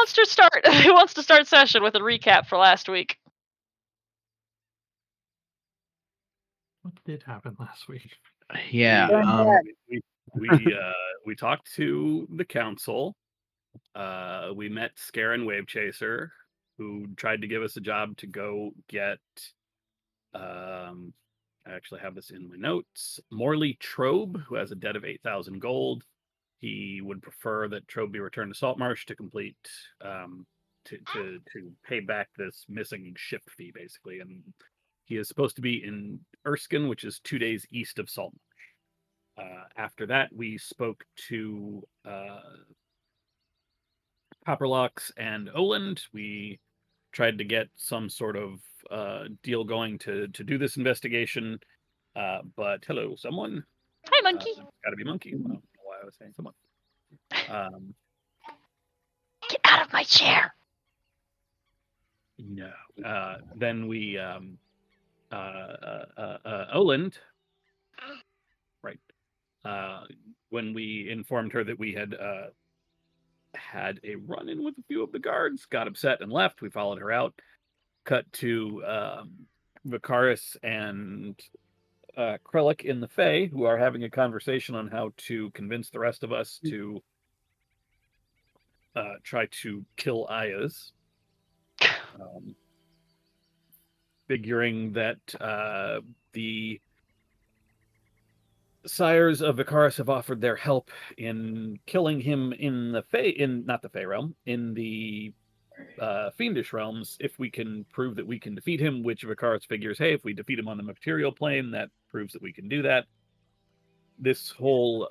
wants to start? Who wants to start session with a recap for last week? What did happen last week? Yeah. We talked to the council. We met Scaren Wave Chaser, who tried to give us a job to go get. I actually have this in my notes. Morley Trobe, who has a debt of 8,000 gold. He would prefer that Trobe be returned to Saltmarsh to complete to pay back this missing ship fee, basically. And he is supposed to be in Erskine, which is 2 days east of Saltmarsh. After that, we spoke to Copperlocks and Oland. We tried to get some sort of deal going to do this investigation. But hello, someone. Hi, Monkey. Gotta be Monkey. I don't know why I was saying someone. Get out of my chair. No. Then we Oland. Right. When we informed her that we had had a run-in with a few of the guards, got upset and left. We followed her out. Cut to Vicaris and Krellick in the Fae, who are having a conversation on how to convince the rest of us to try to kill Ayaz. Figuring that the sires of Vicaris have offered their help in killing him in the not the Fae realm, in the fiendish realms, if we can prove that we can defeat him, which Vicaris figures, hey, if we defeat him on the material plane, that proves that we can do that. This whole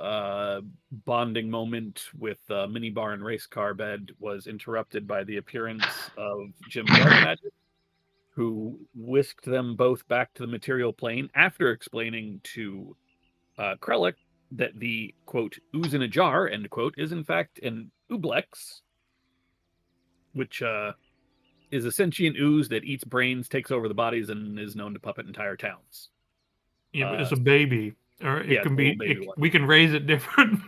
bonding moment with minibar and race car bed was interrupted by the appearance of Jim Darkmagic, who whisked them both back to the material plane after explaining to Krellick that the, quote, ooze in a jar, end quote, is in fact an ooblex, which is a sentient ooze that eats brains, takes over the bodies, and is known to puppet entire towns. Yeah, but it's a baby. Or it can be, we can raise it different.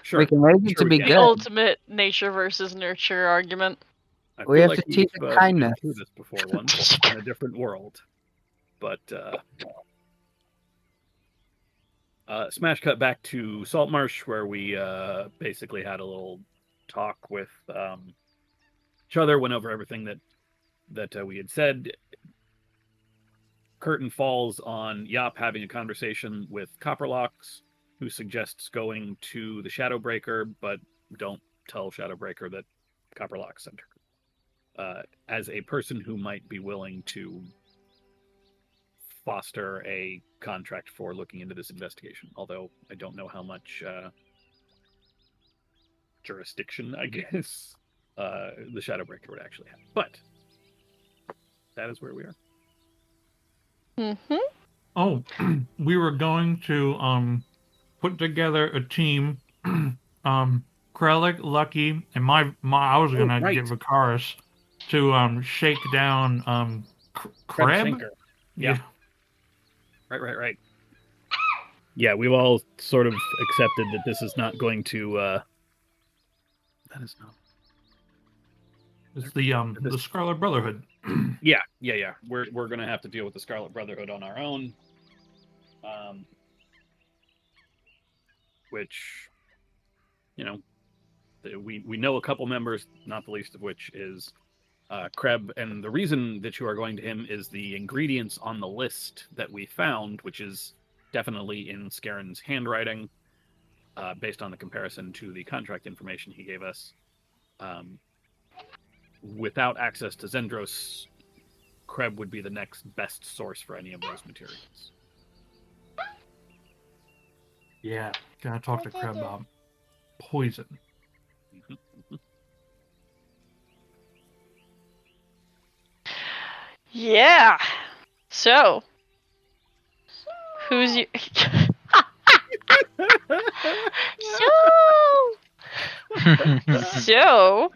Sure. We can raise it to be good. The ultimate nature versus nurture argument. We have to teach it kindness. Through this before once in a different world, but smash cut back to Saltmarsh, where we basically had a little talk with each other, went over everything that we had said. Curtain falls on Yop having a conversation with Copperlocks, who suggests going to the Shadowbreaker, but don't tell Shadowbreaker that Copperlocks sent her. As a person who might be willing to foster a contract for looking into this investigation, although I don't know how much jurisdiction, I guess, the Shadowbreaker would actually have. But that is where we are. Mm-hmm. Oh, we were going to put together a team. Krellick, Lucky, and my I was gonna get Vicaris to shake down Kreb. Yeah. Right. Yeah, we've all sort of accepted that this is not going to. That is not. It's the Scarlet Brotherhood. Yeah. We're gonna have to deal with the Scarlet Brotherhood on our own. Which, you know, we know a couple members, not the least of which is Kreb, and the reason that you are going to him is the ingredients on the list that we found, which is definitely in Scaren's handwriting, based on the comparison to the contract information he gave us. Without access to Zendros, Kreb would be the next best source for any of those materials. Yeah, gotta talk to Kreb about poison. Yeah. So, who's you? So.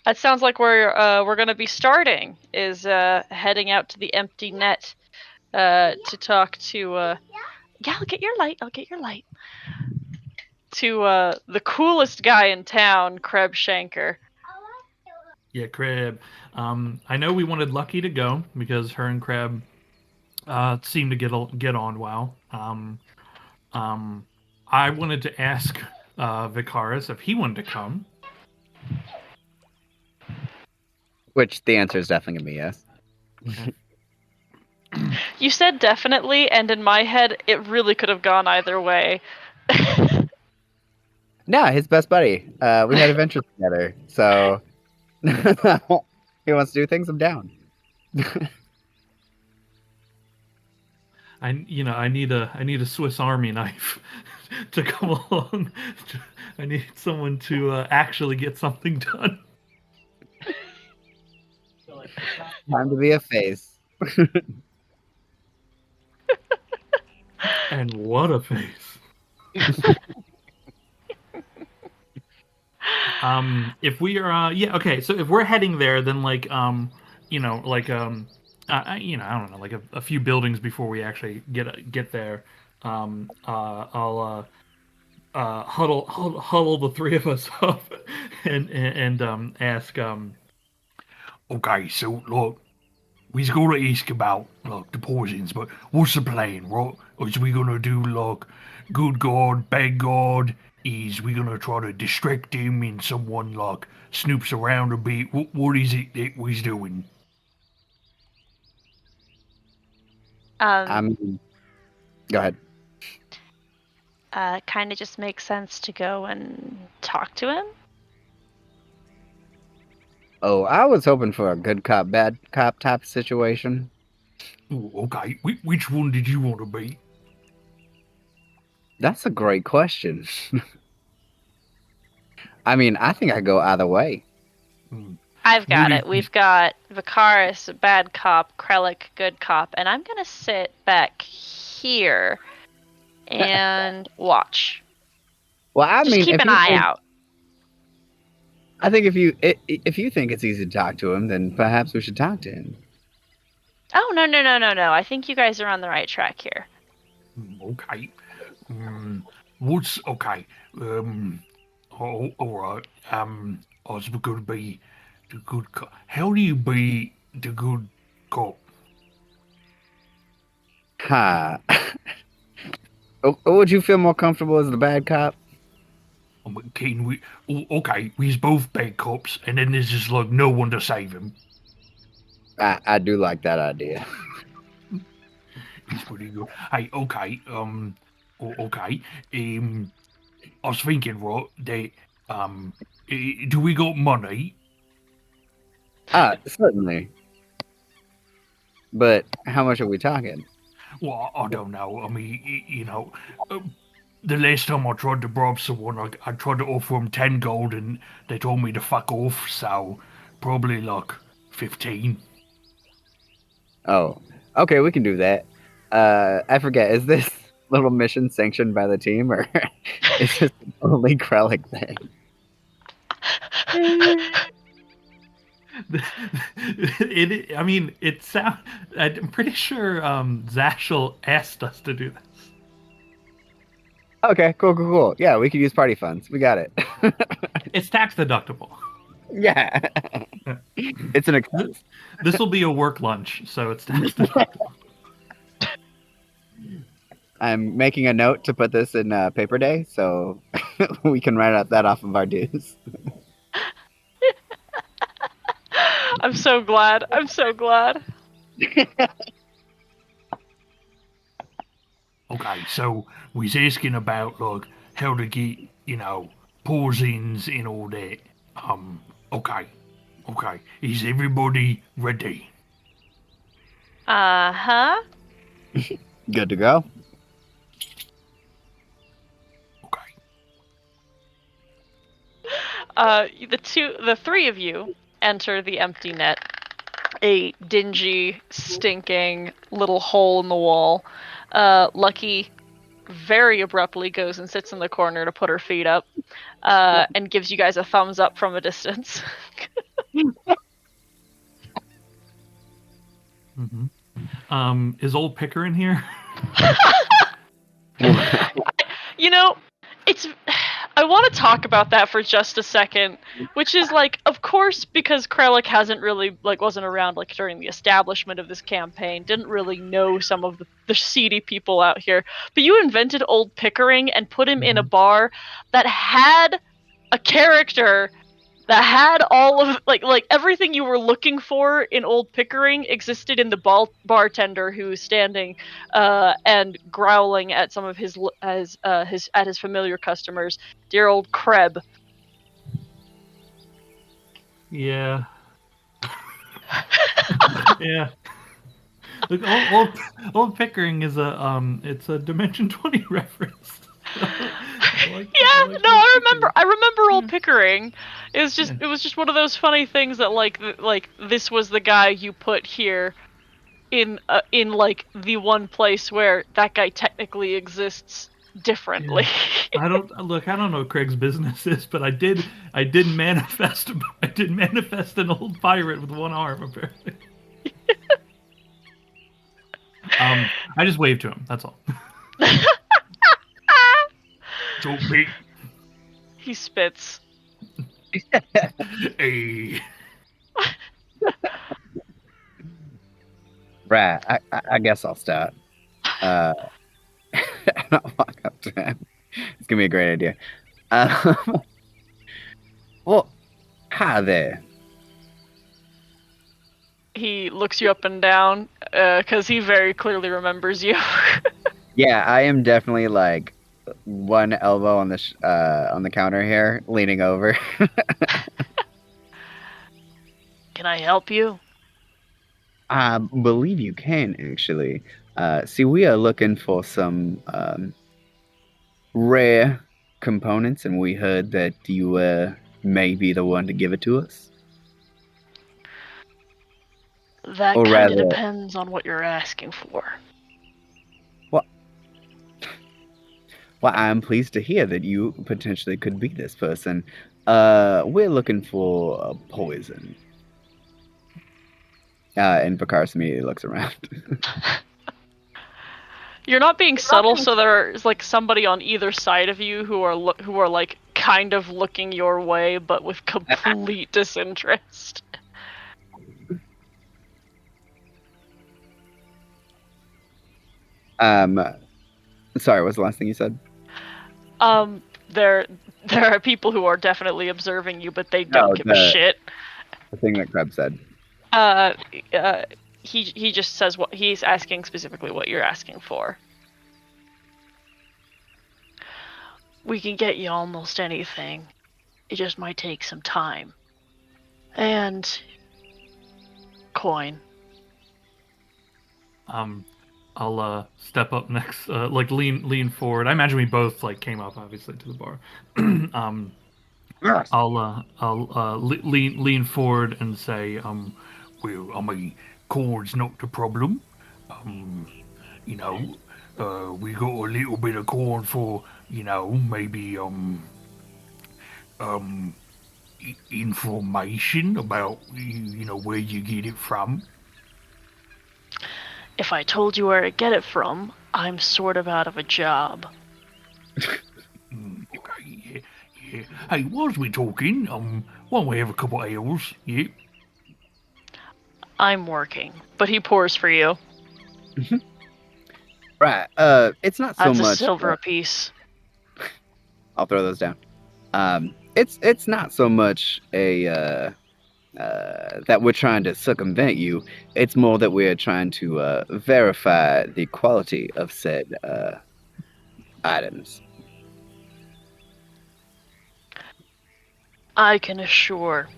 That sounds like we're gonna be starting. Is heading out to the empty net to talk to. Yeah, I'll get your light. to the coolest guy in town, Kreb Shanker. Yeah, Kreb. I know we wanted Lucky to go because her and Kreb seem to get on well. I wanted to ask Vicaris if he wanted to come. Which the answer is definitely gonna be yes. You said definitely, and in my head, it really could have gone either way. No, his best buddy. We had adventures together, so he wants to do things. I'm down. I need a Swiss Army knife to come along. I need someone to actually get something done. Time to be a face. And what a face. If we are okay, so if we're heading there, then I don't know, like a few buildings before we actually get there, I'll huddle the three of us up and ask, okay, so look, we's gonna ask about the poisons, but what's the plan, right? Is we gonna do good guard, bad guard? Is we gonna try to distract him and someone snoops around a bit? What is it that we's doing? Go ahead. Kind of just makes sense to go and talk to him. Oh, I was hoping for a good cop, bad cop type situation. Ooh, okay, which one did you want to be? That's a great question. I mean, I think I go either way. I've got it. We've got Vicaris, bad cop, Krellick, good cop, and I'm gonna sit back here and watch. Well, I mean, keep an eye out. I think if you think it's easy to talk to him, then perhaps we should talk to him. Oh, no. I think you guys are on the right track here. Okay. What's okay? All right. I was going to be the good cop. How do you be the good cop? Ha. Would you feel more comfortable as the bad cop? Can we? Okay, we's both bad cops, and then there's just no one to save him. I do like that idea. It's pretty good. Hey, okay. Okay. I was thinking, right, that do we got money? Certainly. But how much are we talking? Well, I don't know. I mean, the last time I tried to bribe someone, I tried to offer them 10 gold, and they told me to fuck off. So probably 15. Oh, okay, we can do that. I forget. Is this little mission sanctioned by the team, or is this only Krellick thing? I mean, it sounds. I'm pretty sure Zashel asked us to do this. Okay, cool. Yeah, we could use party funds. We got it. It's tax deductible. Yeah, it's an expense. This will be a work lunch, so it's tax deductible. I'm making a note to put this in paper day, so we can write that off of our dues. I'm so glad. Okay, so we's asking about how to get poisons and all that. Okay. Is everybody ready? Uh-huh. Good to go. Okay. The three of you enter the empty net, a dingy, stinking little hole in the wall. Lucky very abruptly goes and sits in the corner to put her feet up, and gives you guys a thumbs up from a distance. Mm-hmm. Is old Picker in here? It's I want to talk about that for just a second, which is like, of course, because Krellick hasn't really wasn't around during the establishment of this campaign, didn't really know some of the seedy people out here. But you invented Old Pickering and put him in a bar that had a character that had all of everything you were looking for in Old Pickering existed in the bartender who's standing and growling at some of his familiar customers. Dear old Kreb. Yeah. Yeah. Look, old Pickering is it's a Dimension 20 reference. I remember Old Pickering. It was just one of those funny things that this was the guy you put here in the one place where that guy technically exists differently. Yeah. I don't know what Craig's business is, but I did manifest an old pirate with one arm apparently. I just waved to him. That's all. So big. He spits. Hey. Right. I guess I'll start. I'll walk up to him. It's gonna be a great idea. Well, hi there. He looks you up and down because he very clearly remembers you. Yeah, I am definitely one elbow on the counter here, leaning over. Can I help you? I believe you can actually. See, we are looking for some rare components, and we heard that you may be the one to give it to us. That kind of depends on what you're asking for. Well, I'm pleased to hear that you potentially could be this person. We're looking for poison. And Vakaris immediately looks around. You're not being subtle, so there's somebody on either side of you who are kind of looking your way, but with complete disinterest. Sorry, what's the last thing you said? There are people who are definitely observing you, but they don't give a shit. The thing that Kreb said. He just says what he's asking specifically what you're asking for. We can get you almost anything. It just might take some time. And coin. I'll step up next, lean forward. I imagine we both came up obviously to the bar. Yes. I'll lean forward and say, well, I mean, corn's not the problem. We got a little bit of corn for, maybe information about, where you get it from. If I told you where to get it from, I'm sort of out of a job. Okay, yeah. Hey, whilst we talking, why don't we have a couple of ales, yeah? I'm working, but he pours for you. Right. It's not so That's much. a silver apiece. I'll throw those down. It's not so much that we're trying to circumvent you. It's more that we're trying to verify the quality of said items. I can assure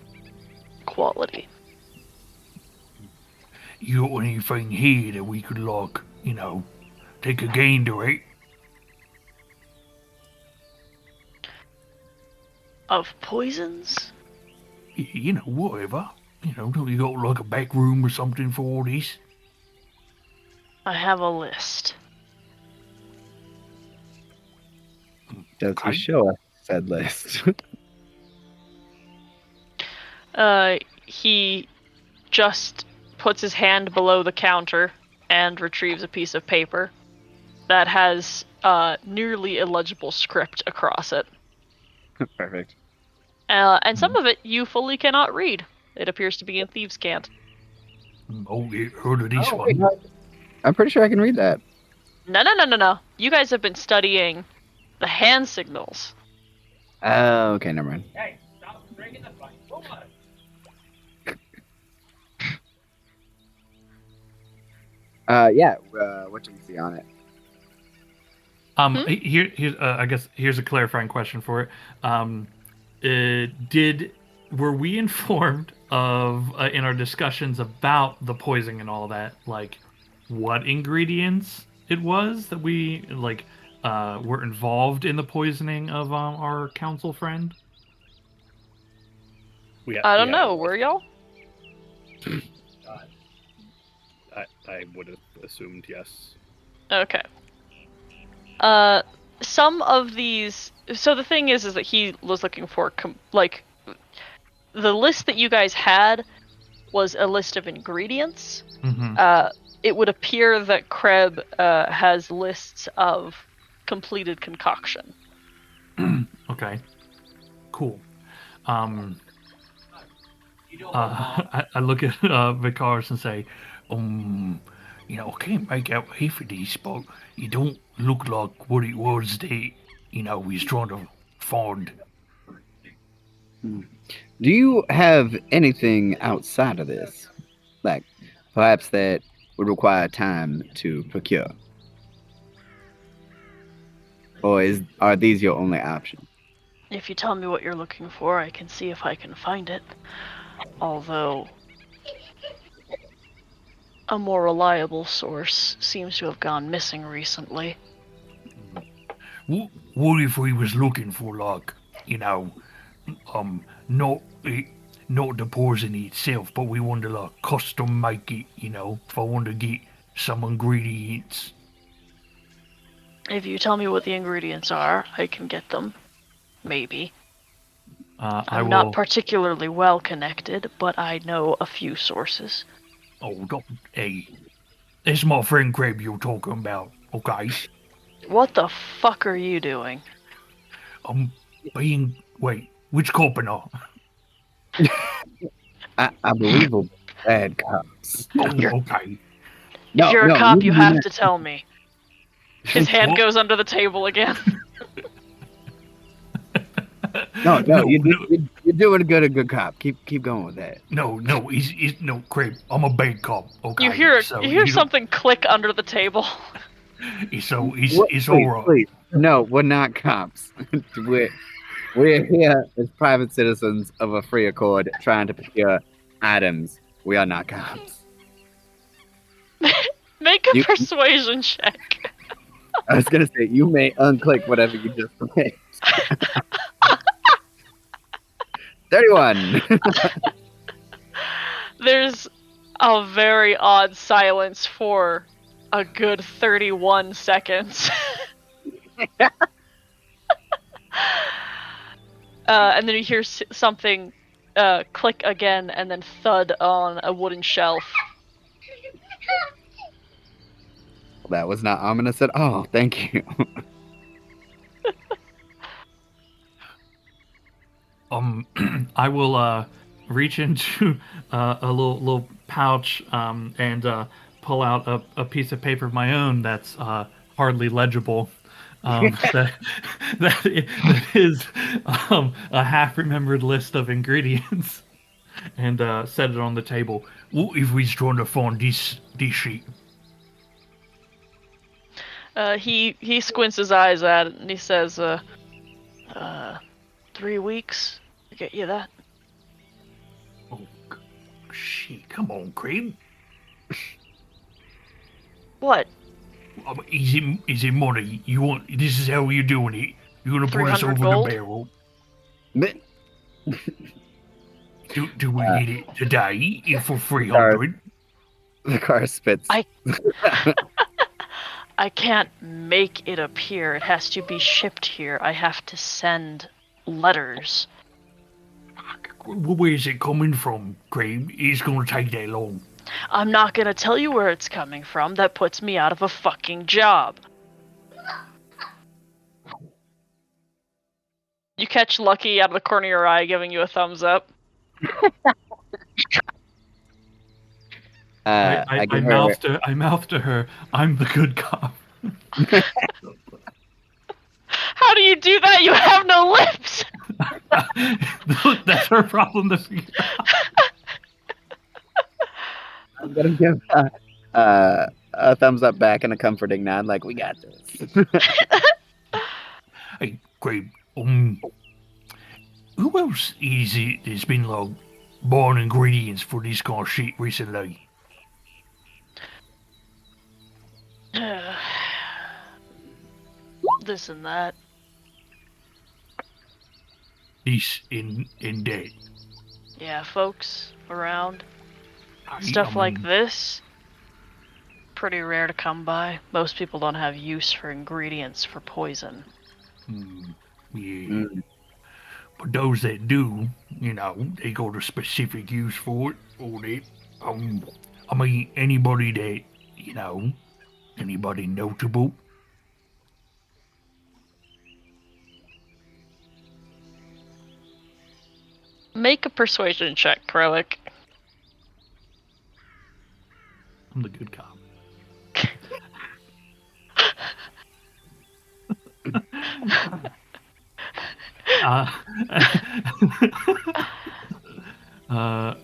quality. You got anything here that we could, take a gander at? Of poisons? Whatever. Don't you got, a back room or something for all this? I have a list. Does he show us said list? He just puts his hand below the counter and retrieves a piece of paper that has nearly illegible script across it. Perfect. And some of it you fully cannot read. It appears to be in Thieves' Cant. Oh, you heard of this Oh, one? wait, no. I'm pretty sure I can read that. No. You guys have been studying the hand signals. Oh, okay, never mind. Hey, stop drinking the fight. What? Yeah. What do you see on it? Here's I guess here's a clarifying question for it. Were we informed of in our discussions about the poisoning and all that, like what ingredients it was that we were involved in the poisoning of our council friend? I don't know. Were y'all? I would have assumed yes. Okay. Some of these. So the thing is that he was looking for the list that you guys had was a list of ingredients. Mm-hmm. It would appear that Kreb has lists of completed concoction. Okay. Cool. You don't I look at Vicaris and say, You know, I can't make out half of these, but you don't look like what it was that, he's trying to find. Do you have anything outside of this? Like, perhaps that would require time to procure? Or are these your only options? If you tell me what you're looking for, I can see if I can find it. Although a more reliable source seems to have gone missing recently. What if we was looking for, not the poison itself, but we wanted to, custom make it, if I wanted to get some ingredients. If you tell me what the ingredients are, I can get them. Maybe. I'm not particularly well connected, but I know a few sources. Oh, hey. It's my friend Kreb you're talking about, okay? What the fuck are you doing? Wait, which company? I believe we're bad cops. Oh, okay. If you're a cop, you have to tell me. His hand goes under the table again. No, you're doing a good cop. Keep going with that. No, Kreb, I'm a bad cop, okay? You hear something click under the table. So it's all right. Please. No, we're not cops. We're here as private citizens of a free accord trying to procure items. We are not cops. Make a persuasion check. I was gonna say, you may unclick whatever you just clicked. 31. There's a very odd silence for a good 31 seconds. And then you hear something click again and then thud on a wooden shelf. That was not ominous at all. Thank you. I will reach into a little pouch and pull out a piece of paper of my own that's hardly legible. That is a half-remembered list of ingredients, and set it on the table. What if we're trying to find this sheet? He squints his eyes at it and he says, 3 weeks to get you that. Oh, shit! Come on, Kreb. What? Is it money? You want? This is how you're doing it. You're gonna put us over gold? the barrel. Do we get it today? For 300? The car spits. I can't make it appear. It has to be shipped here. I have to send letters. Where is it coming from, Kreb? It's gonna take that long. I'm not gonna tell you where it's coming from. That puts me out of a fucking job. You catch Lucky out of the corner of your eye giving you a thumbs up. I give her. I mouth to her, I'm the good cop. How do you do that? You have no lips! Look, that's her problem this year. I'm gonna give a thumbs up back and a comforting nod, like we got this. Hey, great. Who else is it that's been like buying ingredients for this kind of shit recently? This and that. This in that. Yeah, folks around. I Stuff like mean, this, pretty rare to come by. Most people don't have use for ingredients for poison. Yeah. Mm. But those that do, they got a specific use for it, or they, I mean, anybody that, anybody notable. Make a persuasion check, Krellick. I'm the good cop.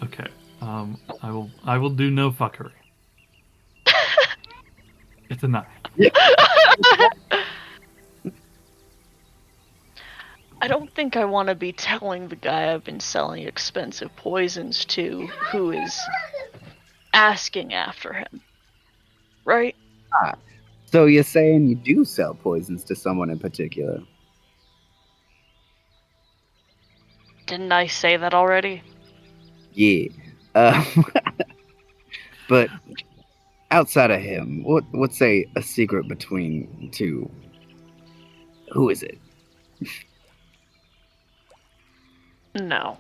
Okay. I will do no fuckery. It's a 9. I don't think I want to be telling the guy I've been selling expensive poisons to who is asking after him. Right? So you're saying you do sell poisons to someone in particular? Didn't I say that already? Yeah. But outside of him, what's a secret between two? Who is it? No.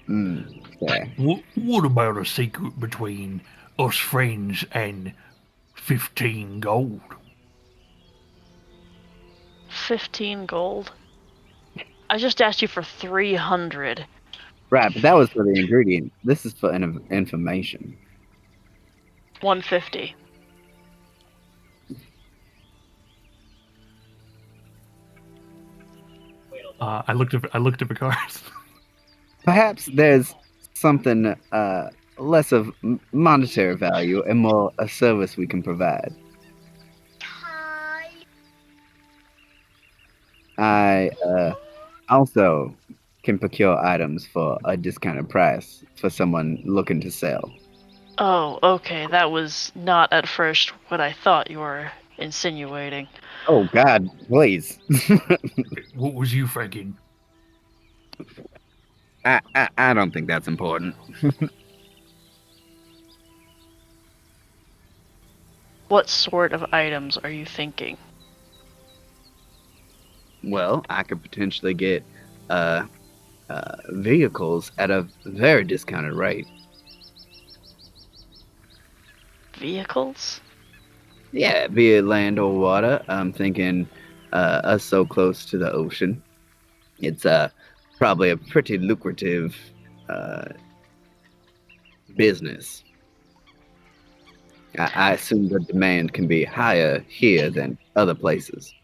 Fair. What about a secret between us friends and 15 gold? 15 gold? I just asked you for 300. Right, but that was for the ingredient. This is for information. 150. I looked at Vicaris. Perhaps there's something less of monetary value and more a service we can provide. I also can procure items for a discounted price for someone looking to sell. Oh, okay. That was not at first what I thought you were insinuating. Oh God, please. What was you thinking? I don't think that's important. What sort of items are you thinking? Well, I could potentially get vehicles at a very discounted rate. Vehicles? Yeah, be it land or water. I'm thinking us so close to the ocean. It's probably a pretty lucrative business. I assume the demand can be higher here than other places.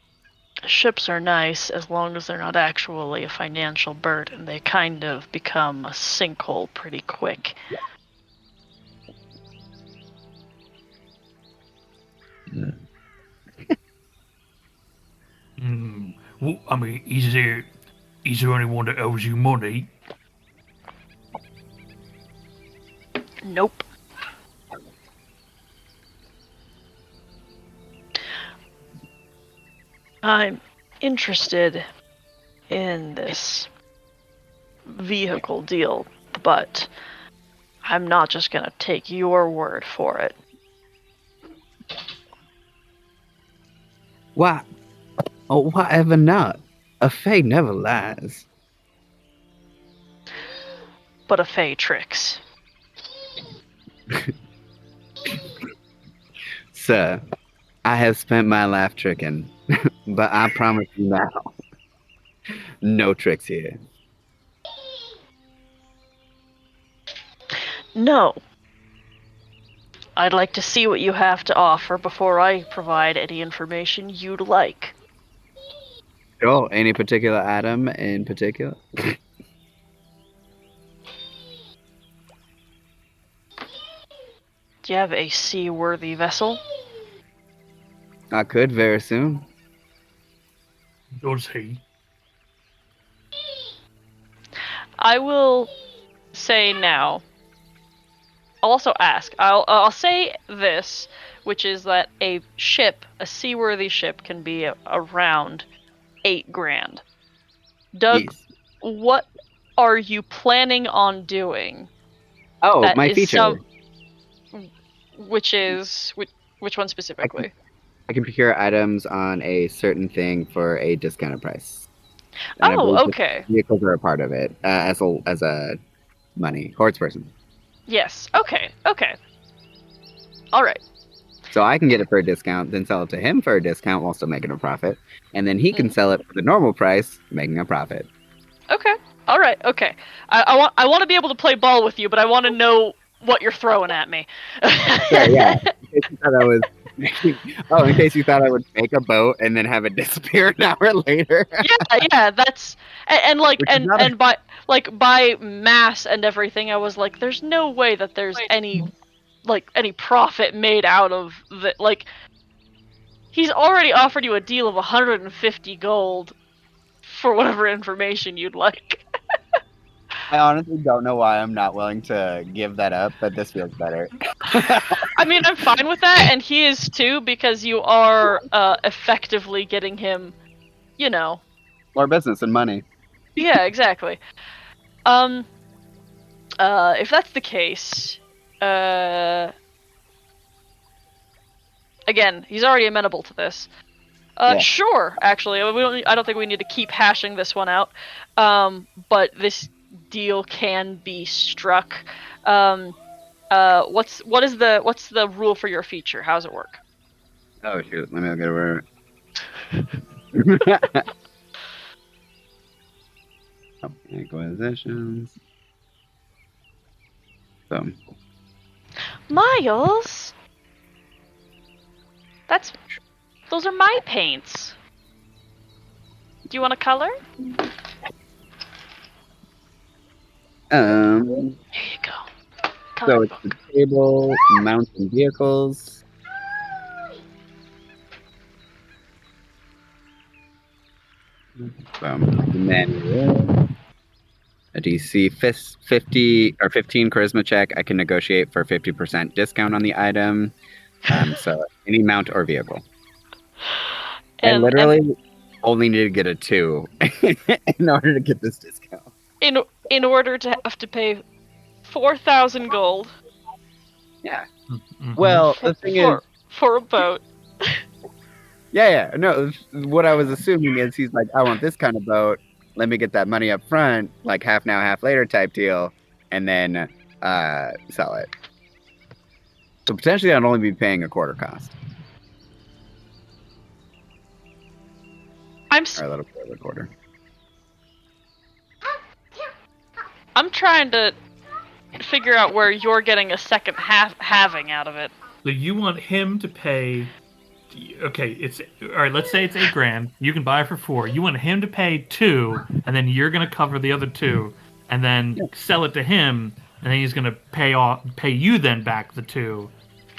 Ships are nice as long as they're not actually a financial burden. They kind of become a sinkhole pretty quick. Well, I mean, is there anyone that owes you money? Nope. I'm interested in this vehicle deal, but I'm not just gonna take your word for it. Why? Oh, whatever not. A fae never lies. But a fae tricks. Sir, I have spent my life tricking, but I promise you now, No tricks here. No. I'd like to see what you have to offer before I provide any information you'd like. Sure. Any particular item in particular? Do you have a seaworthy vessel? I could very soon. Does he? I will say now. I'll also ask. I'll say this, which is that a seaworthy ship, can be around $8,000. Doug, Yes. what are you planning on doing? Oh, That my is feature. Which one specifically? I can procure items on a certain thing for a discounted price. And I Oh, believe okay. vehicles are a part of it as a money hordes person. Yes. Okay. All right. So I can get it for a discount, then sell it to him for a discount while still making a profit, and then he can sell it for the normal price, making a profit. Okay. All right. Okay. I want to be able to play ball with you, but I want to know what you're throwing at me. Sure, yeah. In case you thought I was in case you thought I would make a boat and then have it disappear an hour later. Yeah. That's and like Which is and not a- and by mass and everything, I was like, there's no way that there's any profit made out of the like. He's already offered you a deal of 150 gold for whatever information you'd like. I honestly don't know why I'm not willing to give that up, but this feels better. I mean, I'm fine with that, and he is too, because you are effectively getting him, More business and money. Yeah, exactly. If that's the case, again, he's already amenable to this. Yeah. Sure, actually, I don't think we need to keep hashing this one out. But this deal can be struck. What's the rule for your feature? How's it work? Oh shoot, let me look at where. Acquisitions. So, Miles, those are my paints. Do you want a color? um, Here you go. so Color it's book. the table, mountain vehicles. And then a DC 50 or 15 charisma check. I can negotiate for 50% discount on the item. So any mount or vehicle. I literally only need to get a 2 in order to get this discount. In order to have to pay 4,000 gold. Yeah. Mhm. Well, the thing is, for a boat. yeah. No, what I was assuming is he's like, I want this kind of boat. Let me get that money up front, like half now, half later type deal, and then sell it. So potentially, I'd only be paying a quarter cost, or a little bit of a quarter. I'm trying to figure out where you're getting a second halving out of it. So you want him to pay? Okay, it's all right. Let's say it's $8,000. You can buy it for 4. You want him to pay 2, and then you're gonna cover the other 2, and then sell it to him, and then he's gonna pay you then back the 2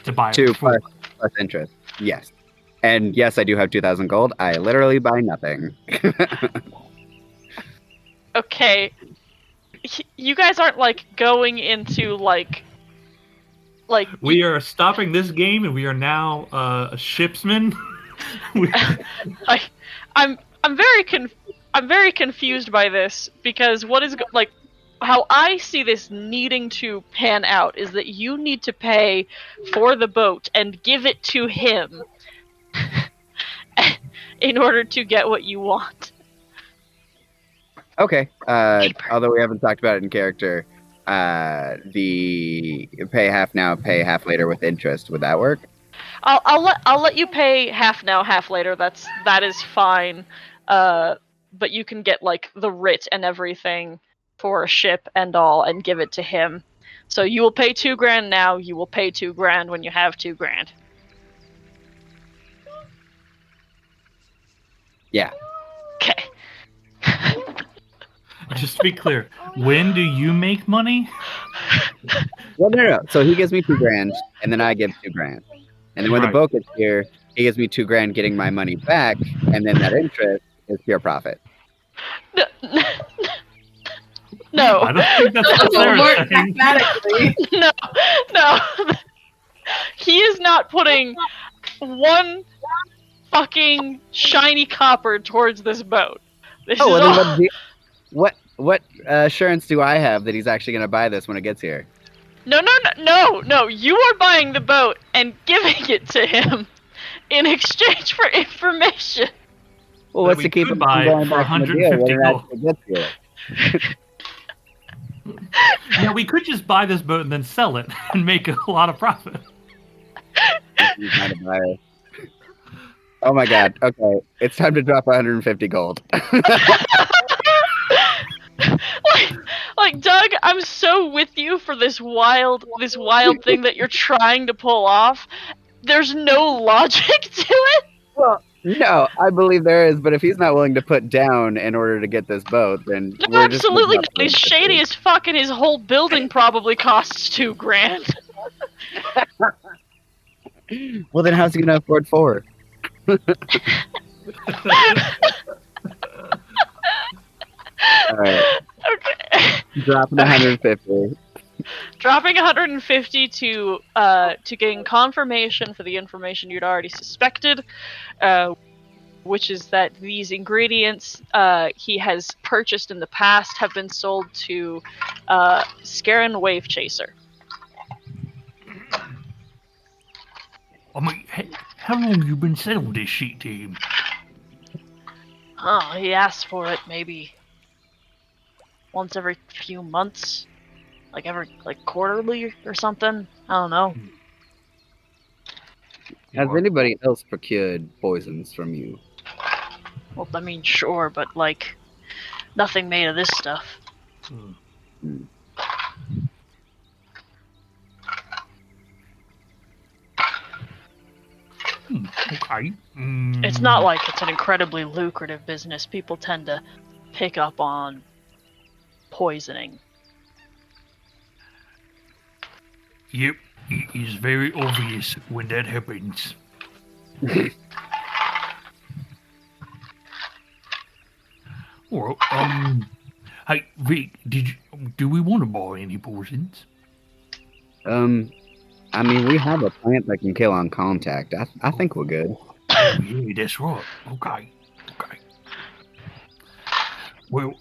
to buy it 2 for 4. plus interest. Yes, and yes, I do have 2,000 gold. I literally buy nothing. Okay. You guys aren't going into We are stopping this game, and we are now a shipsman. I'm very confused by this, because what is how I see this needing to pan out is that you need to pay for the boat and give it to him in order to get what you want. Okay. Although we haven't talked about it in character, the pay half now, pay half later with interest. Would that work? I'll let you pay half now, half later. That is fine. but you can get like the writ and everything for a ship and all, and give it to him. So you will pay $2,000 now. You will pay $2,000 when you have $2,000. Yeah. Okay. Just to be clear, when do you make money? Well, no. So he gives me $2,000, and then I give $2,000. And then when the Right. boat gets here, he gives me $2,000, getting my money back, and then that interest is pure profit. No. I don't think that's what Well, more Sarah's saying. mathematically. No. He is not putting one fucking shiny copper towards this boat. This Oh, is well, all... then what assurance do I have that he's actually going to buy this when it gets here? No. You are buying the boat and giving it to him in exchange for information. Well, That what's we to keep could it buy from going for back on the deal when 150 it gold. actually gets here? Yeah, we could just buy this boat and then sell it and make a lot of profit. He's not a buyer. Oh my god. Okay. It's time to drop 150 gold. like Doug, I'm so with you for this wild thing that you're trying to pull off. There's no logic to it. Well, no, I believe there is, but if he's not willing to put down in order to get this boat, then No, we're just absolutely gonna not. He's shady as fuck, and his whole building probably costs $2,000. Well, then how's he gonna afford 4? All right, Okay. dropping 150. Dropping 150 to gain confirmation for the information you'd already suspected, which is that these ingredients he has purchased in the past have been sold to Scarin Wave Chaser. I mean, how long you been selling this shit to him? Oh, he asked for it maybe once every few months, like quarterly or something. I don't know. Has anybody else procured poisons from you? Well, I mean, sure, but like nothing made of this stuff. Okay. It's not like it's an incredibly lucrative business. People tend to pick up on poisoning. Yep, it is very obvious when that happens. Well, hey Vic, do we want to buy any poisons? I mean, we have a plant that can kill on contact. I think we're good. Oh, yeah, that's right. Okay. Well,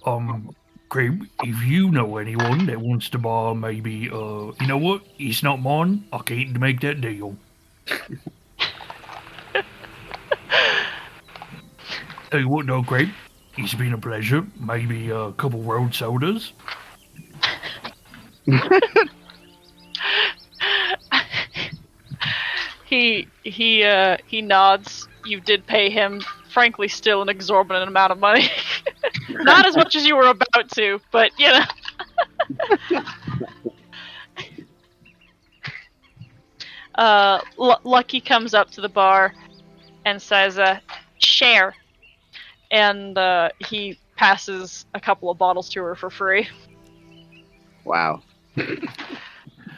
Crib, if you know anyone that wants to buy maybe, you know what? It's not mine. I can't make that deal. Tell you what, though, Crib, it's been a pleasure. Maybe a couple road sodas. He nods. You did pay him, frankly, still an exorbitant amount of money. Not as much as you were about to, but you know. Lucky comes up to the bar and says, share. And he passes a couple of bottles to her for free. Wow.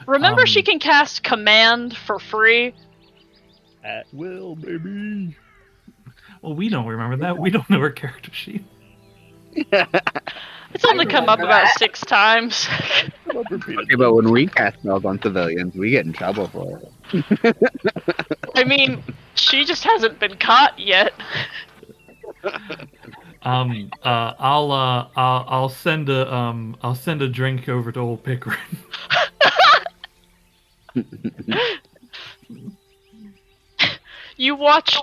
Remember, she can cast Command for free. At will, baby. Well, we don't remember that. We don't know her character sheet. It's only come up about 6 times. Okay, but when we cast spells on civilians, we get in trouble for it. I mean, she just hasn't been caught yet. I'll send a drink over to old Pickering. You watch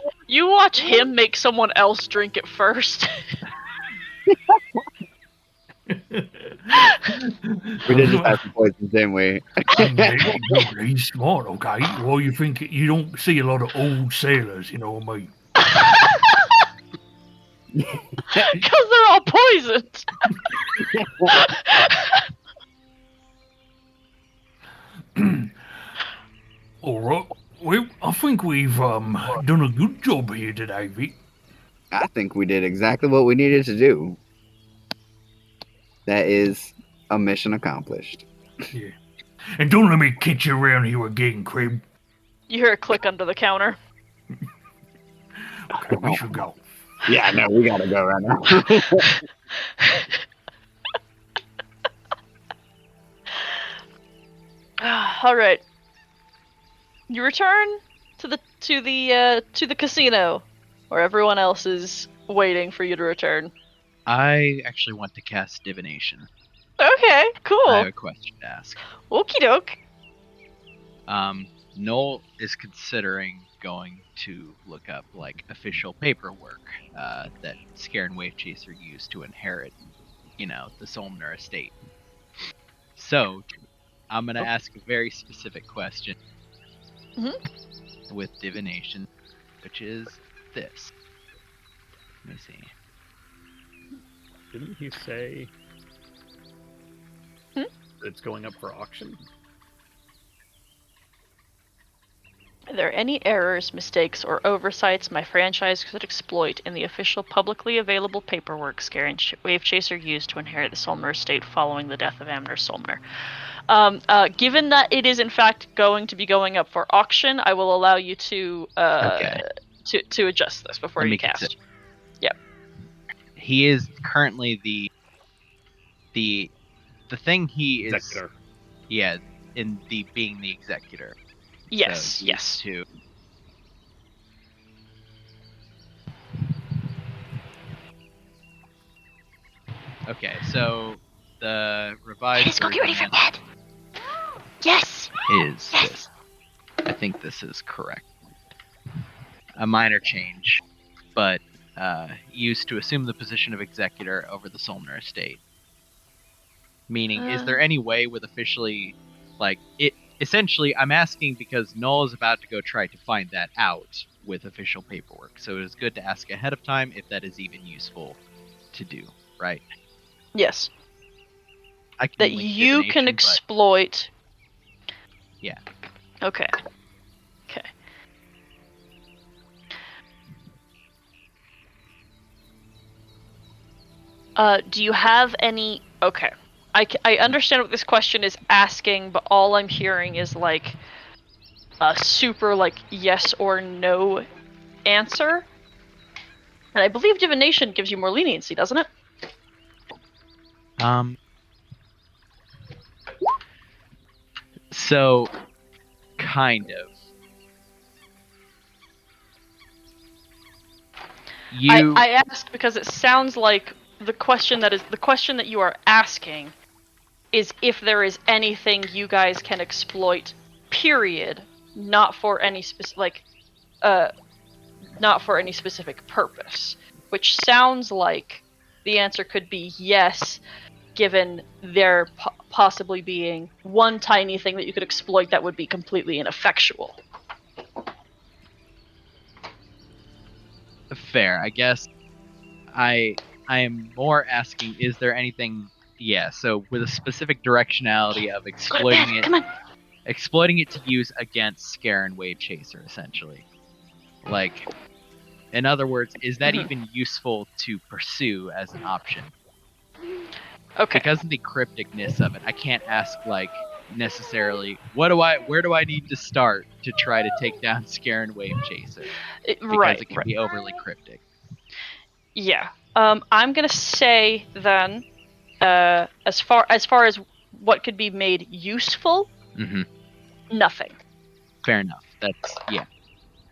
him make someone else drink it first. We did just have some poisons, didn't we? He's smart, okay? Well, you think you don't see a lot of old sailors, you know what I mean? Because they're all poisoned. All right. Well, I think we've done a good job here today, Vic. I think we did exactly what we needed to do. That is a mission accomplished. Yeah. And don't let me catch you around here again, Crib. You hear a click under the counter. Okay, we should go. Yeah, no, we gotta go right now. All right. You return to the casino, where everyone else is waiting for you to return. I actually want to cast divination. Okay, cool. I have a question to ask. Okie doke. Noel is considering going to look up like official paperwork that Scare and Wave Chaser used to inherit, the Solmner estate. So, I'm gonna ask a very specific question with divination, which is this. Let me see. Didn't he say it's going up for auction? Are there any errors, mistakes, or oversights my franchise could exploit in the official publicly available paperwork Scare and Wave Chaser used to inherit the Solmner estate following the death of Amner Solmner? Given that it is in fact going to be going up for auction, I will allow you to to adjust this before you cast. Yep. He is currently the thing he is. Executor. Yeah, in being the executor. Yes, So yes. To... Okay, so the revised Let's go get ready for bed. Yes. is this. I think this is correct. A minor change, but used to assume the position of executor over the Solmner estate. Meaning, is there any way with officially, like, it? Essentially, I'm asking because Noel is about to go try to find that out with official paperwork. So it is good to ask ahead of time if that is even useful to do, right? Yes. I can That link you can divination, exploit. Yeah. Okay. Okay. Do you have any... Okay. I understand what this question is asking, but all I'm hearing is like a super like yes or no answer. And I believe divination gives you more leniency, doesn't it? So, kind of. I asked because it sounds like the question that you are asking is if there is anything you guys can exploit, period, not for any specific purpose. Which sounds like the answer could be yes, given there possibly being one tiny thing that you could exploit that would be completely ineffectual. Fair, I guess. I am more asking, is there anything? Yeah, so with a specific directionality of exploiting it to use against Scare and Wave Chaser, essentially. Like, in other words, is that even useful to pursue as an option? Okay. Because of the crypticness of it, I can't ask like necessarily where do I need to start to try to take down Scare and Wave Chaser? Because it can be overly cryptic. Yeah. I'm gonna say then, as far as what could be made useful, nothing. Fair enough. That's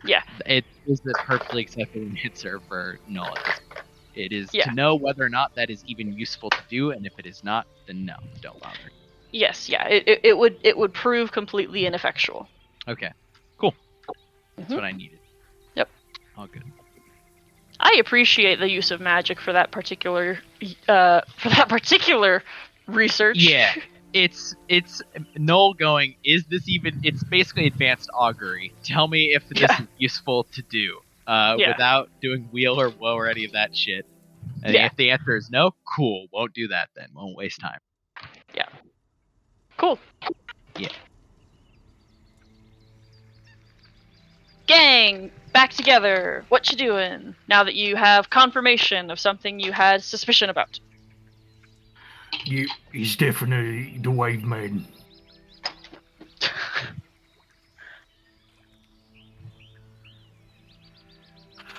Yeah. It is a perfectly acceptable answer for no at this point. It is Yeah. to know whether or not that is even useful to do, and if it is not, then no, don't bother. Yes. Yeah. It would prove completely ineffectual. Okay. Cool. That's what I needed. Yep. All good. I appreciate the use of magic for that particular research. Yeah. It's Noel going, is this even, it's basically advanced augury. Tell me if this is useful to do. Without doing wheel or woe or any of that shit. And Yeah. if the answer is no, cool, won't do that then. Won't waste time. Cool. Yeah. Gang, back together. What you doing now that you have confirmation of something you had suspicion about? He's definitely the wave man.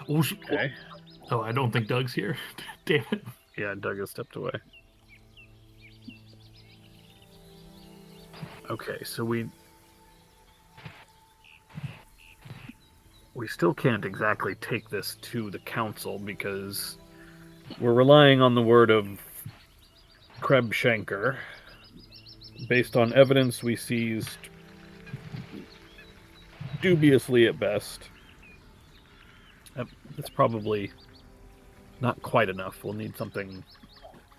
Also, Okay. Oh, I don't think Doug's here. Damn it. Yeah, Doug has stepped away. Okay, so we still can't exactly take this to the council because we're relying on the word of Krebshanker. Based on evidence we seized dubiously at best. That's probably not quite enough. We'll need something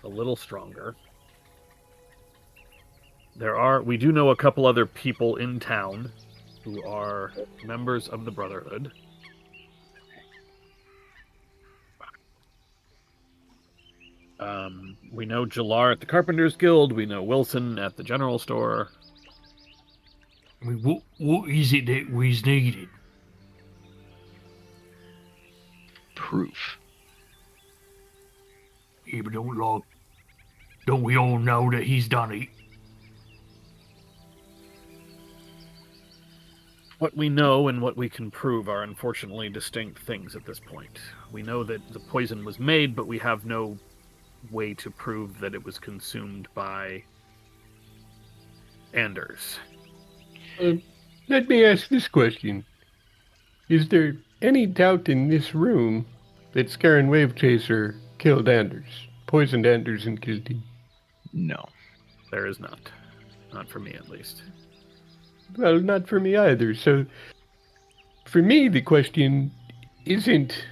a little stronger. We do know a couple other people in town who are members of the Brotherhood. We know Jalar at the Carpenters Guild. We know Wilson at the general store. I mean, what is it that we's needed? Proof. Yeah, but don't we all know that he's done it? What we know and what we can prove are unfortunately distinct things at this point. We know that the poison was made, but we have no way to prove that it was consumed by Anders. Let me ask this question. Is there any doubt in this room that Scaran Wavechaser killed Anders? Poisoned Anders and killed him? No. There is not. Not for me, at least. Well, not for me either. So, for me, the question isn't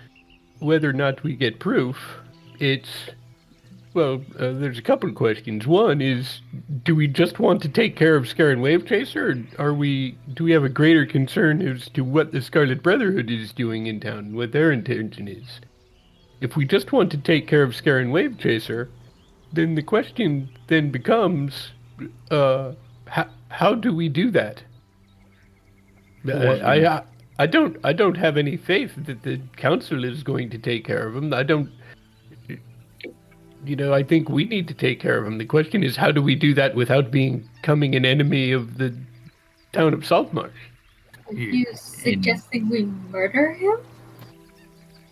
whether or not we get proof. It's, there's a couple of questions. One is, do we just want to take care of Scaran Wavechaser, or do we have a greater concern as to what the Scarlet Brotherhood is doing in town and what their intention is? If we just want to take care of Scaran Wavechaser, then the question then becomes, how do we do that? I don't have any faith that the council is going to take care of him. I think we need to take care of him. The question is, how do we do that without becoming an enemy of the town of Saltmarsh? Are you suggesting we murder him?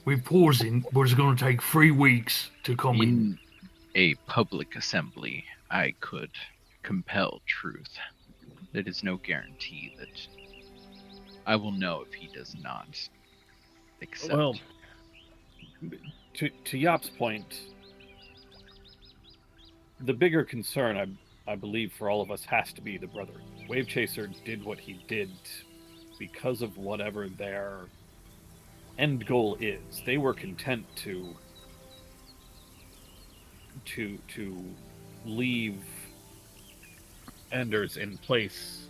We're pausing, but it's going to take 3 weeks to come in. In a public assembly, I could compel truth. There is no guarantee that I will know if he does not accept. Well, to Yap's point, the bigger concern, I believe, for all of us has to be the Brotherhood. Wavechaser did what he did because of whatever their end goal is. They were content to leave Anders in place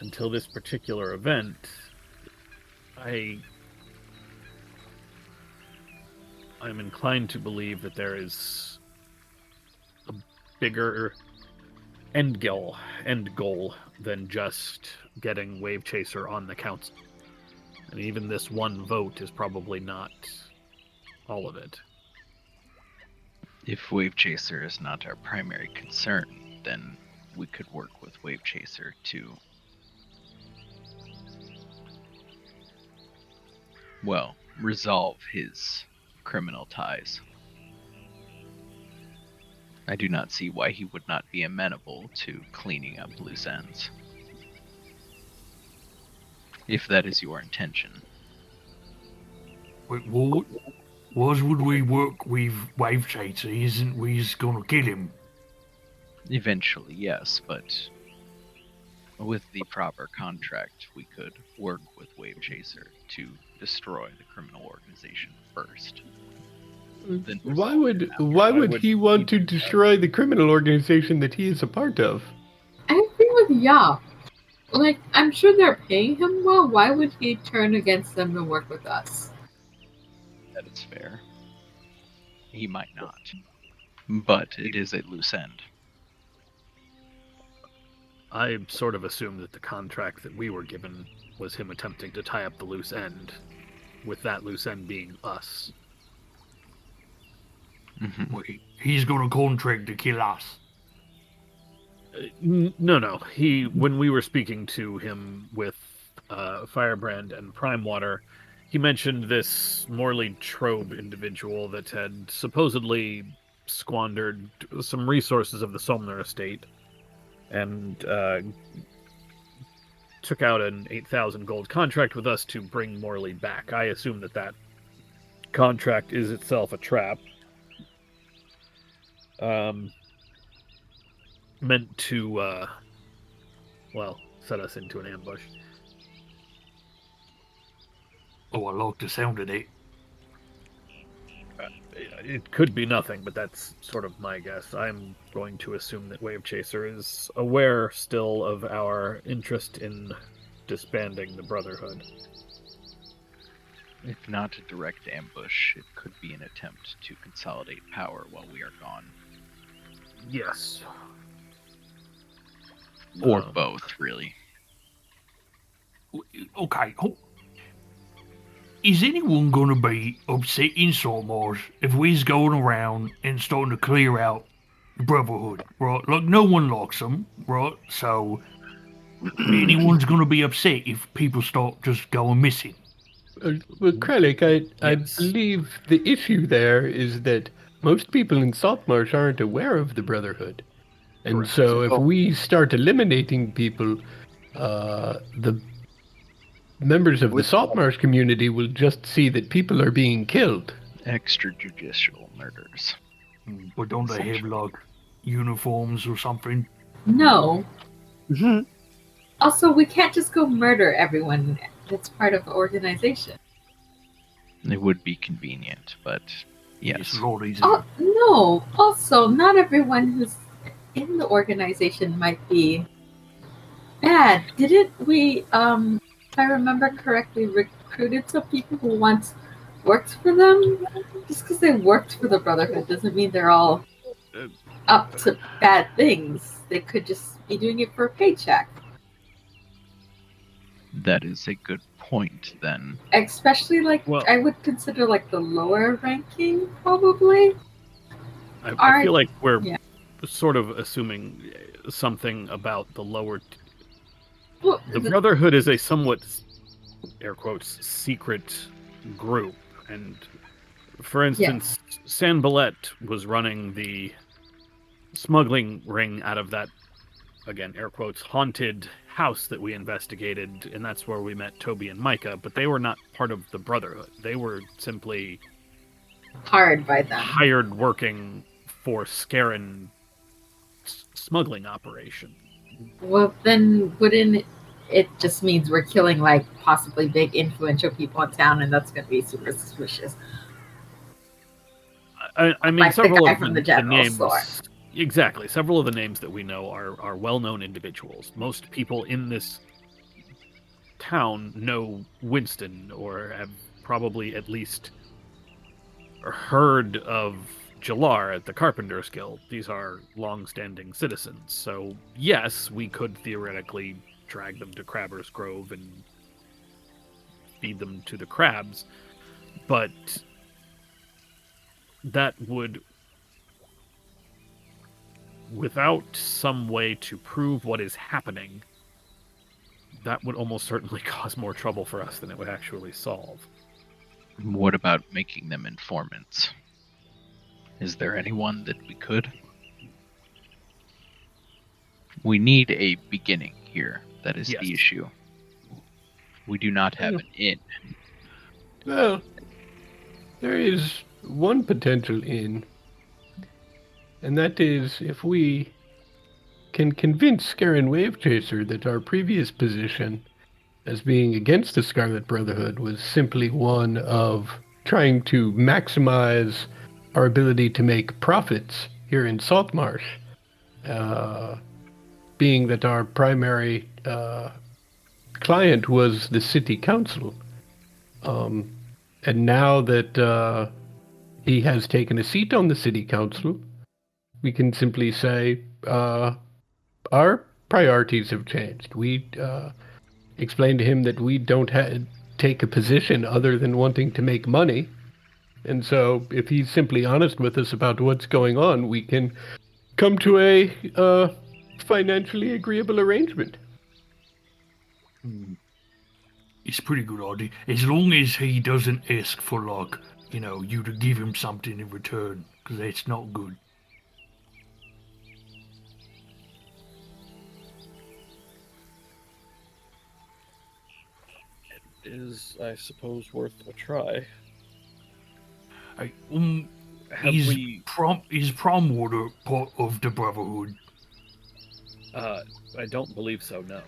until this particular event. I'm inclined to believe that there is a bigger end goal than just getting Wavechaser on the council. And even this one vote is probably not all of it. If Wavechaser is not our primary concern, then we could work with Wavechaser to, resolve his criminal ties. I do not see why he would not be amenable to cleaning up loose ends. If that is your intention. Wait, what would we work with Wavechaser? Isn't we just going to kill him? Eventually, yes, but with the proper contract, we could work with Wavechaser to destroy the criminal organization first. Then Why would he want to destroy the criminal organization that he is a part of? I agree with Yap. Like, I'm sure they're paying him well. Why would he turn against them to work with us? that is fair. He might not. But it is a loose end. I sort of assumed that the contract that we were given was him attempting to tie up the loose end, with that loose end being us. Wait, he's got a contract to kill us. No. When we were speaking to him with Firebrand and Prime Water, he mentioned this Morley Trobe individual that had supposedly squandered some resources of the Somner estate and took out an 8,000 gold contract with us to bring Morley back. I assume that contract is itself a trap. Meant to, set us into an ambush. Oh, I like the sound of it. It could be nothing, but that's sort of my guess. I'm going to assume that Wave Chaser is aware still of our interest in disbanding the Brotherhood. If not a direct ambush, it could be an attempt to consolidate power while we are gone. Yes. Or both, really. Okay. Is anyone going to be upset in Saltmarsh if we's going around and starting to clear out the Brotherhood, right? Like, no one likes them, right? So, anyone's going to be upset if people start just going missing. Well, Kralik, I believe the issue there is that most people in Saltmarsh aren't aware of the Brotherhood. And Correct. so if we start eliminating people, the members of the Saltmarsh community will just see that people are being killed. Extrajudicial murders. But don't they have, like, uniforms or something? No. Also, we can't just go murder everyone that's part of the organization. It would be convenient, but yes. It's a lot easier. Oh, no. Also, not everyone who's in the organization might be bad. Didn't we, if I remember correctly, recruited some people who once worked for them? Just because they worked for the Brotherhood doesn't mean they're all up to bad things. They could just be doing it for a paycheck. That is a good point, then. Especially, I would consider, the lower ranking, probably. I feel like we're sort of assuming something about the lower... Well, the Brotherhood is a somewhat, air quotes, secret group. And, for instance, Sanballet was running the smuggling ring out of that, again, air quotes, haunted house that we investigated, and that's where we met Toby and Micah, but they were not part of the Brotherhood. They were simply hired by them. Hired working for Scarin smuggling operation. Well, then wouldn't it just means we're killing, possibly big influential people in town, and that's going to be super suspicious. I mean, several of the names... store. Exactly. Several of the names that we know are well-known individuals. Most people in this town know Winston, or have probably at least heard of Jalar at the Carpenters Guild. These are long-standing citizens. So, yes, we could theoretically drag them to Crabber's Grove and feed them to the crabs, but that would... without some way to prove what is happening, that would almost certainly cause more trouble for us than it would actually solve. What about making them informants? Is there anyone that we could? We need a beginning here. That is the issue. We do not have an inn. Well, there is one potential inn. And that is, if we can convince Scarin Wave Chaser that our previous position as being against the Scarlet Brotherhood was simply one of trying to maximize our ability to make profits here in Saltmarsh, being that our primary client was the city council. And now that he has taken a seat on the city council. We can simply say, our priorities have changed. We explained to him that we don't take a position other than wanting to make money. And so if he's simply honest with us about what's going on, we can come to a financially agreeable arrangement. It's a pretty good idea. As long as he doesn't ask for, like, you to give him something in return, because that's not good. It is, I suppose, worth a try. Is Promwater part of the Brotherhood? I don't believe so, no.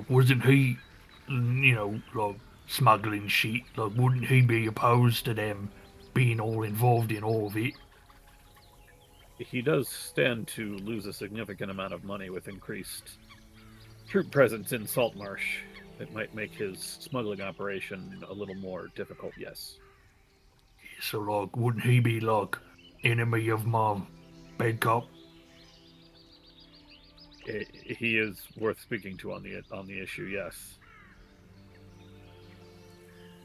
Wasn't he, smuggling shit? Like, wouldn't he be opposed to them being all involved in all of it? He does stand to lose a significant amount of money with increased troop presence in Saltmarsh. It might make his smuggling operation a little more difficult, yes. So, like, wouldn't he be, like, enemy of my bad cop? He is worth speaking to on the issue, yes.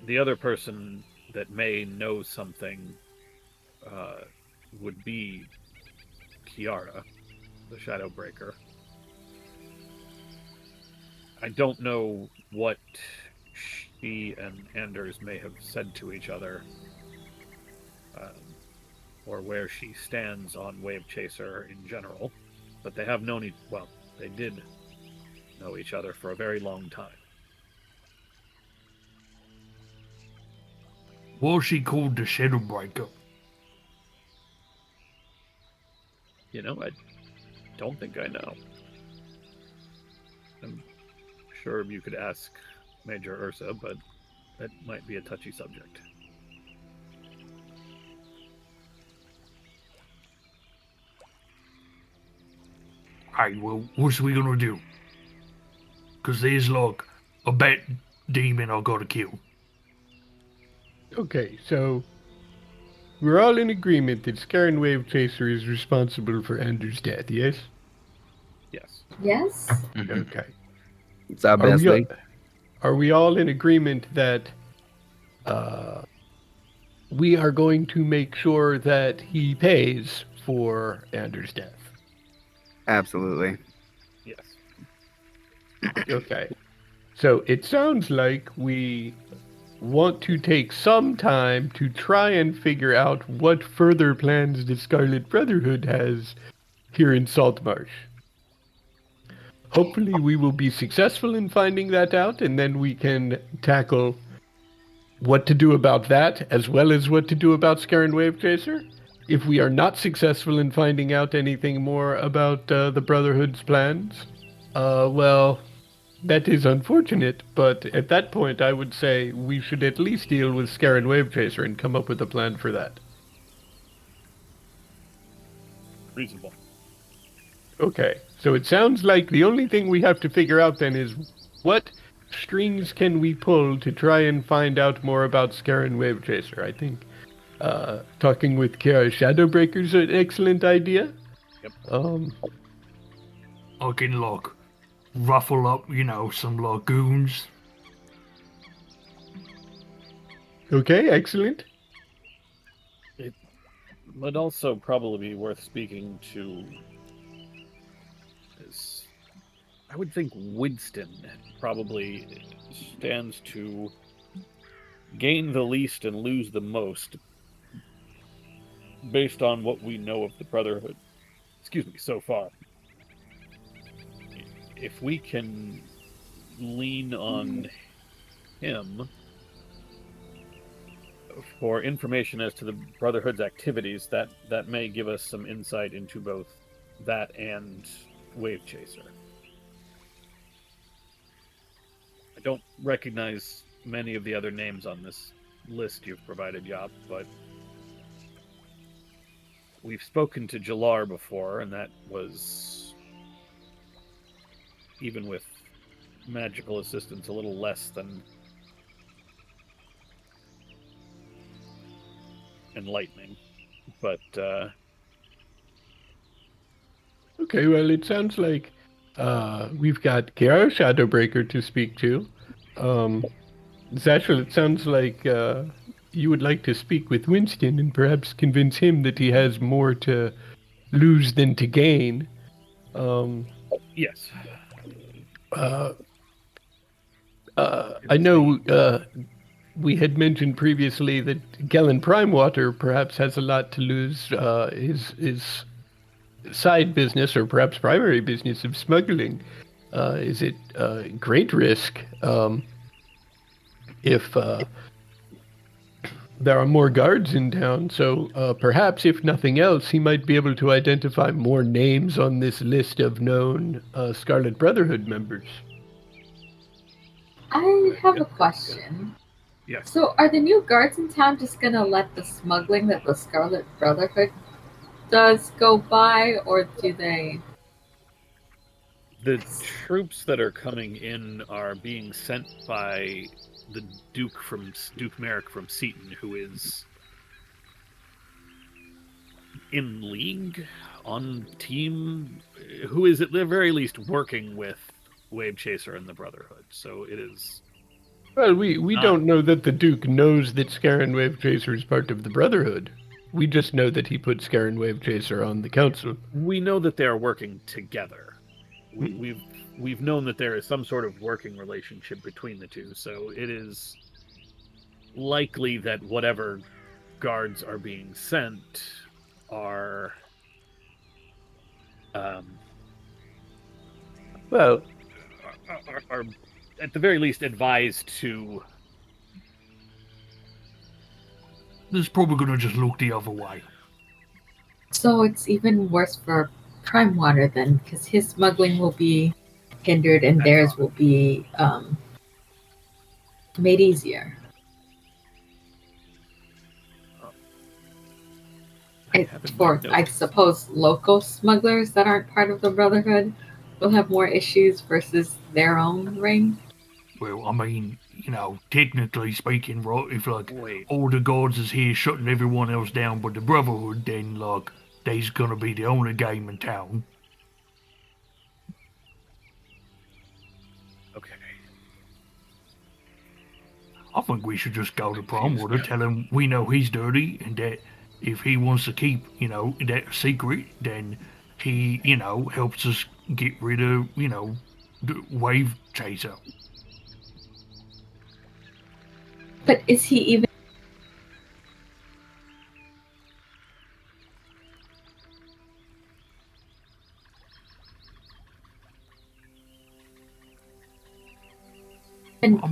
The other person that may know something would be Kiara, the Shadowbreaker. I don't know what she and Anders may have said to each other, or where she stands on Wave Chaser in general, but they have known they did know each other for a very long time. Was she called the Shadowbreaker? I don't think I know. I'm sure you could ask Major Ursa, but that might be a touchy subject. Hey, well, what's we gonna do? Because there's, like, a bat demon I gotta kill. Okay, so we're all in agreement that Scaran Wave Chaser is responsible for Anders' death, yes? Yes. Yes. Okay. It's obviously. Are we all in agreement that we are going to make sure that he pays for Anders' death? Absolutely. Yes. Okay. So it sounds like we want to take some time to try and figure out what further plans the Scarlet Brotherhood has here in Saltmarsh. Hopefully we will be successful in finding that out, and then we can tackle what to do about that, as well as what to do about Scaran Wave Chaser. If we are not successful in finding out anything more about the Brotherhood's plans, well, that is unfortunate, but at that point I would say we should at least deal with Scaran Wave Chaser and come up with a plan for that. Reasonable. Okay, so it sounds like the only thing we have to figure out then is what strings can we pull to try and find out more about Scaran Wave Chaser. I think talking with Kiara Shadowbreaker is an excellent idea. Yep. I can, like, ruffle up, some, like, goons. Okay, excellent. It would also probably be worth speaking to is, I would think Winston probably stands to gain the least and lose the most based on what we know of the Brotherhood. So far. If we can lean on him for information as to the Brotherhood's activities, that may give us some insight into both that and Wave Chaser. I don't recognize many of the other names on this list you've provided, Yop, but we've spoken to Jalar before, and that was, even with magical assistance, a little less than enlightening. But Okay, well, it sounds like we've got Kiara Shadowbreaker to speak to. Zashel, it sounds like you would like to speak with Winston and perhaps convince him that he has more to lose than to gain. Yes. I know we had mentioned previously that Gellin Primewater perhaps has a lot to lose. His side business, or perhaps primary business of smuggling, is at great risk if there are more guards in town. So perhaps, if nothing else, he might be able to identify more names on this list of known Scarlet Brotherhood members. I have a question. Yes. So, are the new guards in town just gonna let the smuggling that the Scarlet Brotherhood does go by, or do they? The troops that are coming in are being sent by the Duke Merrick from Seaton, who is in league, on team, who is at the very least working with Wave Chaser and the Brotherhood. So it is. Well, we don't know that the Duke knows that Scaran Wave Chaser is part of the Brotherhood. We just know that he put Scaran Wave Chaser on the council. We know that they are working together. We've known that there is some sort of working relationship between the two, so it is likely that whatever guards are being sent are are at the very least advised to. This is probably going to just look the other way. So it's even worse for Primewater then, because his smuggling will be hindered and theirs will be made easier. For, I suppose, local smugglers that aren't part of the Brotherhood will have more issues versus their own ring. Well, I mean, you know, technically speaking, right, if, like, all the guards is here shutting everyone else down but the Brotherhood, then, like, they's gonna be the only game in town. Okay. I think we should just go to Primewater, tell him we know he's dirty, and that if he wants to keep, you know, that secret, then he, you know, helps us get rid of, you know, the Wave Chaser. But is he even...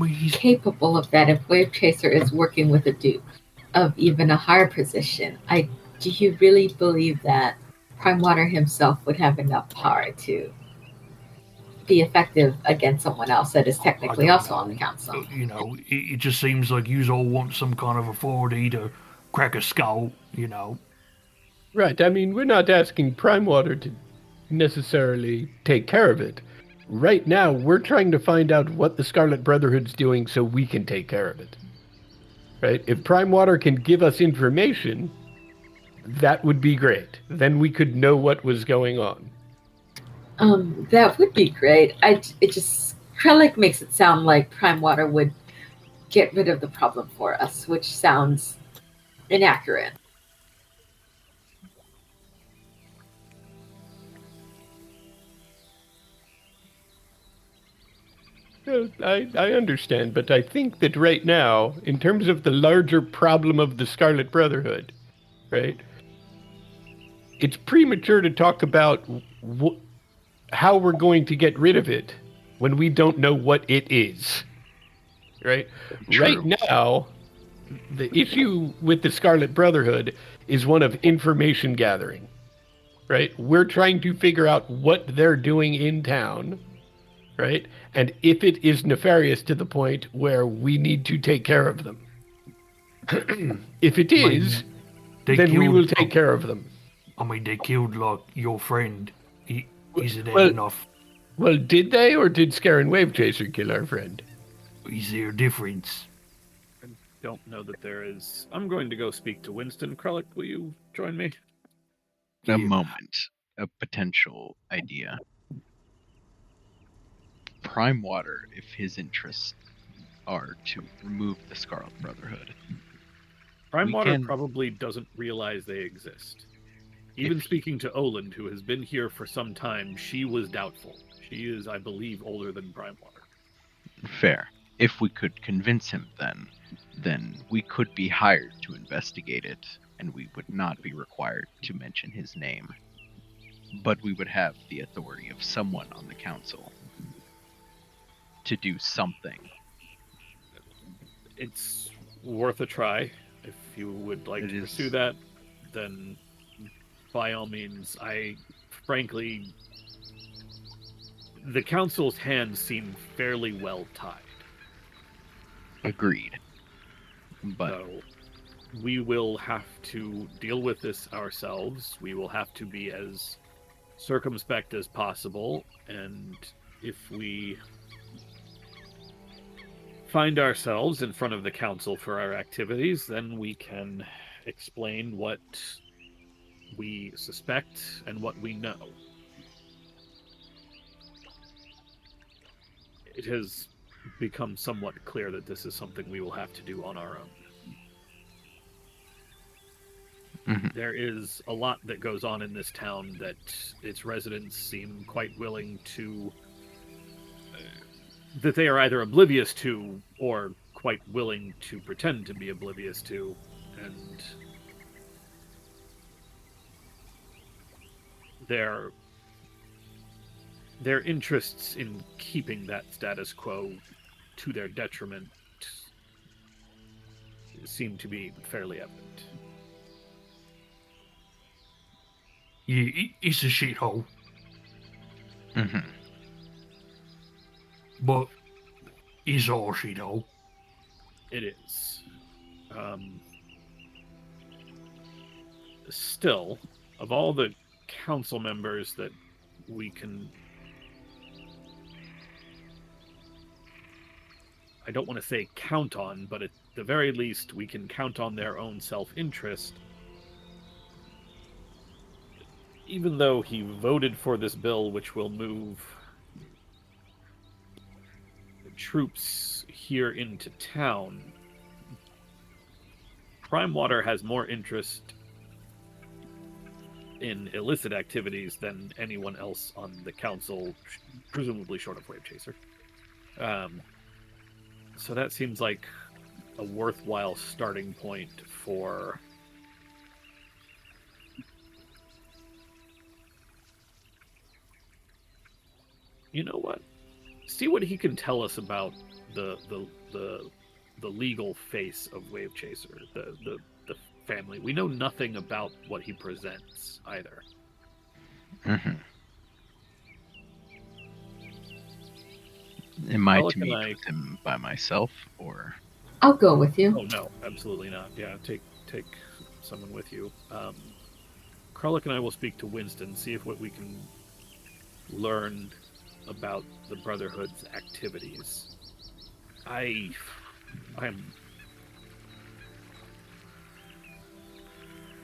he's capable of that if Wave Chaser is working with a Duke of even a higher position? Do you really believe that Primewater himself would have enough power to be effective against someone else that is technically also on the council? You know, it just seems like you all want some kind of authority to crack a skull, you know. Right, I mean, we're not asking Primewater to necessarily take care of it. Right now, we're trying to find out what the Scarlet Brotherhood's doing so we can take care of it. Right? If Primewater can give us information, that would be great. Then we could know what was going on. That would be great. Krellick makes it sound like Primewater would get rid of the problem for us, which sounds inaccurate. I understand, but I think that right now, in terms of the larger problem of the Scarlet Brotherhood, right, it's premature to talk about how we're going to get rid of it when we don't know what it is, right? True. Right now, the issue with the Scarlet Brotherhood is one of information gathering, right? We're trying to figure out what they're doing in town, right? And if it is nefarious to the point where we need to take care of them. If it is, then we will take care of them. I mean, they killed, like, your friend. Isn't that Well, enough? Well, did they, or did Scaran Wave Chaser kill our friend? Is there a difference? don't know that there is. I'm going to go speak to Winston. Krellick, will you join me? A moment. A potential idea. Prime Water, if his interests are to remove the Scarlet Brotherhood. Prime Water probably doesn't realize they exist. Even speaking to Oland, who has been here for some time, she was doubtful. She is, I believe, older than Prime Water. Fair. If we could convince him then we could be hired to investigate it, and we would not be required to mention his name. But we would have the authority of someone on the council to do something. It's worth a try. If you would like to pursue that, then by all means. Frankly, the council's hands seem fairly well tied. Agreed. But so we will have to deal with this ourselves. We will have to be as circumspect as possible, and if we find ourselves in front of the council for our activities, then we can explain what we suspect and what we know. It has become somewhat clear that this is something we will have to do on our own. Mm-hmm. There is a lot that goes on in this town that its residents seem quite willing to that they are either oblivious to or quite willing to pretend to be oblivious to, and their interests in keeping that status quo to their detriment seem to be fairly evident. Yeah, it's a shithole. Mm-hmm. But it's our shithole. It is. Still, of all the council members that we can... I don't want to say count on, but at the very least, we can count on their own self-interest. Even though he voted for this bill, which will move troops here into town, Prime Water has more interest in illicit activities than anyone else on the council, presumably short of Wave Chaser. So that seems like a worthwhile starting point for you know what? See what he can tell us about the legal face of Wave Chaser, the family. We know nothing about what he presents either. Mm-hmm. Am I to meet with him by myself, or? I'll go with you. Oh no, absolutely not. Yeah, take someone with you. Krellick and I will speak to Winston, see if what we can learn about the Brotherhood's activities.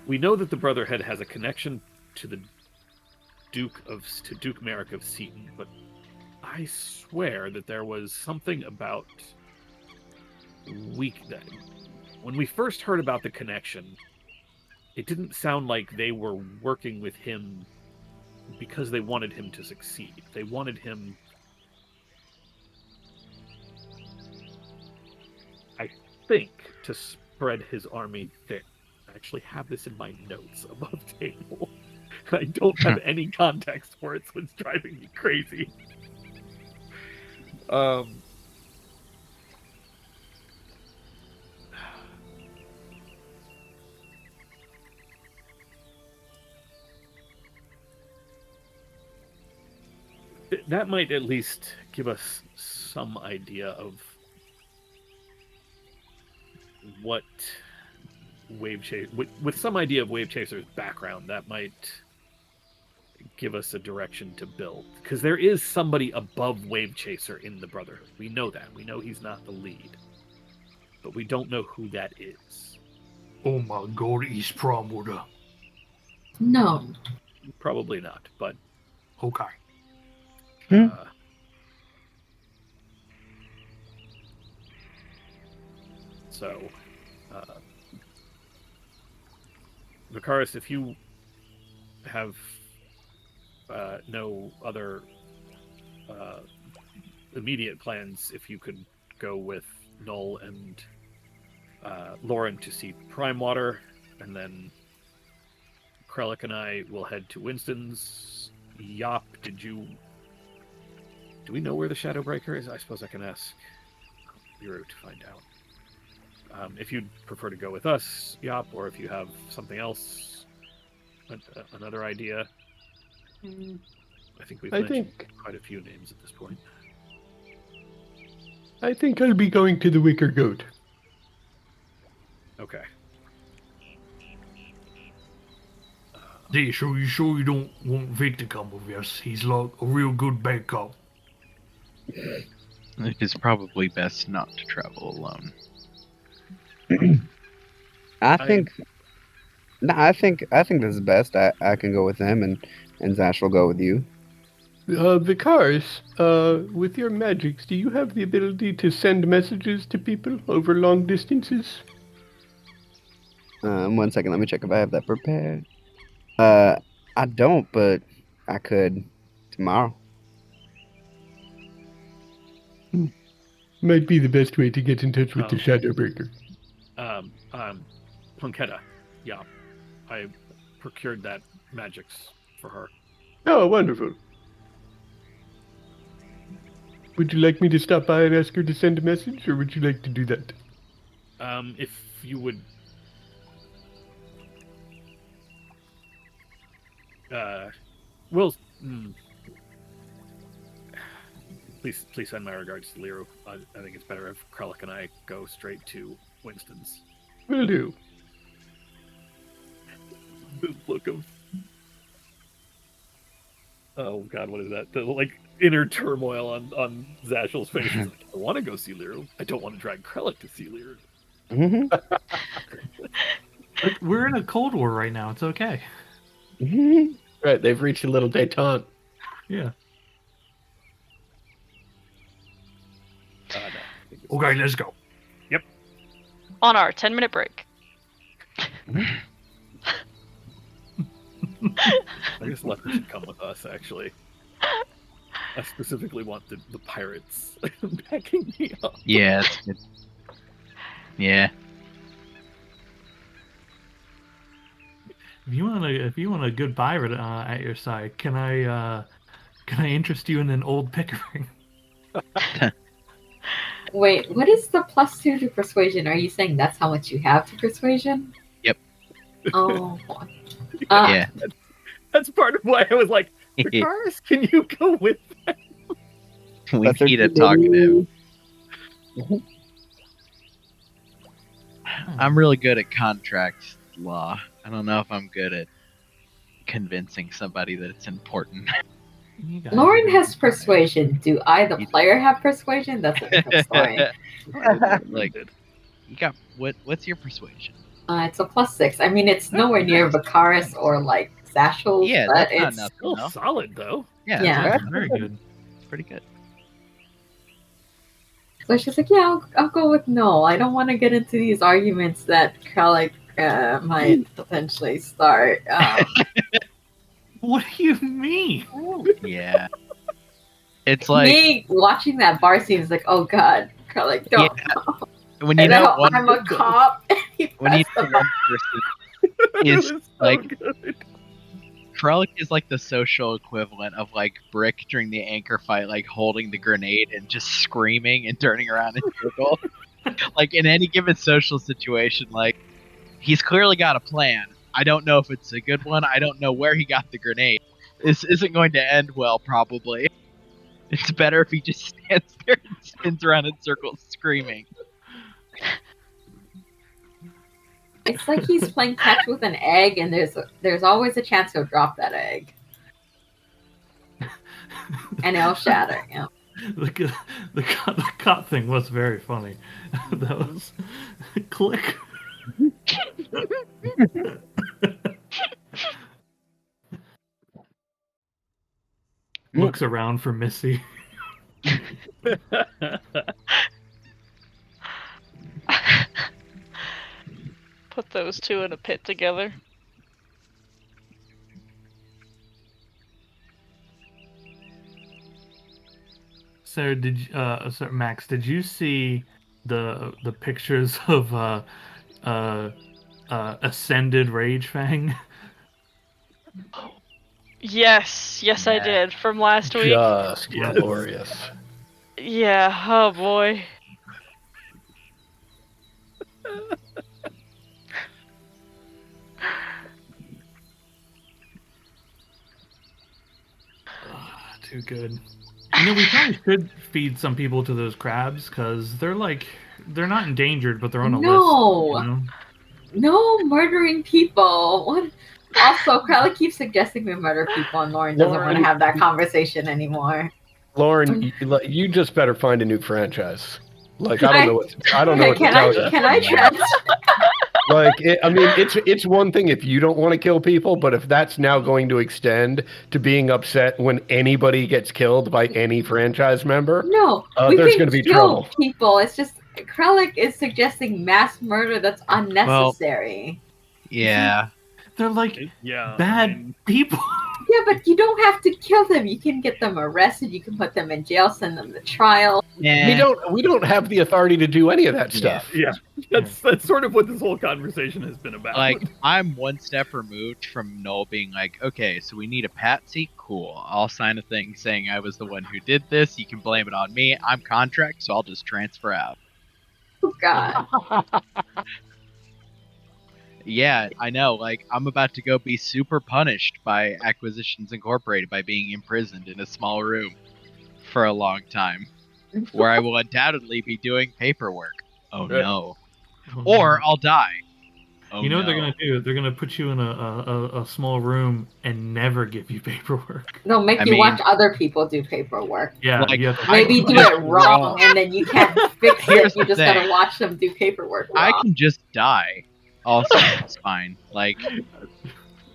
We know that the Brotherhood has a connection to Duke Merrick of Seaton, but I swear that there was something about when we first heard about the connection, it didn't sound like they were working with him because they wanted him to succeed. They wanted him, I think, to spread his army thin. I actually have this in my notes above table. I don't have any context for it, so it's driving me crazy. That might at least give us some idea of what Wave Chaser, with some idea of Wave Chaser's background, that might give us a direction to build. Because there is somebody above Wave Chaser in the Brotherhood. We know that. We know he's not the lead. but we don't know who that is. Oh my god, he's Promoter. No. Probably not, but Okay. uh, so Vicaris, if you have no other immediate plans, if you could go with Null and Lauren to see Prime Water, and then Krellick and I will head to Winston's. Yop, do we know where the Shadowbreaker is? I suppose I can ask Liru to find out. If you'd prefer to go with us, Yop, or if you have something else, another idea. I think we've mentioned quite a few names at this point. I think I'll be going to the Wicker Goat. Okay. D, so you sure you don't want Vic to come with us? He's like a real good backup. It is probably best not to travel alone. I think this is best. I can go with them, and Zash will go with you. Vicaris, with your magics, do you have the ability to send messages to people over long distances? 1 second, let me check if I have that prepared. I don't, but I could tomorrow. Might be the best way to get in touch with the Shadowbreaker. Punketta, yeah. I procured that magics for her. Oh, wonderful. Would you like me to stop by and ask her to send a message, or would you like to do that? If you would... Please send my regards to Liru. I think it's better if Krellick and I go straight to Winston's. Will do. The look of... Oh god, what is that? The inner turmoil on Zashel's face. He's like, I want to go see Liru. I don't want to drag Krellick to see Liru. Mm-hmm. But we're in a Cold War right now. It's okay. Mm-hmm. Right, they've reached a little détente. Yeah. No, Okay, let's go. On our 10-minute break. I guess Lefty should come with us, actually. I specifically want the pirates backing me up. Yeah, it's good. Yeah. If you want a good pirate at your side, can I interest you in an old Pickering? Wait, what is the +2 to persuasion? Are you saying that's how much you have to persuasion? Yep. Oh. Yeah. That's part of why I was like, Vicaris, can you go with them? We need to talk to him. I'm really good at contract law. I don't know if I'm good at convincing somebody that it's important. Lauren has persuasion. Do I, the player, have persuasion? That's a different story. Like, you got what's your persuasion? It's a +6. I mean, it's nowhere near Vicaris or Zashel's, Yeah, but that's not it's nothing. Still No? solid, though. Yeah, Yeah. that's Very good. pretty good. so she's like, yeah, I'll go with no. I don't want to get into these arguments that Krellick might potentially start. What do you mean? Yeah. It's like me watching that bar scene is like, oh god, Krellick, don't. when you And know then one I'm a cop. when you know one person is It was so like good. Krellick is like the social equivalent of Brick during the anchor fight, holding the grenade and just screaming and turning around in circle. In any given social situation, he's clearly got a plan. I don't know if it's a good one. I don't know where he got the grenade. This isn't going to end well, probably. It's better if he just stands there and spins around in circles screaming. It's like he's playing catch with an egg, and there's always a chance he'll drop that egg, and it'll shatter. Yeah. the cut thing was very funny. That was click. Looks around for Missy. Put those two in a pit together. So Max, did you see the pictures of ascended Rage Fang? Yes, I did from last week. Just glorious. Yeah, oh boy. Too good. You know, we probably should feed some people to those crabs because they're not endangered, but they're on a list. You know? No murdering people. What? Also, Crowley keeps suggesting we murder people, and Lauren doesn't want to have that conversation anymore. Lauren, you just better find a new franchise. Like I don't know what to tell you. Can I trust? Like, it's one thing if you don't want to kill people, but if that's now going to extend to being upset when anybody gets killed by any franchise member, no, there's going to be trouble. People, it's just Krellick is suggesting mass murder that's unnecessary. Yeah, they're like bad people. Yeah, but you don't have to kill them. You can get them arrested. You can put them in jail, send them to trial. Yeah. We don't have the authority to do any of that stuff. Yeah, that's sort of what this whole conversation has been about. Like, I'm one step removed from Noel being like, okay, so we need a patsy? Cool. I'll sign a thing saying I was the one who did this. You can blame it on me. I'm contract, so I'll just transfer out. Oh, God. Yeah, I know. Like, I'm about to go be super punished by Acquisitions Incorporated by being imprisoned in a small room for a long time, where I will undoubtedly be doing paperwork. Oh no. Or I'll die. Oh, you know what they're gonna do? They're gonna put you in a small room and never give you paperwork. No, make you watch other people do paperwork. Yeah, like, maybe do it wrong, and then you can't fix it. You just gotta watch them do paperwork wrong. I can just die. Also, it's fine. Like,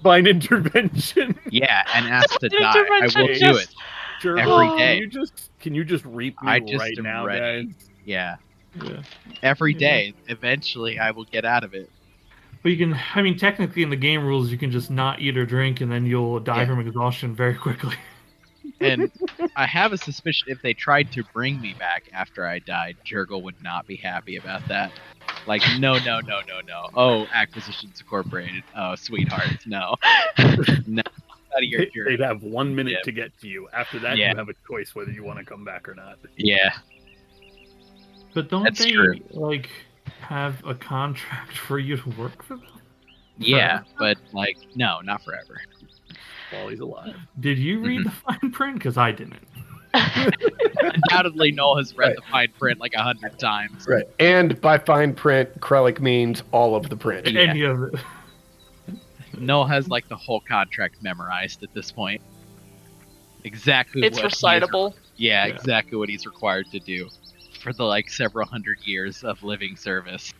Divine intervention. Yeah, and ask to die. I will do it every day. Can you just reap me right now, ready. guys? Yeah. Every day. Eventually, I will get out of it. But you can, I mean, technically in the game rules, you can just not eat or drink, and then you'll die from exhaustion very quickly. And I have a suspicion if they tried to bring me back after I died, Jurgle would not be happy about that. Like, no. Oh, Acquisitions Incorporated. Oh, sweethearts, no. No. Out of your They'd have 1 minute to get to you. After that, you have a choice whether you want to come back or not. Yeah. But don't they, like, have a contract for you to work for them? Yeah, but, like, no, not forever. While he's alive. Did you read the fine print? Because I didn't. Undoubtedly, Noel has read the fine print like 100 times. Right. And by fine print, Krellick means all of the print. Any of it. Noel has, like, the whole contract memorized at this point. Exactly it's recitable. Exactly what he's required to do for the, like, several hundred years of living service.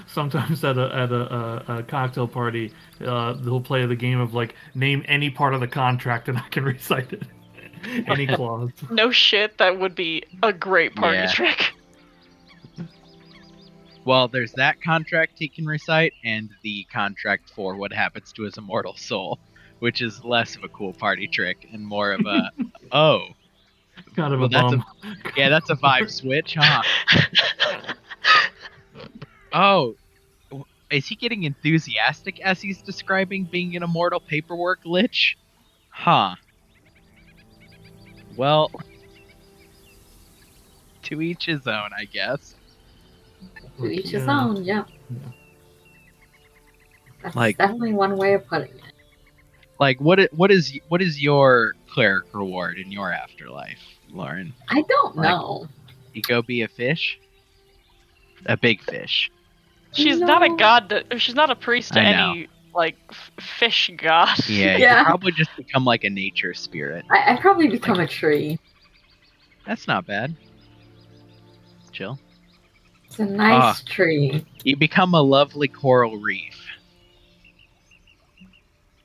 Sometimes at a cocktail party, they'll play the game of like name any part of the contract and I can recite it. Any clause. No shit, that would be a great party trick. Well, there's that contract he can recite, and the contract for what happens to his immortal soul, which is less of a cool party trick and more of a kind of a bum. That's a vibe switch, huh? Oh, is he getting enthusiastic as he's describing being an immortal paperwork lich? Huh. Well, to each his own, I guess. To each his own, yeah. That's definitely one way of putting it. Like, what is your cleric reward in your afterlife, Lauren? I don't know. You go be a fish? A big fish. She's not a god. She's not a priest to like fish god. Yeah, Yeah. you probably just become like a nature spirit. I'd probably become a tree. That's not bad. Chill. It's a nice tree. You become a lovely coral reef.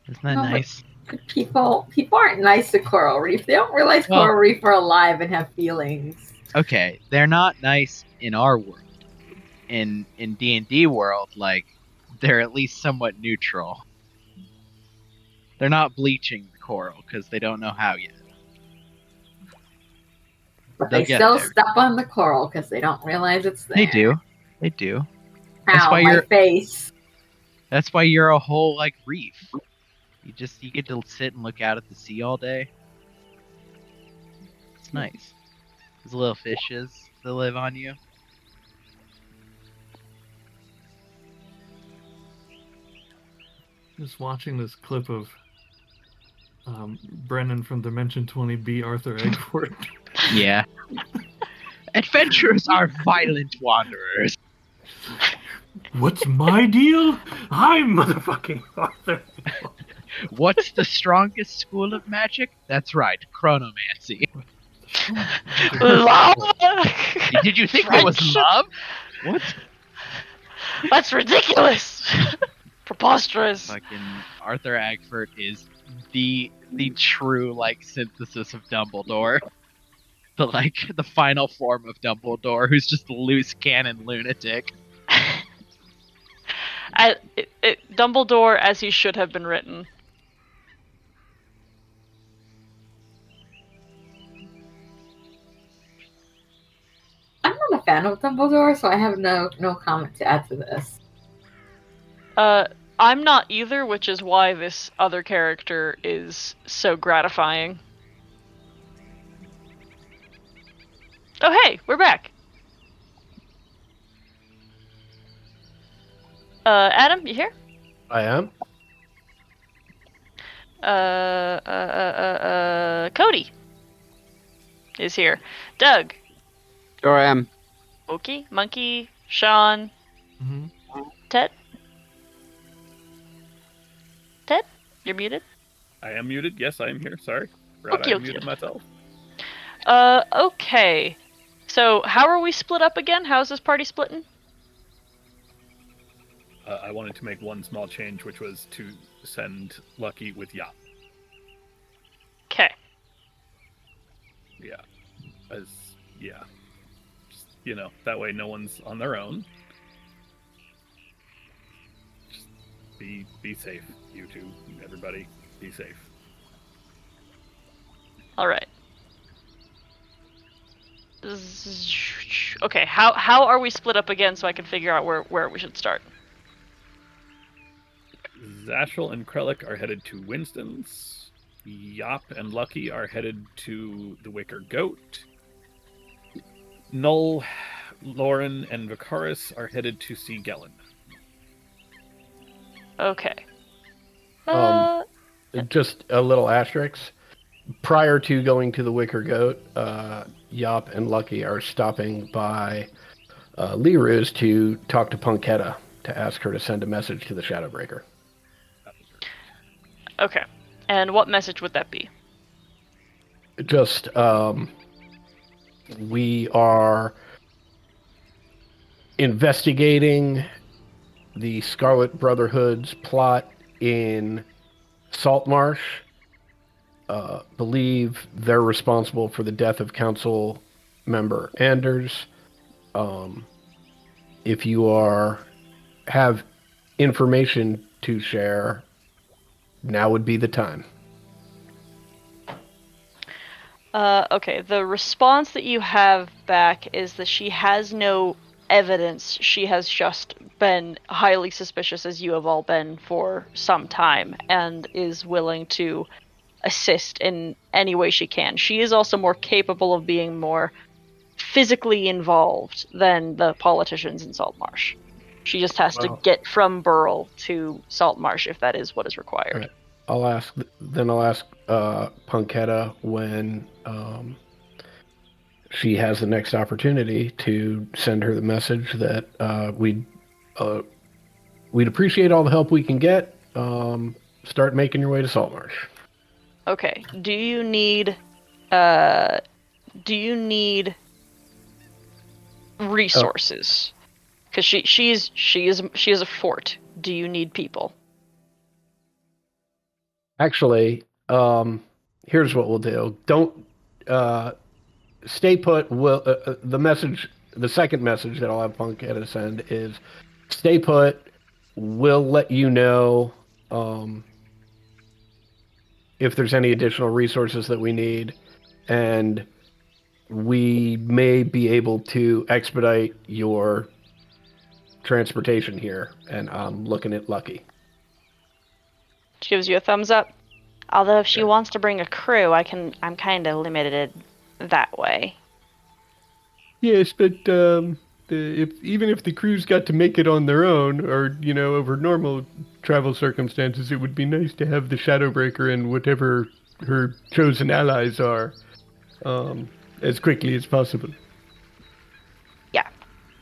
Isn't that No, but- nice? People aren't nice to coral reef. They don't realize Well- coral reef are alive and have feelings. Okay, they're not nice in our world. In D&D world, like, they're at least somewhat neutral. They're not bleaching the coral because they don't know how yet. But They'll they get still there. step on the coral because they don't realize it's there. They do. They do. That's Ow, why my you're- face. That's why you're a whole like reef. You get to sit and look out at the sea all day. It's nice. There's little fishes that live on you. Just watching this clip of Brennan from Dimension 20B, Arthur Eggford. Yeah. Adventurers are violent wanderers. What's my deal? I'm motherfucking Arthur. What's the strongest school of magic? That's right, chronomancy. Lava. Did you think it was French? love? What? That's ridiculous. Preposterous. Fucking Arthur Agford is the true like synthesis of Dumbledore. The final form of Dumbledore, who's just a loose cannon lunatic. Dumbledore as he should have been written. I'm not a fan of Dumbledore, so I have no comment to add to this. I'm not either, which is why this other character is so gratifying. Oh hey, we're back. Adam, you here? I am. Cody is here. Doug, Sure am. Okie, Monkey, Sean, Mm-hmm. Ted? Ted? You're muted? I am muted. Yes, I am here. Sorry. Forgot Okay, I okay. muted myself. Okay. So, how are we split up again? How's this party splitting? I wanted to make one small change, which was to send Lucky with Yop. Okay. Yeah. Just, that way no one's on their own. Just be safe, you two, everybody. Be safe. Alright. Okay, how are we split up again so I can figure out where we should start? Zashel and Krellick are headed to Winston's. Yop and Lucky are headed to the Wicker Goat. Null, Lauren, and Vicaris are headed to see Gellin. Okay. Just a little asterisk. Prior to going to the Wicker Goat, Yop and Lucky are stopping by Liru's to talk to Punketta to ask her to send a message to the Shadowbreaker. Okay. And what message would that be? Just, we are investigating the Scarlet Brotherhood's plot in Saltmarsh. Believe they're responsible for the death of council member Anders. If you have information to share, now would be the time. Okay, the response that you have back is that she has no evidence. She has just been highly suspicious, as you have all been for some time, and is willing to assist in any way she can. She is also more capable of being more physically involved than the politicians in Saltmarsh. She just has to get from Burl to Saltmarsh if that is what is required. Right. I'll ask Punketta when she has the next opportunity to send her the message that we'd appreciate all the help we can get. start making your way to Saltmarsh. Okay. Do you need resources? Because she is a fort. Do you need people? Actually, here's what we'll do. Don't stay put. Will the second message that I'll have Punketta send is stay put. We'll let you know if there's any additional resources that we need, and we may be able to expedite your transportation here. And I'm looking at Lucky. She gives you a thumbs up. Although if she wants to bring a crew, I'm kind of limited that way. Yes, but even if the crew's got to make it on their own, or over normal travel circumstances, it would be nice to have the Shadowbreaker and whatever her chosen allies are, as quickly as possible. Yeah,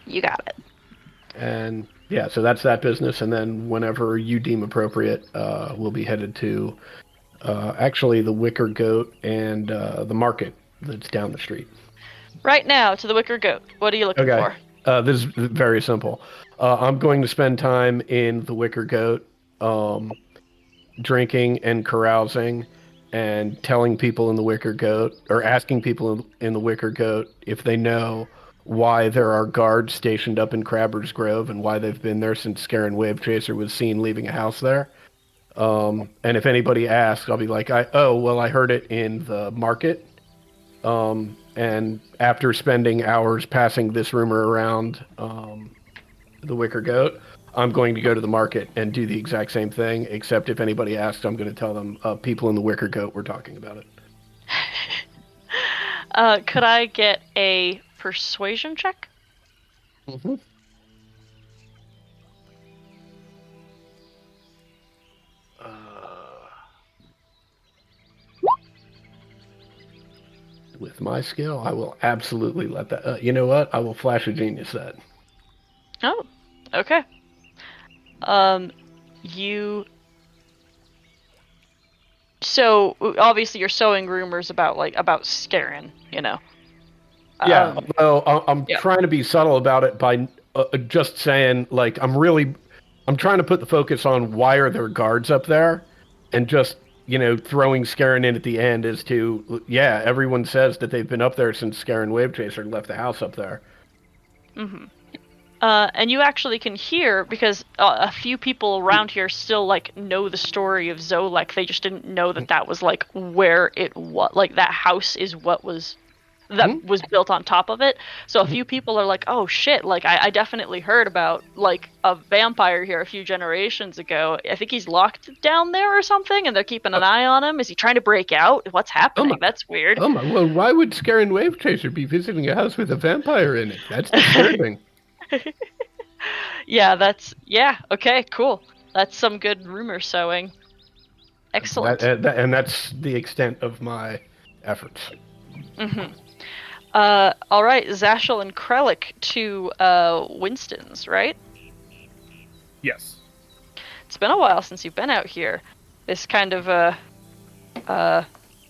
you got it. And yeah, so that's that business. And then whenever you deem appropriate, we'll be headed to actually the Wicker Goat and the market that's down the street. Right now to the Wicker Goat. What are you looking for? This is very simple. I'm going to spend time in the Wicker Goat, drinking and carousing and telling people in the Wicker Goat, or asking people in the Wicker Goat if they know why there are guards stationed up in Crabber's Grove and why they've been there since Scarin Wavechaser was seen leaving a house there. And if anybody asks, I'll be like, I heard it in the market. And after spending hours passing this rumor around the Wicker Goat, I'm going to go to the market and do the exact same thing, except if anybody asks, I'm going to tell them people in the Wicker Goat were talking about it. Could I get a persuasion check? Mm-hmm. With my skill, I will absolutely let that... you know what? I will flash a genius that. Oh, okay. So, obviously you're sowing rumors about Scarin, Yeah, well, I'm trying to be subtle about it by just saying, I'm trying to put the focus on why are there guards up there, and just, throwing Scarin in at the end as to, everyone says that they've been up there since Scarin Wavechaser left the house up there. Mm-hmm. And you actually can hear, because a few people around here still, know the story of Zolek. They just didn't know that was, where it was. That house is what was... that was built on top of it. So a few people are like, oh shit, I definitely heard about a vampire here a few generations ago. I think he's locked down there or something, and they're keeping an eye on him. Is he trying to break out? What's happening? That's weird. Oh my, well, why would Scarin Wavechaser be visiting a house with a vampire in it? That's disturbing. Okay, cool. That's some good rumor sowing. Excellent. And that's the extent of my efforts. Mm-hmm. All right, Zashel and Krellick to Winston's, right? Yes. It's been a while since you've been out here. This kind of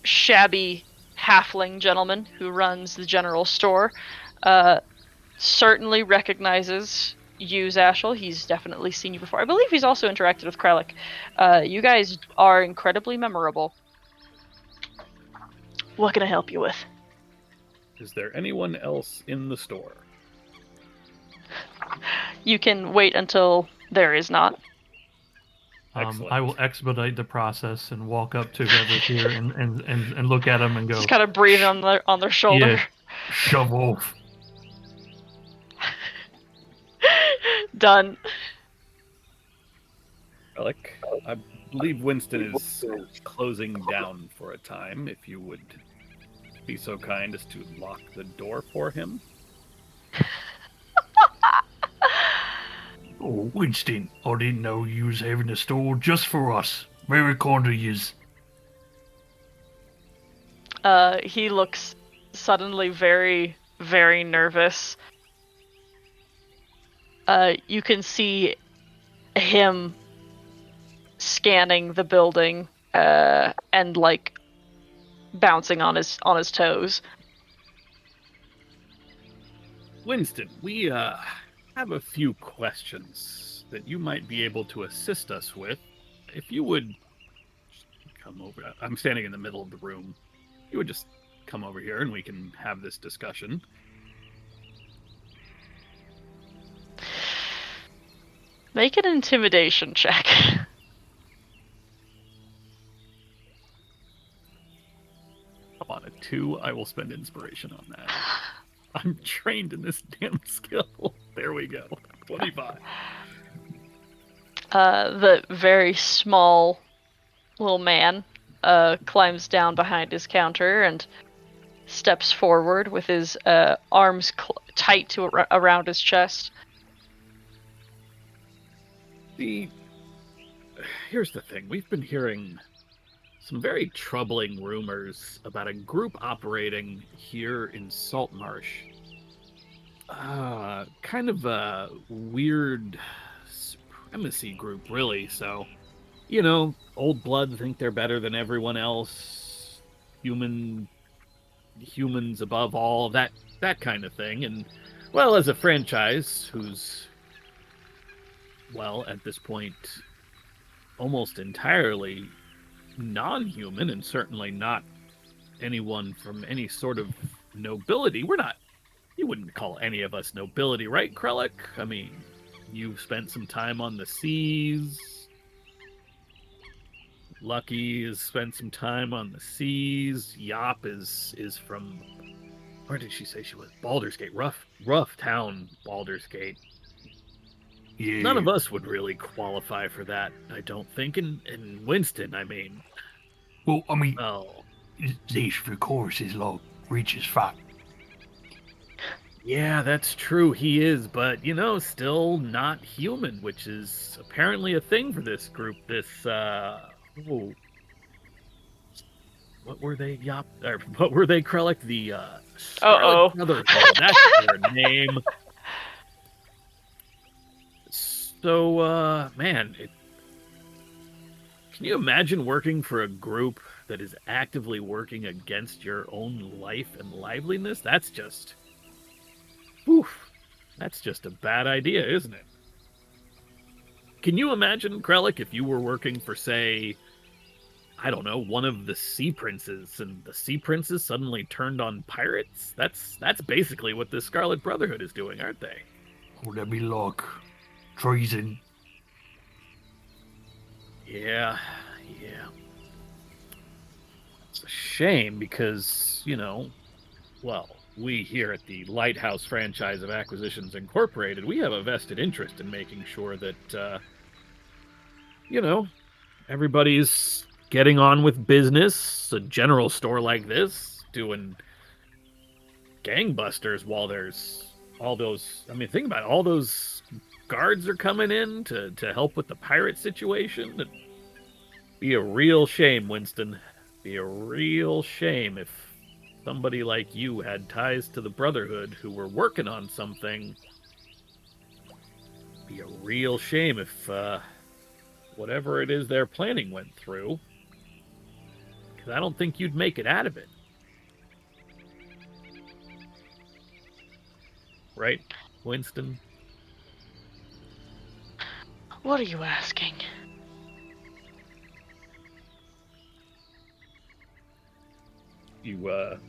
shabby halfling gentleman who runs the general store certainly recognizes you, Zashel. He's definitely seen you before. I believe he's also interacted with Krellick. You guys are incredibly memorable. What can I help you with? Is there anyone else in the store? You can wait until there is not. I will expedite the process and walk up to whoever's here and look at them and go. Just kind of breathe on their shoulder. Yeah, shove off. Done. Alec, I believe Winston is closing down for a time. If you would be so kind as to lock the door for him. Oh, Winston, I didn't know you was having a store just for us. Very kind of yous. He looks suddenly very, very nervous. You can see him scanning the building and like bouncing on his toes. Winston, we have a few questions that you might be able to assist us with. If you would come over, I'm standing in the middle of the room. You would just come over here and we can have this discussion. Make an intimidation check. Up on a 2, I will spend inspiration on that. I'm trained in this damn skill. There we go. 25. The very small little man climbs down behind his counter and steps forward with his arms tight to around his chest. Here's the thing. We've been hearing some very troubling rumors about a group operating here in Saltmarsh. Kind of a weird supremacy group, really. So, you know, old blood think they're better than everyone else. Humans above all, that kind of thing. And, well, as a franchise who's, well, at this point, almost entirely non-human, and certainly not anyone from any sort of nobility. You wouldn't call any of us nobility, right, Krellick? I mean, you've spent some time on the seas. Lucky has spent some time on the seas. Yop is from, where did she say she was? Baldur's Gate. Rough town, Baldur's Gate. Yeah. None of us would really qualify for that, I don't think. And Winston, I mean. Well, I mean, Oh. this, of course, is like rich as fuck. Yeah, that's true. He is, but, you know, still not human, which is apparently a thing for this group. What were they, Yop? Or what were they, Krellick? The Scarlet Brotherhood. That's their name. So, man, can you imagine working for a group that is actively working against your own life and liveliness? That's just a bad idea, isn't it? Can you imagine, Krellick, if you were working for, say, I don't know, one of the Sea Princes, and the Sea Princes suddenly turned on pirates? That's basically what the Scarlet Brotherhood is doing, aren't they? Would that be like treason? Yeah. It's a shame because, you know, well, we here at the Lighthouse Franchise of Acquisitions Incorporated, we have a vested interest in making sure that, you know, everybody's getting on with business. A general store like this doing gangbusters while there's all those, I mean, think about it, all those guards are coming in to help with the pirate situation. It'd be a real shame, Winston. Be a real shame if somebody like you had ties to the Brotherhood who were working on something. Be a real shame if whatever it is they're planning went through. Because I don't think you'd make it out of it. Right, Winston? What are you asking? You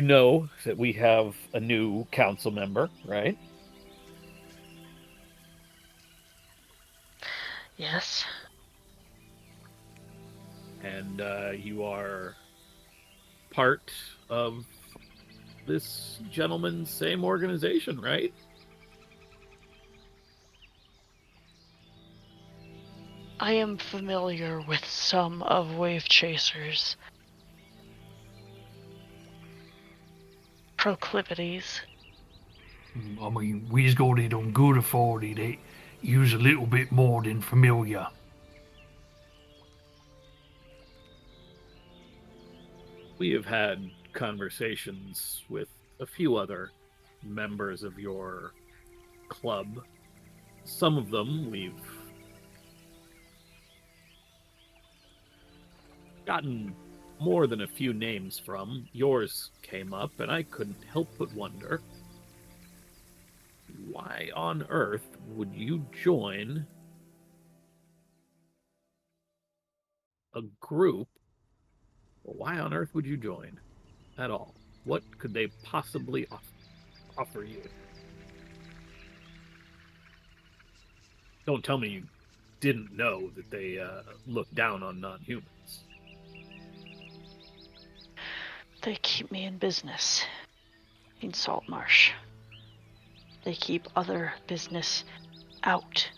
know that we have a new council member, right? Yes. And you are part of this gentleman's same organization, right? I am familiar with some of Wave Chaser's proclivities. I mean, we've got it on good authority that you's a little bit more than familiar. We have had conversations with a few other members of your club. Some of them we've gotten more than a few names from. Yours came up, and I couldn't help but wonder, why on earth would you join a group? Or why on earth would you join at all? What could they possibly offer you? Don't tell me you didn't know that they look down on non-humans. They keep me in business in Saltmarsh. They keep other business out.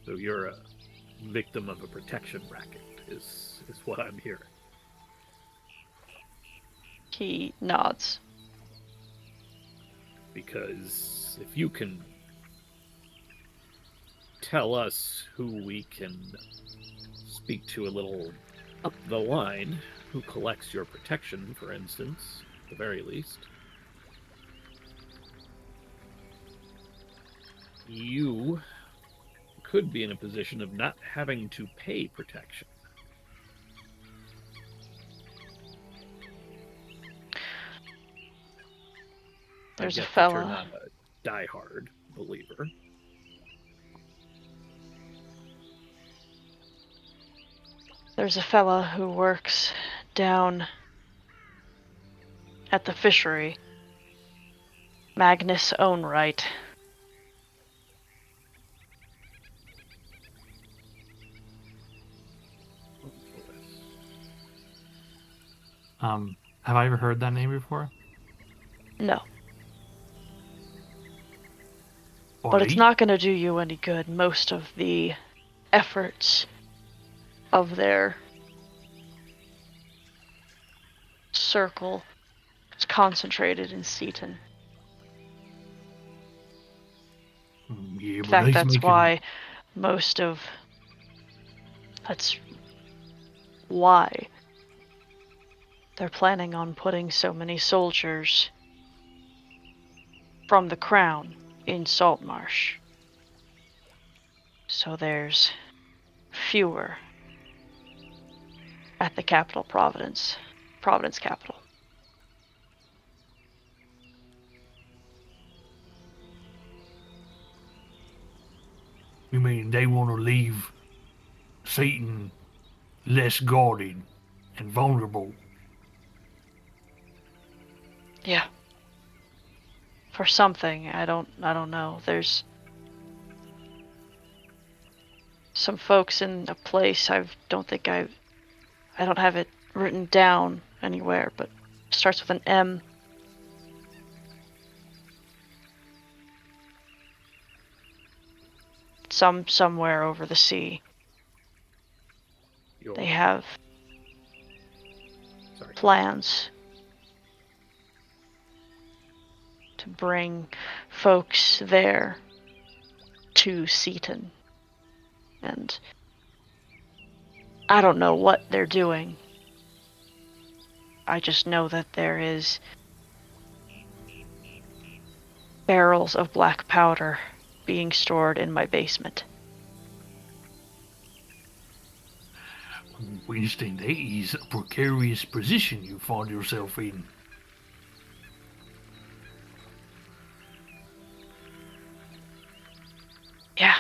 So you're a victim of a protection racket, is what I'm hearing. He nods. Because if you can tell us who we can speak to a little up the line, who collects your protection, for instance, at the very least, you could be in a position of not having to pay protection. There's a You're fella. not a diehard believer. There's a fella who works down at the fishery. Magnus Ownright. Have I ever heard that name before? No. But it's not going to do you any good. Most of the efforts of their circle is concentrated in Seaton. Yeah, In but fact, he's that's making- why they're planning on putting so many soldiers from the Crown in Saltmarsh. So there's fewer at the capital, Providence capital. You mean they want to leave Satan less guarded and vulnerable? Yeah. For something, I don't know. There's some folks in a place I don't have it written down anywhere, but it starts with an M. Somewhere over the sea. They have plans to bring folks there to Seaton. And I don't know what they're doing. I just know that there is barrels of black powder being stored in my basement. Winston, that is a precarious position you find yourself in. Yeah.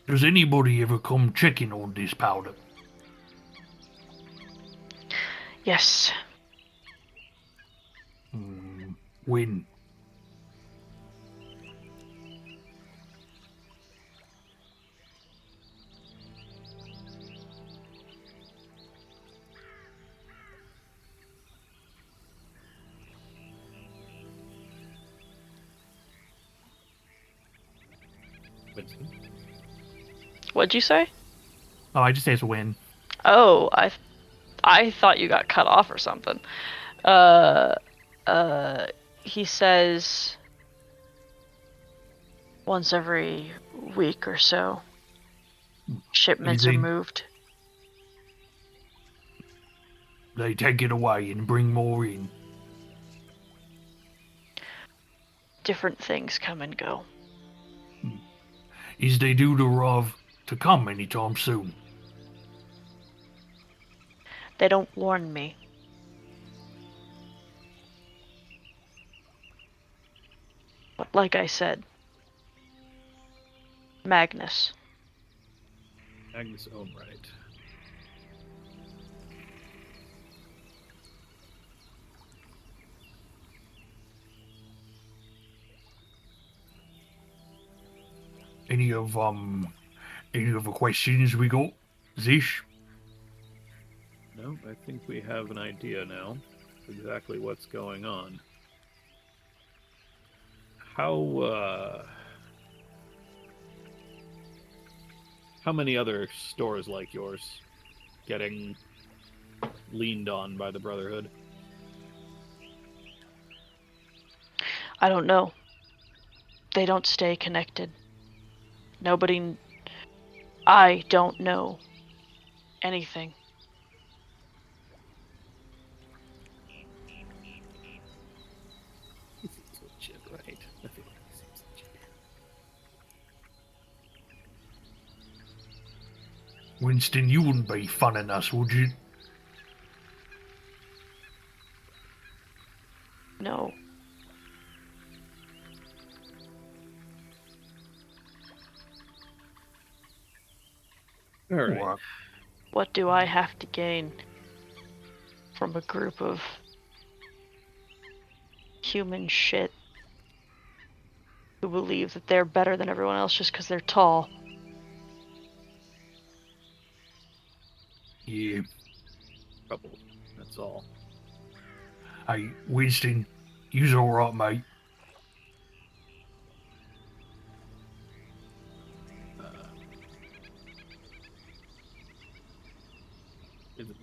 Does anybody ever come checking on this powder? Yes. When? What'd you say? Oh, I just say it's a win. Oh, I thought you got cut off or something. He says once every week or so, shipments are moved. They take it away and bring more in. Different things come and go. is they due to come anytime soon? They don't warn me. But like I said, Magnus. Magnus Ohnright. Any other questions we got, Zish? No, I think we have an idea now exactly what's going on. How many other stores like yours getting leaned on by the Brotherhood? I don't know. They don't stay connected. I don't know anything. He seems legit, right? I feel like he seems legit. Winston, you wouldn't be funning us, would you? No. All right. What do I have to gain from a group of human shit who believe that they're better than everyone else just because they're tall? Yeah. Trouble. That's all. Hey, Winston, you's alright, mate.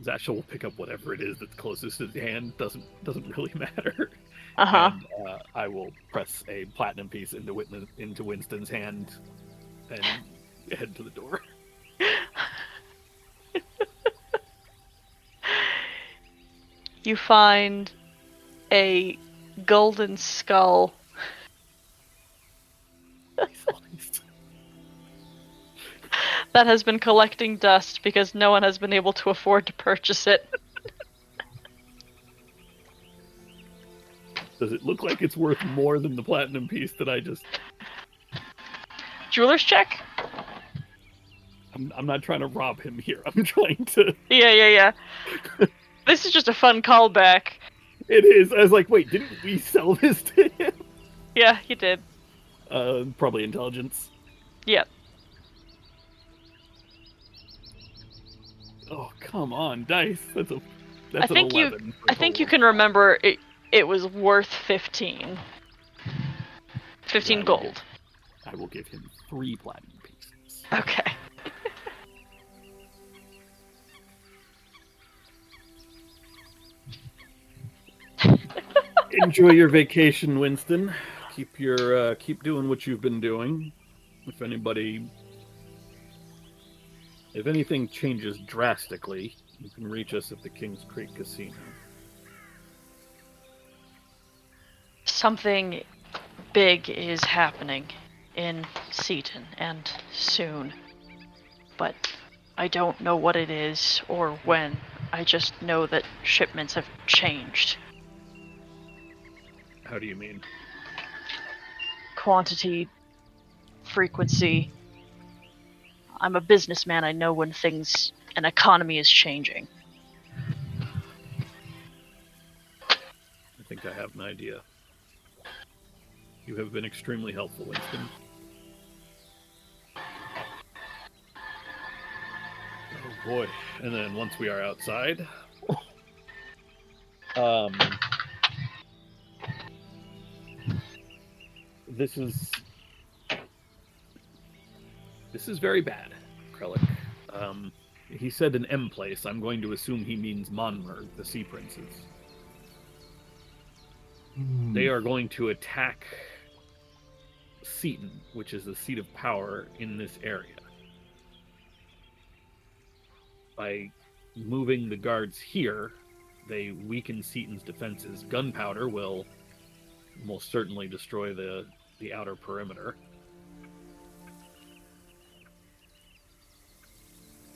Zasha will pick up whatever it is that's closest to his hand. Doesn't really matter. Uh-huh. And I will press a platinum piece into Winston's hand and head to the door. You find a golden skull. That has been collecting dust because no one has been able to afford to purchase it. Does it look like it's worth more than the platinum piece that I just... Jeweler's check? I'm not trying to rob him here. I'm trying to... Yeah. This is just a fun callback. It is. I was like, wait, didn't we sell this to him? Yeah, you did. Probably intelligence. Yep. Oh, come on, dice. That's an 11. I think you can remember it was worth 15. 15 gold. I will give him 3 platinum pieces. Okay. Enjoy your vacation, Winston. Keep doing what you've been doing. If anything changes drastically, you can reach us at the Kings Creek Casino. Something big is happening in Seaton, and soon. But I don't know what it is or when. I just know that shipments have changed. How do you mean? Quantity, frequency. I'm a businessman. I know when an economy is changing. I think I have an idea. You have been extremely helpful, Winston. Oh boy. And then once we are outside, this is very bad, Krellick. He said an M place. I'm going to assume he means Monmer, the Sea Princes. They are going to attack Seaton, which is the seat of power in this area. By moving the guards here, they weaken Seaton's defenses. Gunpowder will most certainly destroy the outer perimeter.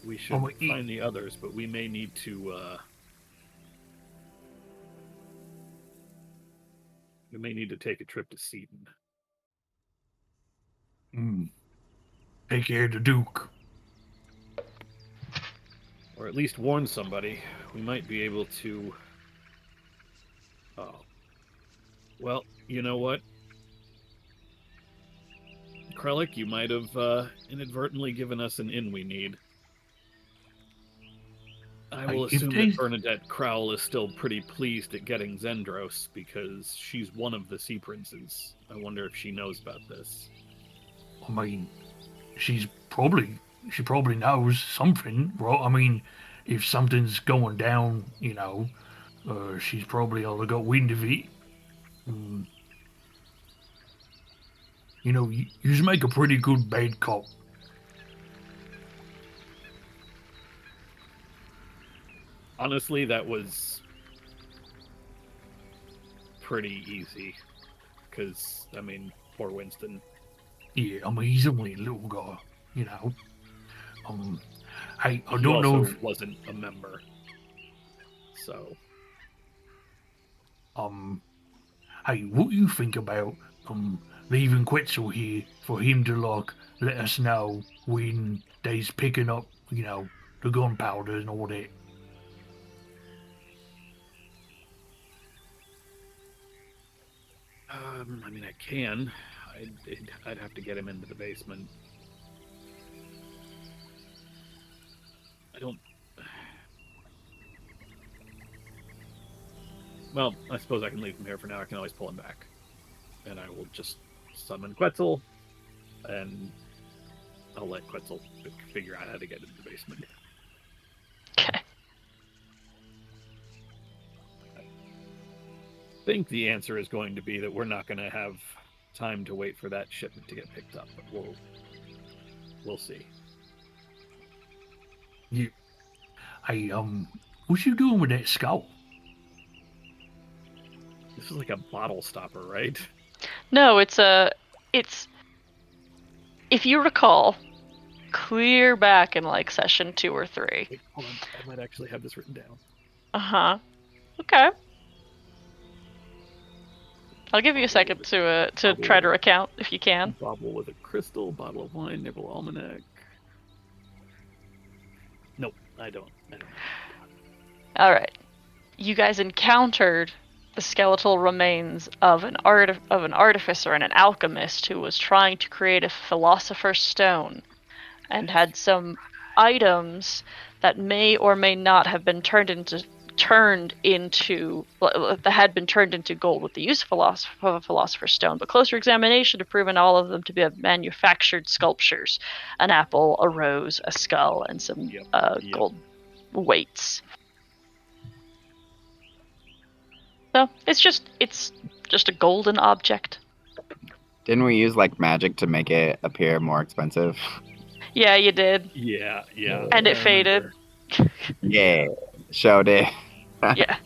We should find the others, but we may need to. We may need to take a trip to Seaton. Take care of the Duke. Or at least warn somebody. We might be able to... Oh. Well, you know what? Krellick, you might have inadvertently given us an inn we need. I will assume that Bernadette Crowell is still pretty pleased at getting Zendros, because she's one of the Sea Princes. I wonder if she knows about this. I mean, she probably knows something, right? I mean, if something's going down, you know, she's probably all got wind of it. You know, you make a pretty good bad cop. Honestly, that was pretty easy. Because, I mean, poor Winston. Yeah, I mean, he's only a little guy, you know. Hey, I he don't know if... He wasn't a member. So... Hey, what do you think about, leaving Quetzal here for him to, like, let us know when they's picking up, you know, the gunpowder and all that? I mean, I can. I'd have to get him into the basement. I don't... Well, I suppose I can leave him here for now. I can always pull him back. And I will just summon Quetzal, and I'll let Quetzal figure out how to get into the basement. Okay. I think the answer is going to be that we're not going to have time to wait for that shipment to get picked up, but we'll see. Hey, what you doing with that skull? This is like a bottle stopper, right? No, it's if you recall, clear back in like session 2 or 3. Wait, hold on. I might actually have this written down. Uh-huh. Okay. I'll give you a second to try to recount if you can. Bauble with a crystal, bottle of wine, Nibble Almanac. Nope, I don't. All right. You guys encountered the skeletal remains of an artificer and an alchemist who was trying to create a philosopher's stone, and had some items that may or may not have been turned into gold with the use of a philosopher's stone, but closer examination have proven all of them to be manufactured sculptures: an apple, a rose, a skull, and some gold weights. So it's just a golden object. Didn't we use like magic to make it appear more expensive? Yeah, you did. Yeah. And it faded. Yeah, showed it. Yeah.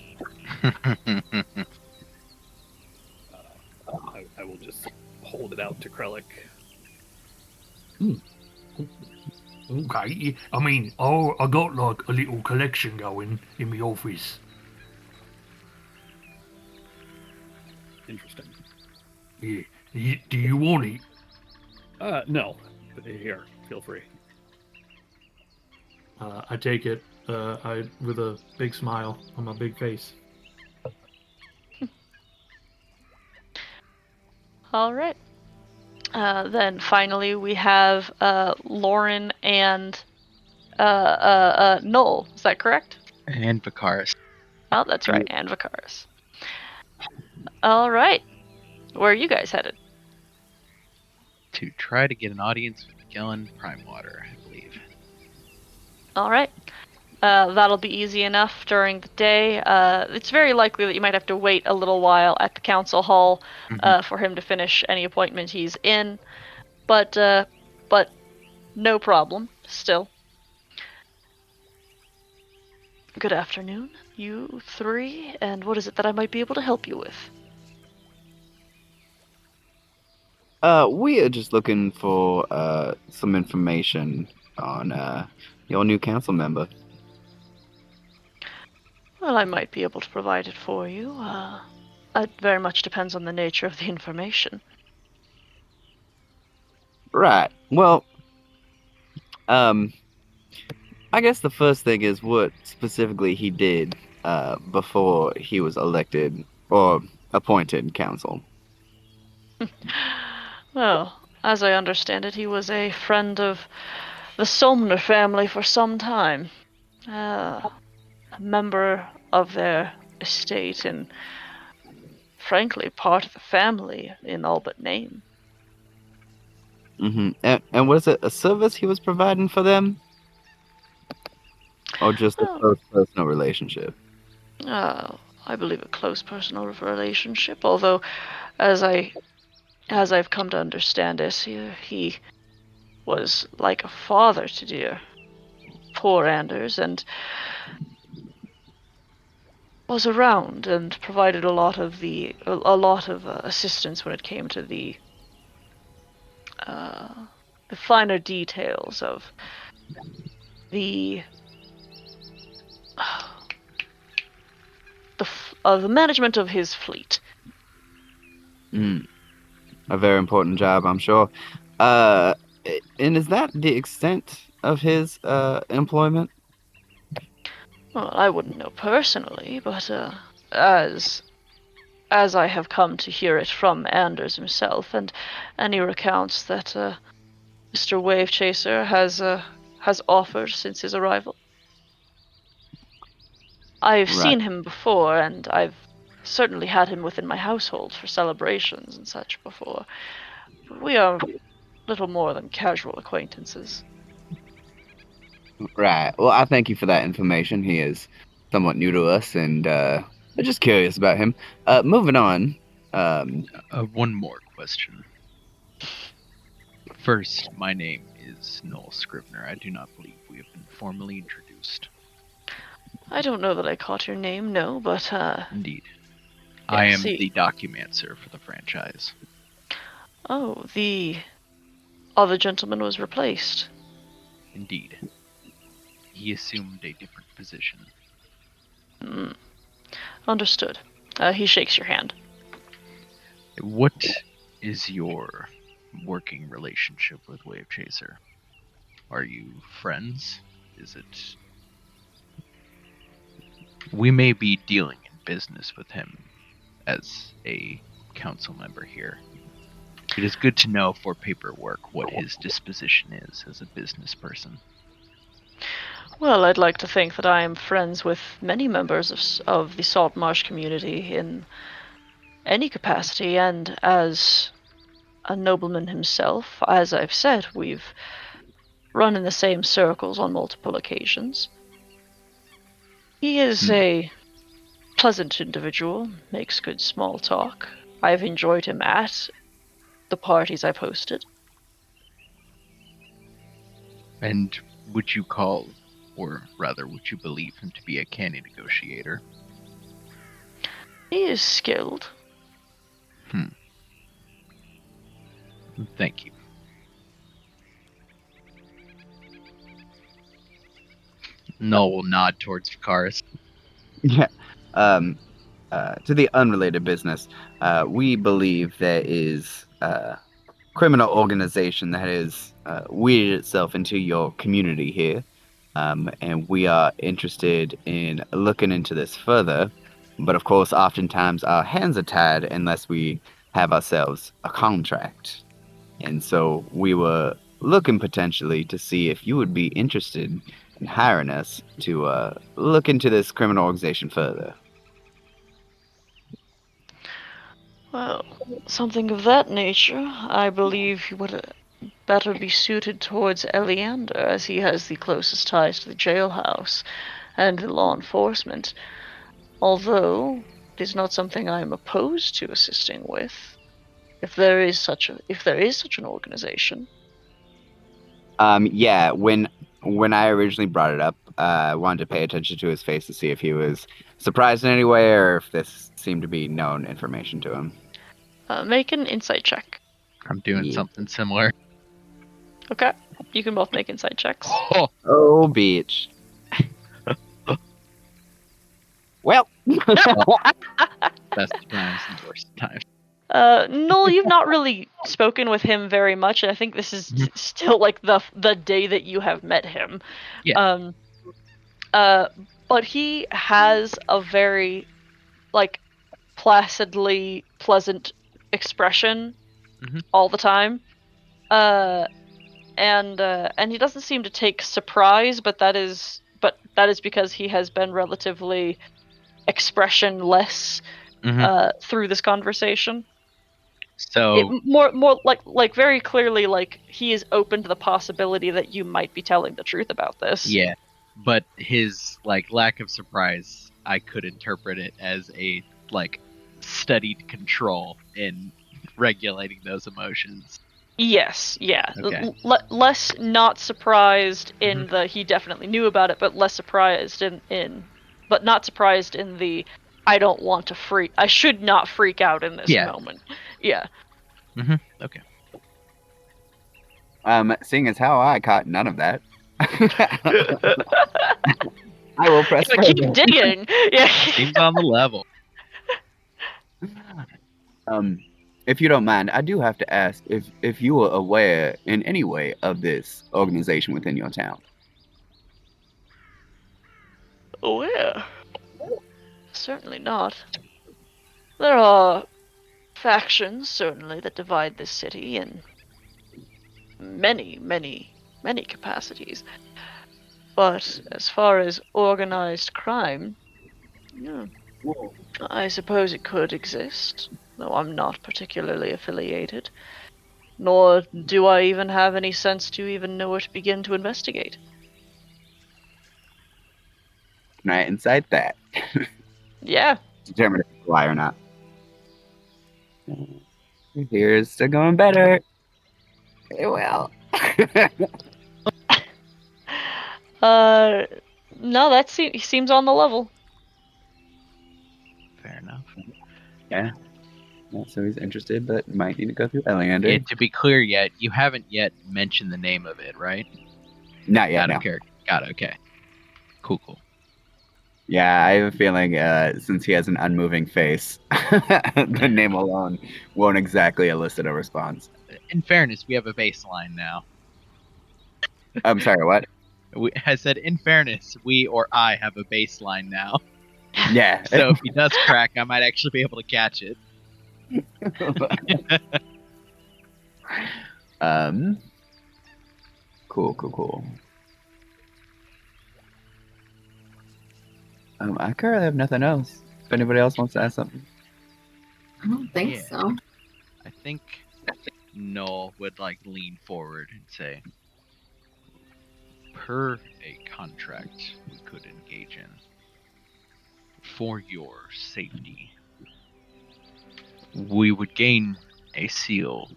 I will just hold it out to Krellick. Okay, I mean, I got like a little collection going in my office. Interesting. Yeah, do you want it? No. But here, feel free. I take it with a big smile on my big face. All right. Then finally we have Lauren and Noel. Is that correct? And Vicaris. Oh, that's right, and Vicaris. All right. Where are you guys headed? To try to get an audience with Gillen Primewater, I believe. All right. That'll be easy enough during the day. It's very likely that you might have to wait a little while at the council hall for him to finish any appointment he's in, but no problem. Still. Good afternoon, you three, and what is it that I might be able to help you with? We are just looking for some information on your new council member. Well, I might be able to provide it for you. It very much depends on the nature of the information. Right. Well, I guess the first thing is what specifically he did before he was elected or appointed council. Well, as I understand it, he was a friend of the Somner family for some time. A member of their estate and, frankly, part of the family in all but name. Mm-hmm. And was it a service he was providing for them? Or just a close personal relationship? I believe a close personal relationship, although, as I've come to understand it, he was like a father to dear poor Anders, and was around and provided a lot of assistance when it came to the finer details of the management of his fleet. A very important job, I'm sure. And is that the extent of his employment? Well, I wouldn't know personally, but as I have come to hear it from Anders himself, and any recounts that Mr. Wavechaser has offered since his arrival. I've seen him before, and I've certainly had him within my household for celebrations and such before. We are little more than casual acquaintances. Right. Well, I thank you for that information. He is somewhat new to us, and I'm just curious about him. Moving on. One more question. First, my name is Noel Scrivener. I do not believe we have been formally introduced. I don't know that I caught your name, no, but Indeed. I am the documancer for the franchise. Oh, the other gentleman was replaced. Indeed. He assumed a different position. Understood. He shakes your hand. What is your working relationship with Wavechaser? Are you friends? Is it... We may be dealing in business with him as a council member here. It is good to know for paperwork what his disposition is as a business person. Well, I'd like to think that I am friends with many members of the Saltmarsh community in any capacity, and as a nobleman himself, as I've said, we've run in the same circles on multiple occasions. He is a pleasant individual, makes good small talk. I've enjoyed him at the parties I've hosted. And would you call, or rather, would you believe him to be a canny negotiator? He is skilled. Thank you. Noel will nod towards Vicaris. Yeah. To the unrelated business, we believe there is a criminal organization that has weeded itself into your community here, and we are interested in looking into this further. But of course, oftentimes our hands are tied unless we have ourselves a contract. And so we were looking potentially to see if you would be interested in hiring us to look into this criminal organization further. Well, something of that nature, I believe he would better be suited towards Eleander, as he has the closest ties to the jailhouse and the law enforcement. Although it is not something I am opposed to assisting with, if there is such an organization. Yeah. When I originally brought it up, I wanted to pay attention to his face to see if he was surprised in any way or if this seemed to be known information to him. Make an insight check. I'm doing something similar. Okay. You can both make insight checks. Oh, beach. Well. Best of times and worst of times. Noel, you've not really spoken with him very much, and I think this is still like the day that you have met him. Yeah. But he has a very like placidly pleasant expression all the time. And he doesn't seem to take surprise, but that is because he has been relatively expressionless through this conversation. So More like very clearly, like he is open to the possibility that you might be telling the truth about this. yeah, but his like lack of surprise, I could interpret it as a like studied control in regulating those emotions. Yes, yeah. Okay. Less not surprised in the he definitely knew about it, but less surprised but not surprised in the I don't want to freak. I should not freak out in this moment. Yeah. Okay. Seeing as how I caught none of that, I will press Keep further. digging. Yeah. Seems on the level. If you don't mind, I do have to ask if you were aware in any way of this organization within your town. Aware? Certainly not. There are factions, certainly, that divide this city in many, many, many capacities. But as far as organized crime, I suppose it could exist, though I'm not particularly affiliated. Nor do I even have any sense to even know where to begin to investigate. Can I incite that? Yeah. Determine if it's a lie or not. Here's to going better. Well. No, that seems on the level. Fair enough. Yeah. So he's interested, but might need to go through Eleander. And to be clear, you haven't yet mentioned the name of it, right? Not yet. Out of No. character. Got it. Okay. Cool. Yeah, I have a feeling since he has an unmoving face, the name alone won't exactly elicit a response. In fairness, we have a baseline now. I'm sorry, what? I said, in fairness, I have a baseline now. Yeah. So if he does crack, I might actually be able to catch it. Cool. I currently have nothing else. If anybody else wants to ask something. I don't think so. I think Noel would lean forward and say, per a contract we could engage in, for your safety, we would gain a seal,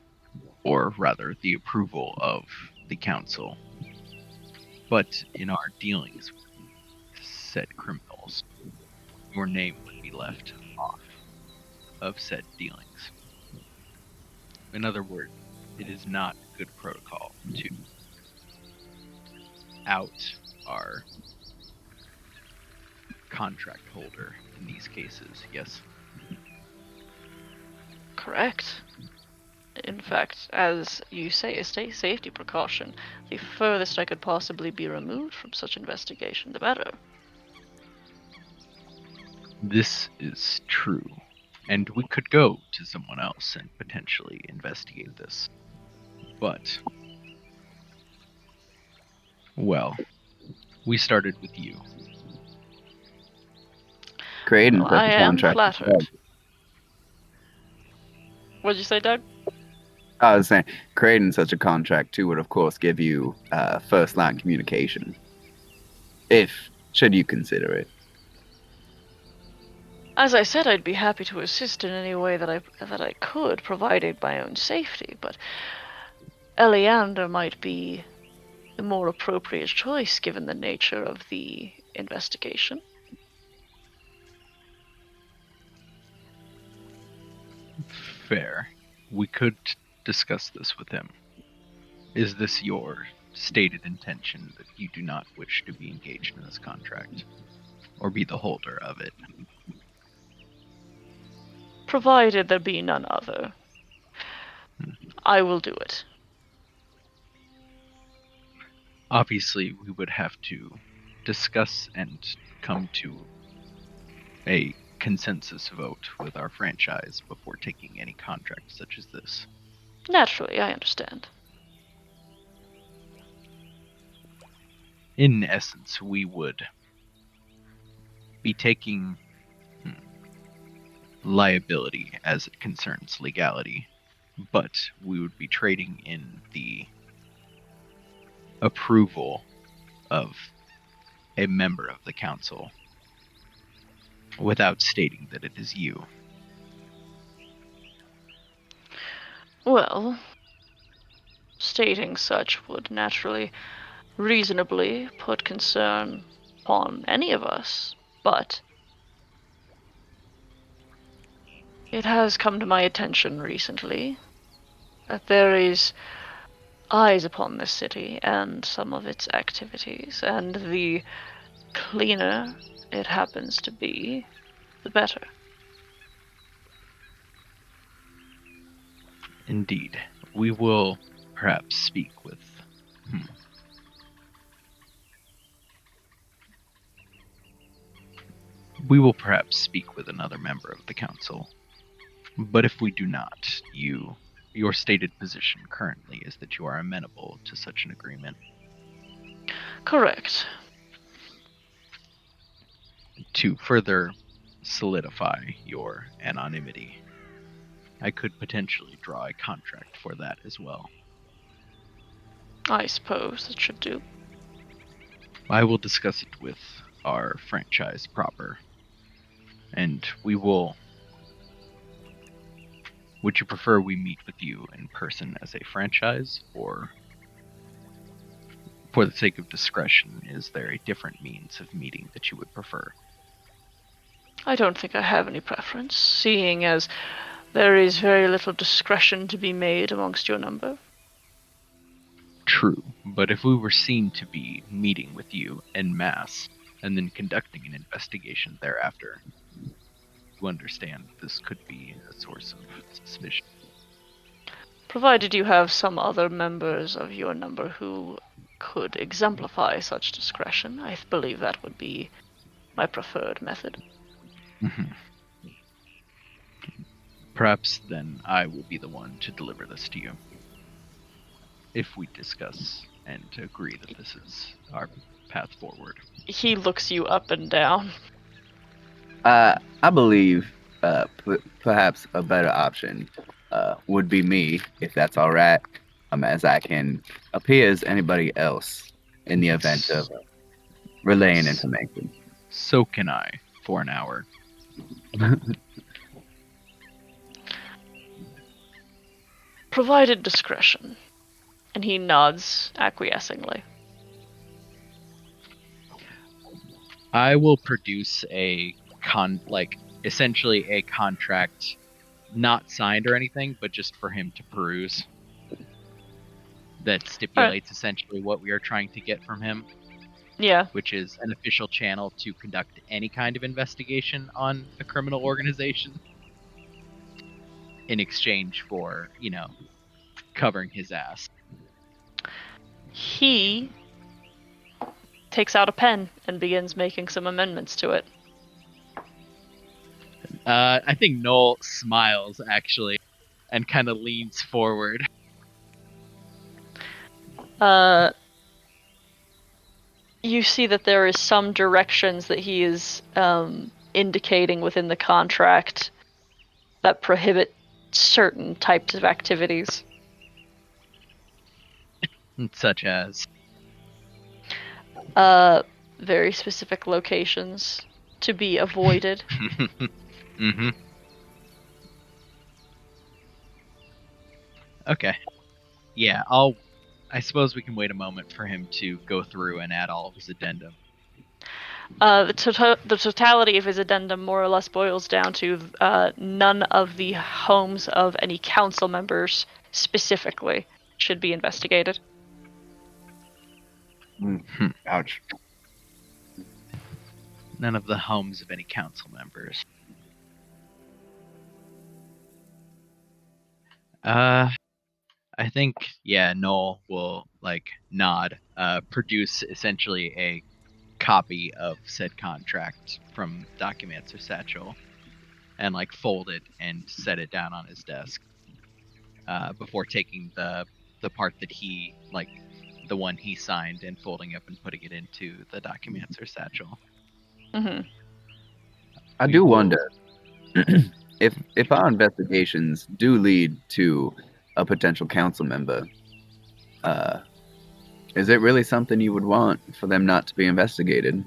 or rather the approval of the council. But in our dealings with said criminals, your name would be left off of said dealings. In other words, it is not good protocol to out our contract holder in these cases, yes? Correct. In fact, as you say, a safety precaution. The furthest I could possibly be removed from such investigation, the better. This is true. And we could go to someone else and potentially investigate this. But, well, we started with you. Creating Well, I am contract. flattered. What'd you say, Doug? I was saying, creating such a contract too would, of course, give you first-line communication, should you consider it. As I said, I'd be happy to assist in any way that I could, provided my own safety. But Eleander might be the more appropriate choice, given the nature of the investigation. Fair. We could discuss this with him. Is this your stated intention that you do not wish to be engaged in this contract, or be the holder of it? Provided there be none other, I will do it. Obviously, we would have to discuss and come to a consensus vote with our franchise before taking any contract such as this. Naturally, I understand. In essence, we would be taking liability as it concerns legality, but we would be trading in the approval of a member of the council without stating that it is you. Well, stating such would naturally, reasonably put concern upon any of us, but it has come to my attention recently that there is eyes upon this city and some of its activities, and the cleaner it happens to be, the better. Indeed. We will perhaps speak with... We will perhaps speak with another member of the council. But if we do not, your stated position currently is that you are amenable to such an agreement. Correct. To further solidify your anonymity, I could potentially draw a contract for that as well. I suppose it should do. I will discuss it with our franchise proper, and we will... Would you prefer we meet with you in person as a franchise, or for the sake of discretion, is there a different means of meeting that you would prefer? I don't think I have any preference, seeing as there is very little discretion to be made amongst your number. True, but if we were seen to be meeting with you en masse, and then conducting an investigation thereafter, you understand this could be a source of suspicion. Provided you have some other members of your number who could exemplify such discretion, I believe that would be my preferred method. Perhaps then I will be the one to deliver this to you. If we discuss and agree that this is our path forward. He looks you up and down. I believe perhaps a better option would be me, if that's all right, as I can appear as anybody else in the event of relaying information. So can I, for an hour. Provided discretion. And he nods acquiescingly. I will produce a essentially a contract, not signed or anything, but just for him to peruse. That stipulates essentially what we are trying to get from him. Yeah. Which is an official channel to conduct any kind of investigation on a criminal organization. In exchange for, covering his ass. He takes out a pen and begins making some amendments to it. I think Noel smiles, actually, and kind of leans forward. You see that there is some directions that he is indicating within the contract that prohibit certain types of activities. Such as? Very specific locations to be avoided. Mm-hmm. Okay. Yeah, I suppose we can wait a moment for him to go through and add all of his addendum. The totality of his addendum more or less boils down to none of the homes of any council members specifically should be investigated. Ouch. None of the homes of any council members. I think, Noel will, nod, produce essentially a copy of said contract from Documancer Satchel, and, fold it and set it down on his desk, before taking the part that he, the one he signed, and folding up and putting it into the Documancer Satchel. Mm-hmm. I do wonder if our investigations do lead to a potential council member, is it really something you would want for them not to be investigated?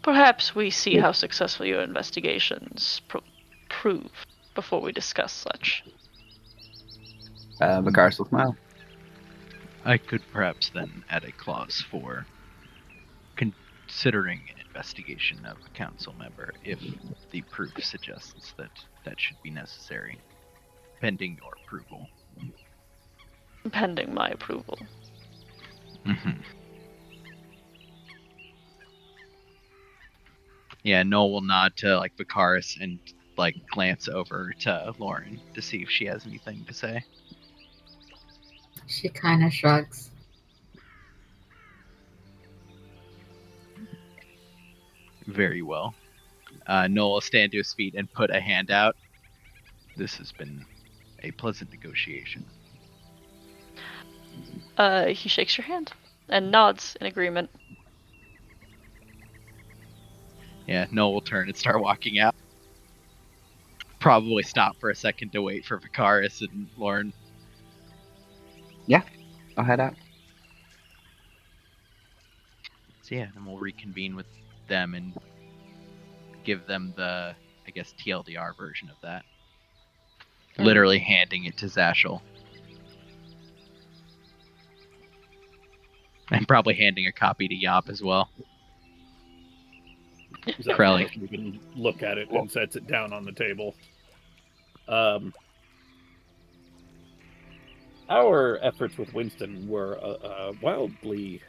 Perhaps we see how successful your investigations prove before we discuss such. Vicaris will smile. I could perhaps then add a clause for considering an investigation of a council member if the proof suggests that that should be necessary, pending your approval. Pending my approval. Mm-hmm. Yeah, Noel will nod to Vicaris and glance over to Lauren to see if she has anything to say. She kind of shrugs. Very well. Noel will stand to his feet and put a hand out. This has been a pleasant negotiation. He shakes your hand and nods in agreement. Yeah, Noel will turn and start walking out. Probably stop for a second to wait for Vicaris and Lauren. Yeah, I'll head out. So yeah, and we'll reconvene with them and give them the, I guess, TLDR version of that. Literally handing it to Zashel. And probably handing a copy to Yop as well. Krelly. You can look at it and sets it down on the table. Our efforts with Winston were wildly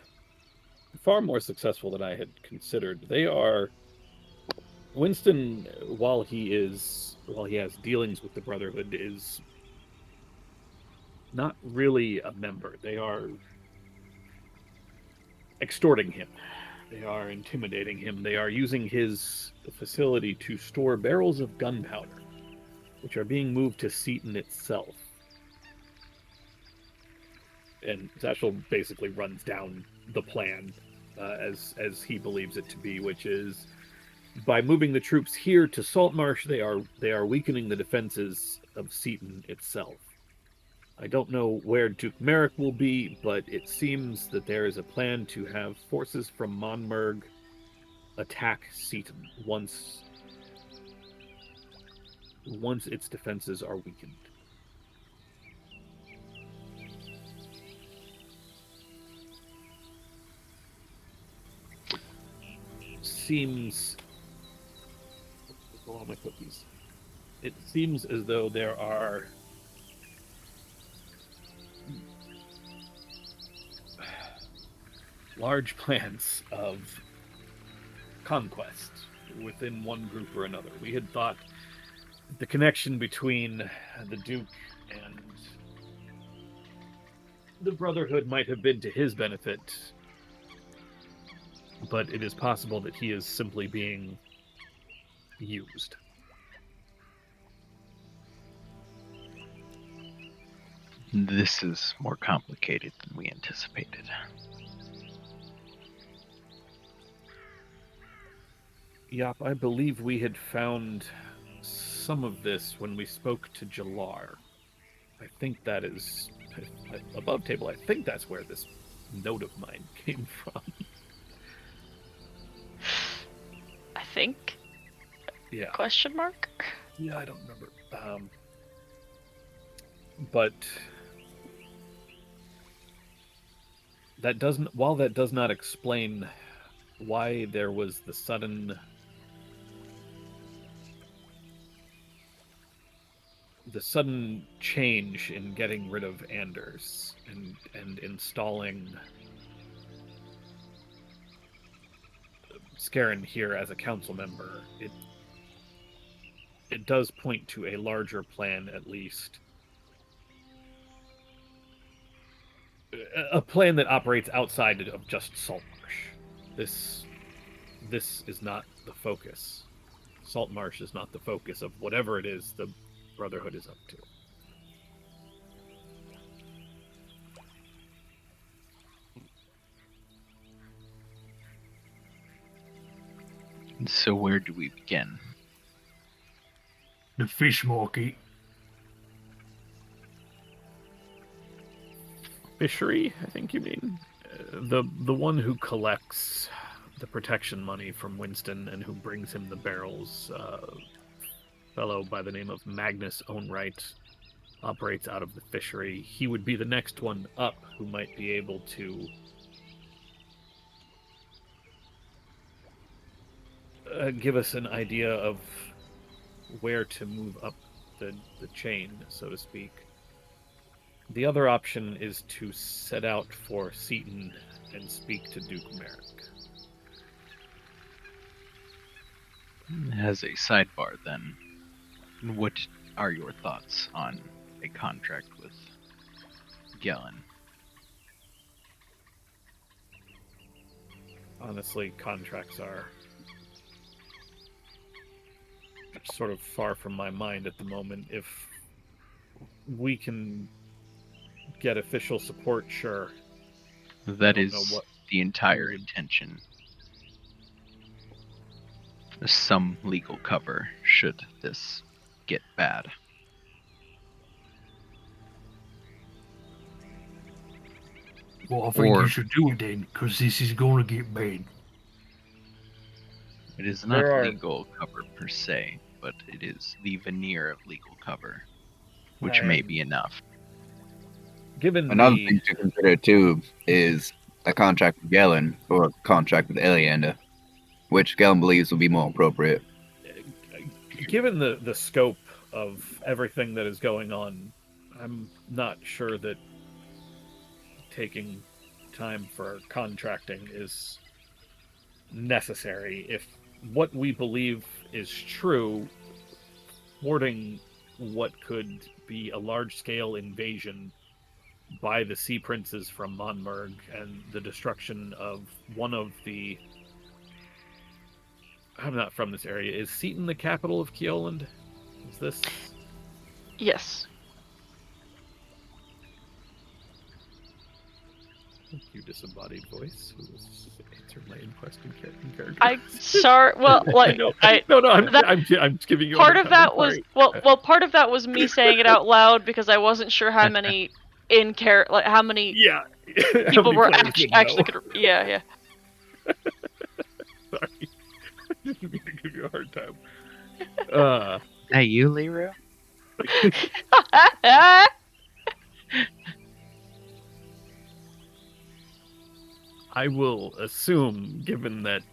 far more successful than I had considered. Winston, while he has dealings with the Brotherhood, is not really a member. They are extorting him. They are intimidating him. They are using his facility to store barrels of gunpowder, which are being moved to Seaton itself. And Zashel basically runs down the plan as he believes it to be, which is by moving the troops here to Saltmarsh, they are weakening the defenses of Seaton itself. I don't know where Duke Merrick will be, but it seems that there is a plan to have forces from Monmerg attack Seaton once its defenses are weakened. Seems... all my cookies. It seems as though there are large plans of conquest within one group or another. We had thought the connection between the Duke and the Brotherhood might have been to his benefit, but it is possible that he is simply being used. This is more complicated than we anticipated. Yep, I believe we had found some of this when we spoke to Jalar. I think that is above table. I think that's where this note of mine came from. I think? Yeah. Question mark? Yeah, I don't remember. But while that does not explain why there was the sudden the sudden change in getting rid of Anders and installing Skarin here as a council member, it does point to a larger plan, at least. A plan that operates outside of just Saltmarsh. This is not the focus. Saltmarsh is not the focus of whatever it is the Brotherhood is up to. So where do we begin? The fish market. Fishery, I think you mean. The one who collects the protection money from Winston and who brings him the barrels, fellow by the name of Magnus Ownright, operates out of the fishery. He would be the next one up who might be able to give us an idea of where to move up the chain, so to speak. The other option is to set out for Seaton and speak to Duke Merrick. As a sidebar, then, what are your thoughts on a contract with Gellin? Honestly, contracts are sort of far from my mind at the moment. If we can get official support, sure. That is the entire intention. Some legal cover should this get bad. Well, I think you should do it then, because this is going to get bad. It is not legal cover per se, but it is the veneer of legal cover, which may be enough. Given another thing to consider too is a contract with Gellin or a contract with Elianda, which Gellin believes will be more appropriate. Given the scope of everything that is going on, I'm not sure that taking time for contracting is necessary. If what we believe is true, thwarting what could be a large-scale invasion by the Sea Princes from Monmerg and the destruction of one of the... I'm not from this area. Is Seaton the capital of Keoland? Is this... Yes. Thank you, disembodied voice, who was answered my inquest in character. I'm sorry. Well, like No, I'm giving you part of that was part of that was me saying it out loud because I wasn't sure how many how many people were actually could. Yeah. Sorry, I didn't mean to give you a hard time. Hey, you, Leroy? I will assume, given that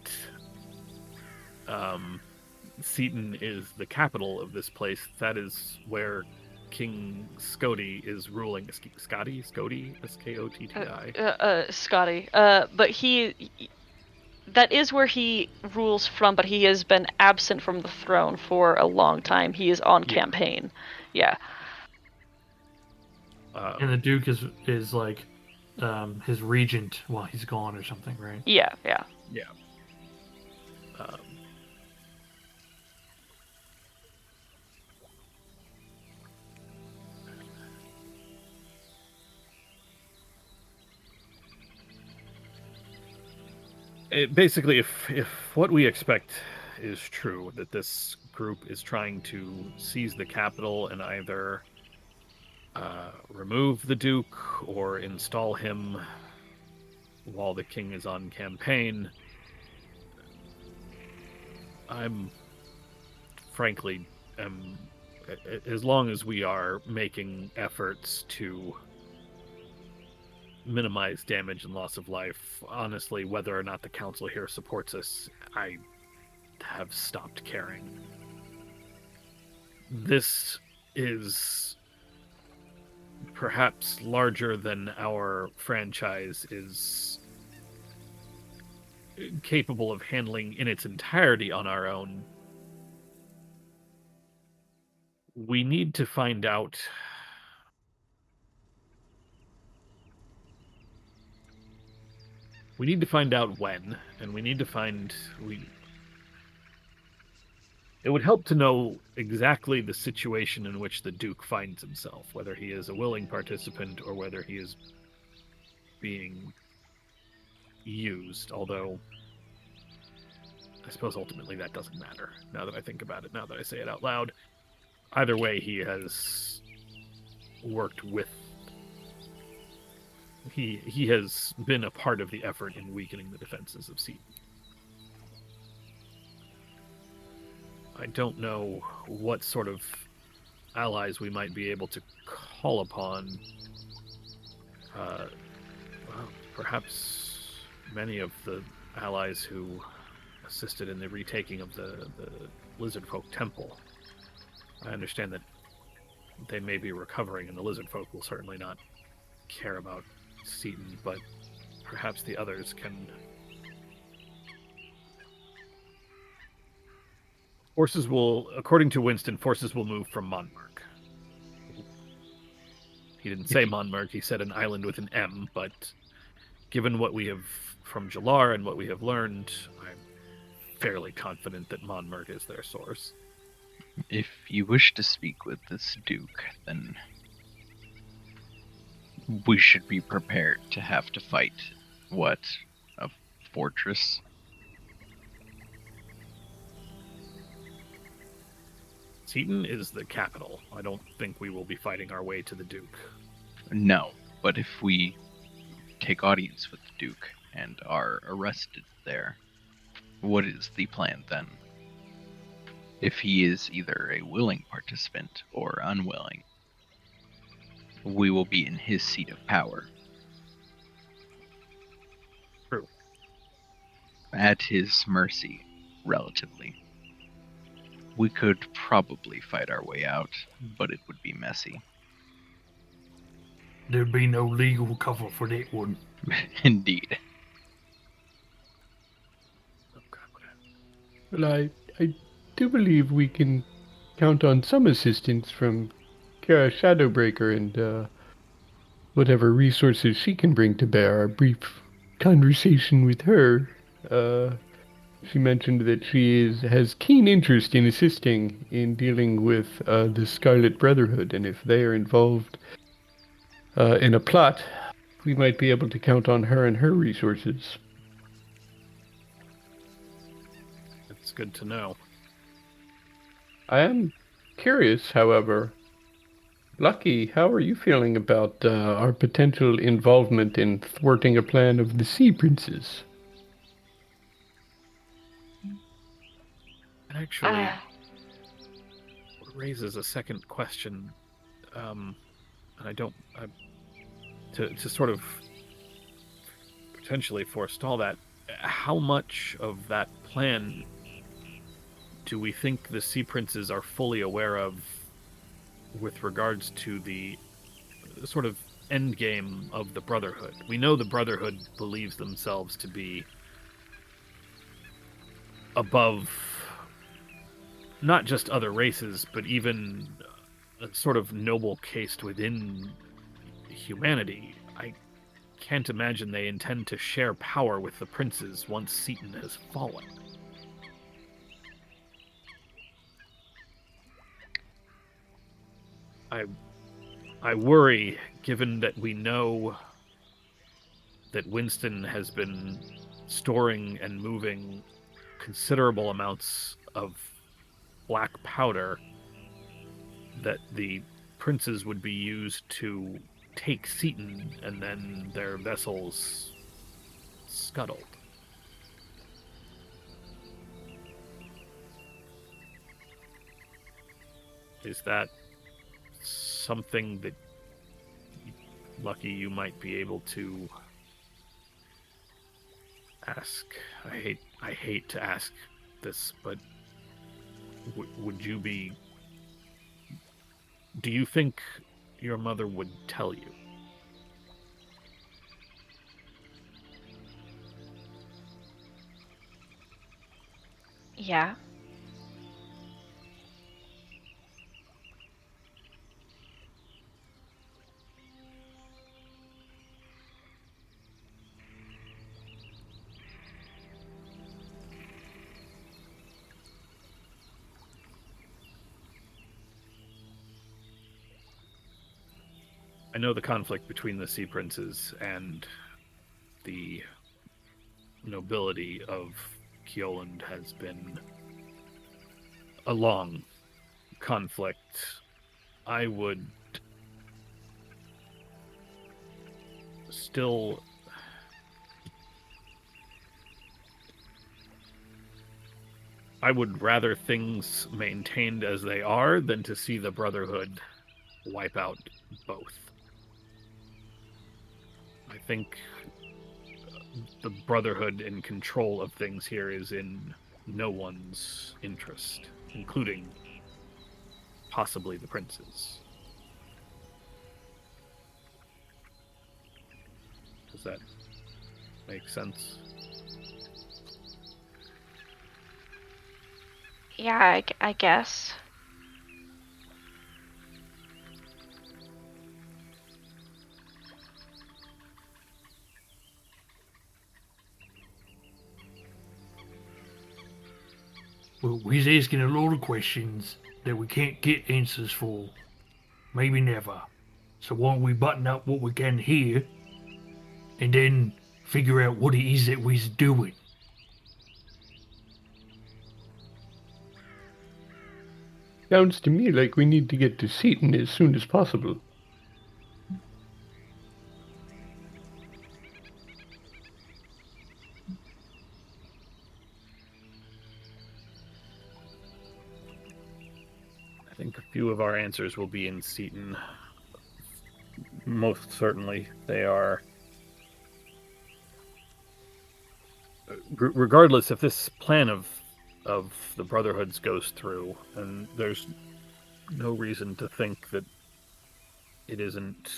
Seaton is the capital of this place, that is where King Skoti is ruling. Skoti? S-K-O-T-T-I. Scotty. But that is where he rules from, but he has been absent from the throne for a long time. He is on campaign. Yeah. And the Duke is like his regent while he's gone or something, right? Yeah. Basically, if what we expect is true, that this group is trying to seize the capital and either remove the Duke or install him while the king is on campaign, I'm frankly as long as we are making efforts to minimize damage and loss of life, honestly, whether or not the council here supports us, I have stopped caring. This is perhaps larger than our franchise is capable of handling in its entirety on our own. We need to find out when, and we need to find it would help to know exactly the situation in which the Duke finds himself, whether he is a willing participant or whether he is being used, although I suppose ultimately that doesn't matter, now that I think about it, now that I say it out loud. Either way, he has worked with... He has been a part of the effort in weakening the defenses of Seaton. I don't know what sort of allies we might be able to call upon. Well, perhaps many of the allies who assisted in the retaking of the Lizard Folk Temple. I understand that they may be recovering, and the Lizard Folk will certainly not care about Seaton, but perhaps the others can... Forces will, according to Winston, forces will move from Monmark. He didn't say Monmark, he said an island with an M, but given what we have from Jalar and what we have learned, I'm fairly confident that Monmark is their source. If you wish to speak with this Duke, then we should be prepared to have to fight, what, a fortress? Seaton is the capital. I don't think we will be fighting our way to the Duke. No, but if we take audience with the Duke and are arrested there, what is the plan then? If he is either a willing participant or unwilling, we will be in his seat of power. True. At his mercy, relatively. We could probably fight our way out, but it would be messy. There'd be no legal cover for that one. Indeed. Well, I do believe we can count on some assistance from Kara Shadowbreaker and whatever resources she can bring to bear. Our brief conversation with her, she mentioned that she has keen interest in assisting in dealing with the Scarlet Brotherhood, and if they are involved in a plot, we might be able to count on her and her resources. It's good to know. I am curious, however. Lucky, how are you feeling about our potential involvement in thwarting a plan of the Sea Princes? Actually, raises a second question, and to sort of potentially forestall that, how much of that plan do we think the Sea Princes are fully aware of with regards to the sort of end game of the Brotherhood? We know the Brotherhood believes themselves to be above not just other races, but even a sort of noble caste within humanity. I can't imagine they intend to share power with the princes once Seaton has fallen. I worry, given that we know that Winston has been storing and moving considerable amounts of black powder, that the princes would be used to take Seaton and then their vessels scuttled. Is that something that, Lucky, you might be able to ask? I hate to ask this, but would you be Do you think your mother would tell you? Yeah. I know the conflict between the Sea Princes and the nobility of Kioland has been a long conflict. I would still rather things maintained as they are than to see the Brotherhood wipe out both. I think the Brotherhood in control of things here is in no one's interest, including possibly the princes. Does that make sense? Yeah, I guess. Well, we're asking a lot of questions that we can't get answers for. Maybe never. So why don't we button up what we can here and then figure out what it is that we're doing? Sounds to me like we need to get to Seaton as soon as possible. I think a few of our answers will be in Seaton. Most certainly, they are. Regardless, if this plan of the Brotherhoods goes through, and there's no reason to think that it isn't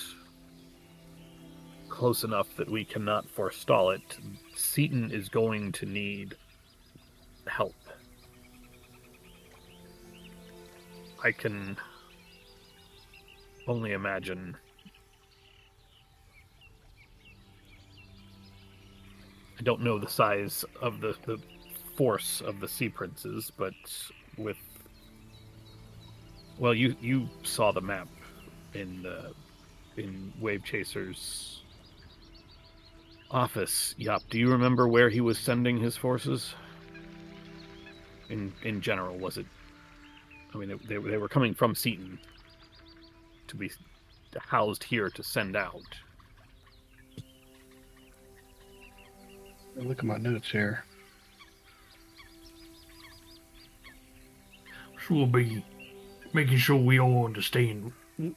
close enough that we cannot forestall it, Seaton is going to need help. I can only imagine I don't know the size of the force of the Sea Princes, but with... Well, you saw the map in Wave Chaser's office. Yop, do you remember where he was sending his forces? In general, was it... I mean, they were coming from Seaton to be housed here to send out. Look at my notes here. So we'll be making sure we all understand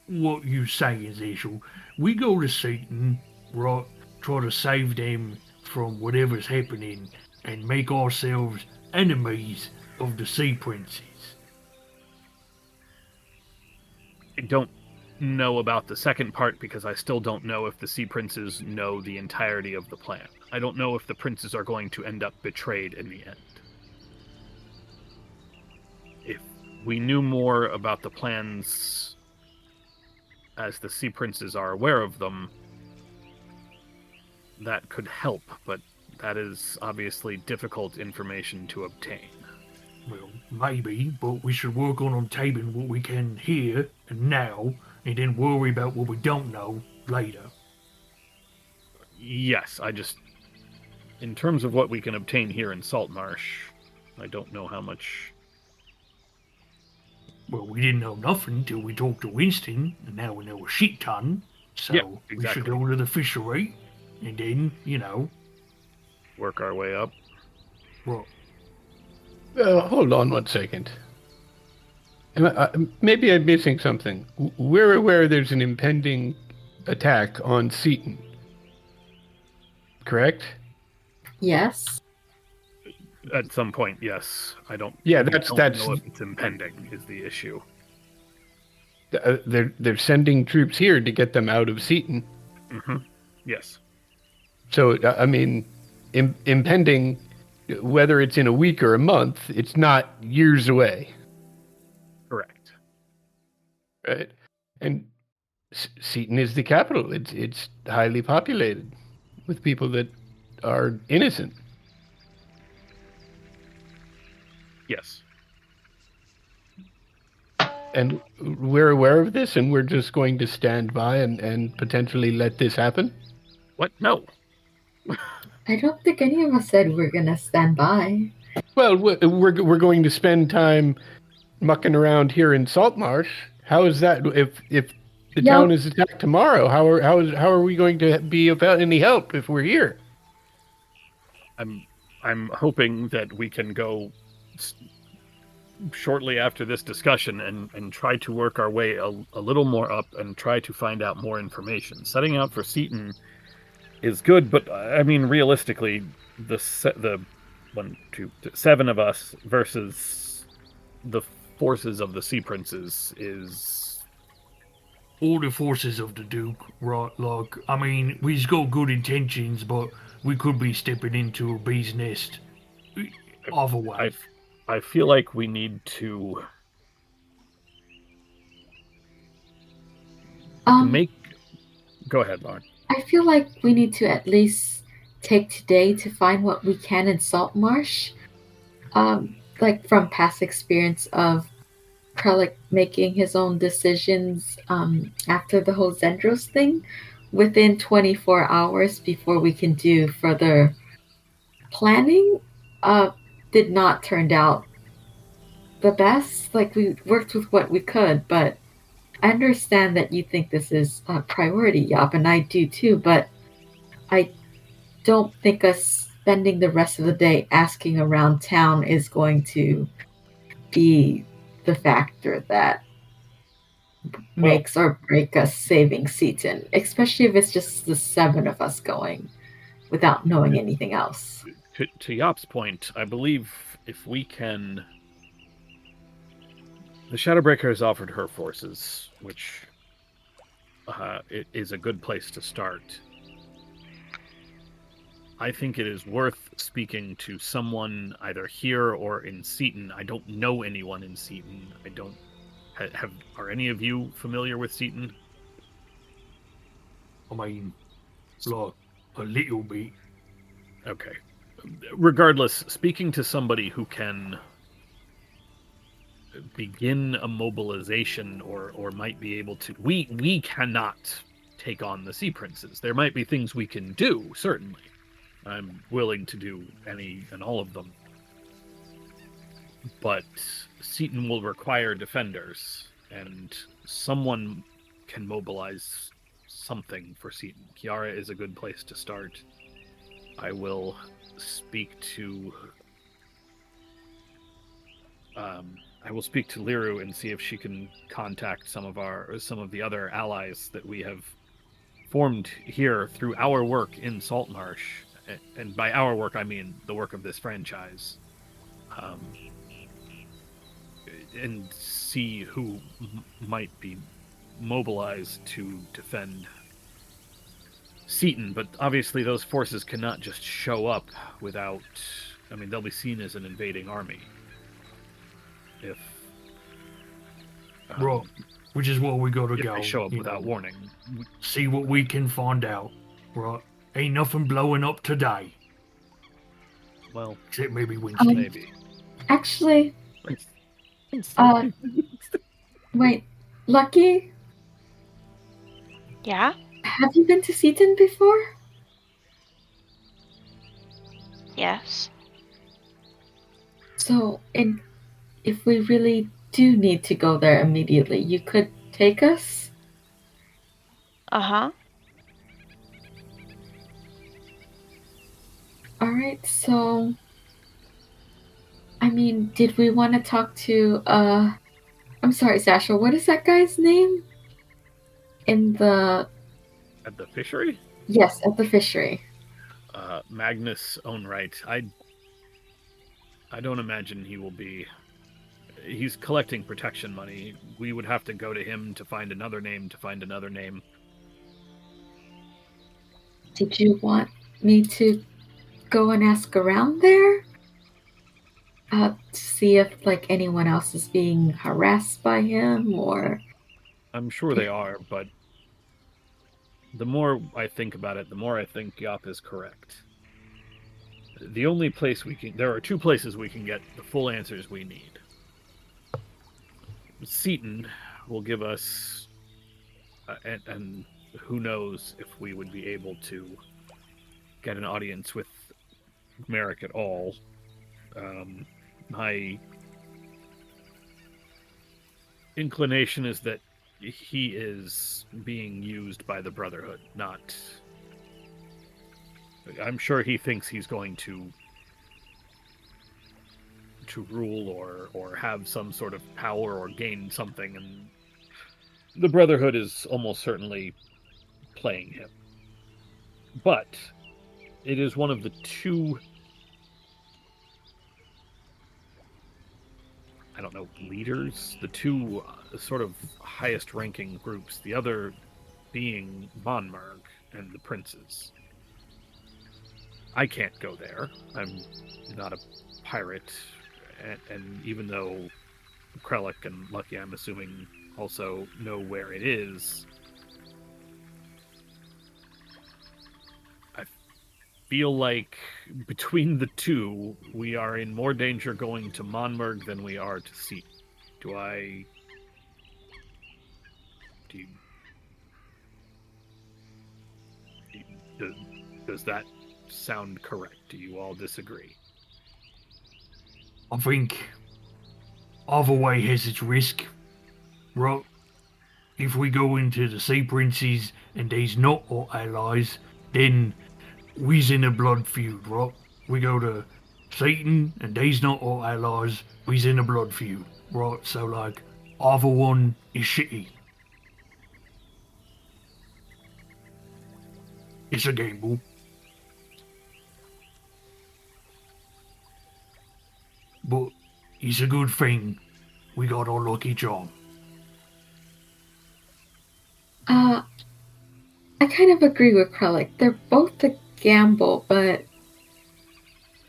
what you say is issue. We go to Satan, right, try to save them from whatever's happening and make ourselves enemies of the Sea Princes. I don't know about the second part because I still don't know if the Sea Princes know the entirety of the plan. I don't know if the princes are going to end up betrayed in the end. If we knew more about the plans as the Sea Princes are aware of them, that could help, but that is obviously difficult information to obtain. Well, maybe, but we should work on obtaining what we can here and now, and then worry about what we don't know later. Yes, in terms of what we can obtain here in Saltmarsh, I don't know how much... Well, we didn't know nothing until we talked to Winston, and now we know a shit ton. So Yeah, exactly. We should go to the fishery, and then, work our way up. Right. Hold on 1 second. Maybe I'm missing something. We're aware there's an impending attack on Seaton. Correct? Yes. At some point, yes. I don't. Yeah, I that's don't know if it's impending is the issue. they're sending troops here to get them out of Seaton. Mm-hmm. Yes. So I mean, impending, whether it's in a week or a month, it's not years away. Correct. Right, and Seaton is the capital. It's highly populated with people that are innocent. Yes. And we're aware of this, and we're just going to stand by and potentially let this happen? What? No. I don't think any of us said we're gonna stand by. Well, we're going to spend time mucking around here in Saltmarsh. How is that? If the town is attacked tomorrow, how are we going to be of any help if we're here? I'm hoping that we can go shortly after this discussion and try to work our way a little more up and try to find out more information. Setting out for Seaton is good, but I mean, realistically, the 7 of us versus the forces of the Sea Princes is all the forces of the Duke, right? Like, I mean, we've got good intentions, but we could be stepping into a bee's nest either way. I feel like we need to Go ahead, Lauren. I feel like we need to at least take today to find what we can in Saltmarsh. Like from past experience of Krellick making his own decisions after the whole Zendros thing, within 24 hours before we can do further planning, did not turn out the best. Like, we worked with what we could, but I understand that you think this is a priority, Yop, and I do too, but I don't think us spending the rest of the day asking around town is going to be the factor that makes or break us saving Seaton, especially if it's just the 7 of us going without knowing anything else. To Yop's point, I believe if we can... The Shadowbreaker has offered her forces, which it is a good place to start. I think it is worth speaking to someone either here or in Seaton. I don't know anyone in Seaton. I don't are any of you familiar with Seaton? I mean, like, a little bit. Okay. Regardless, speaking to somebody who can begin a mobilization or might be able to... We cannot take on the Sea Princes. There might be things we can do, certainly. I'm willing to do any and all of them. But Seaton will require defenders, and someone can mobilize something for Seaton. Kiara is a good place to start. I will speak to Liru and see if she can contact some of the other allies that we have formed here through our work in Saltmarsh. And by our work, I mean the work of this franchise. And see who might be mobilized to defend Seaton. But obviously those forces cannot just show up without... I mean, they'll be seen as an invading army. If... right. Which is what we gotta go. They show up without warning. See what we can find out. Right. Ain't nothing blowing up today. Well, except maybe Winston. Maybe. Actually, wait, Lucky? Yeah? Have you been to Seaton before? Yes. So, if we really do need to go there immediately, you could take us? Uh-huh. Alright, so... I mean, did we want to talk to, I'm sorry, Sasha, what is that guy's name? At the fishery? Yes, at the fishery. Magnus Ownright. I don't imagine he will be he's collecting protection money. We would have to go to him to find another name, Did you want me to go and ask around there? To see if, like, anyone else is being harassed by him, or... I'm sure they are, but the more I think about it, the more I think Yop is correct. The only place there are two places we can get the full answers we need. Seaton will give us, and who knows if we would be able to get an audience with Merrick at all. My inclination is that he is being used by the Brotherhood, not... I'm sure he thinks he's going to rule or have some sort of power or gain something, and the Brotherhood is almost certainly playing him. But it is one of the two, I don't know, leaders, the two sort of highest ranking groups, the other being Monmerg and the Princes. I can't go there. I'm not a pirate, and even though Krellick and Lucky, I'm assuming, also know where it is, I feel like between the two, we are in more danger going to Monmerg than we are to Seaton. Does that sound correct? Do you all disagree? I think either way has its risk, right? If we go into the Sea Princes and they's not our allies, then we's in a blood feud, right? We go to Satan and they's not our allies, we's in a blood feud, right? So, like, either one is shitty. It's a gamble. But it's a good thing we got our lucky charm. I kind of agree with Krellick. They're both a gamble, but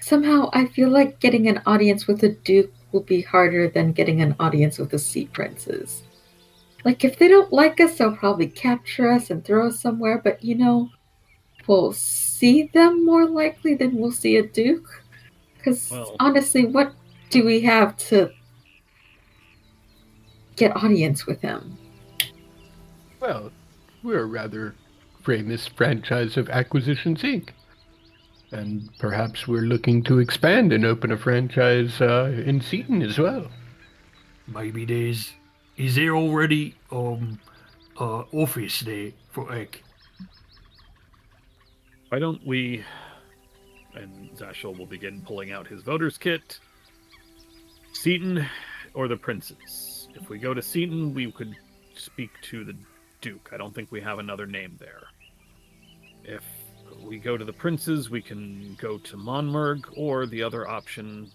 somehow I feel like getting an audience with the Duke will be harder than getting an audience with the Sea Princes. Like, if they don't like us, they'll probably capture us and throw us somewhere, but, we'll see them more likely than we'll see a Duke. Because, honestly, what do we have to get audience with him? Well, we're a rather famous franchise of Acquisitions Inc. And perhaps we're looking to expand and open a franchise in Seaton as well. Maybe is there already office there for Egg? Why don't we, and Zashel will begin pulling out his voter's kit, Seaton or the Princes? If we go to Seaton, we could speak to the Duke. I don't think we have another name there. If we go to the Princes, we can go to Monmerg, or the other option,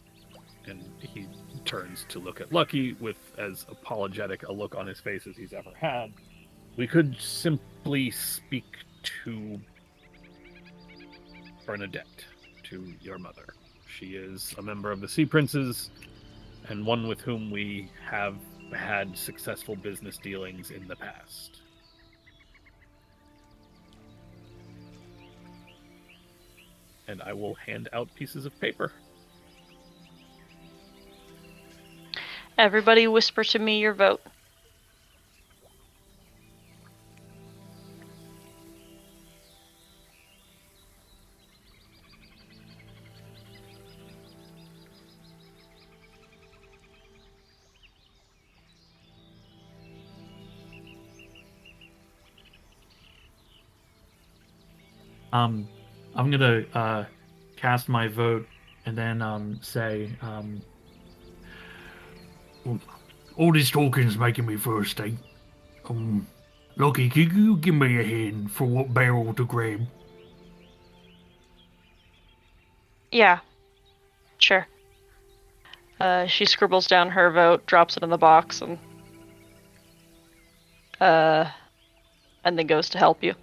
and he turns to look at Lucky with as apologetic a look on his face as he's ever had. We could simply speak to Bernadette, to your mother. She is a member of the Sea Princes, and one with whom we have had successful business dealings in the past. And I will hand out pieces of paper. Everybody whisper to me your vote. I'm gonna cast my vote and then say, all this talking's making me thirsty. Lucky, could you give me a hint for what barrel to grab? Yeah, sure. She scribbles down her vote, drops it in the box, and then goes to help you.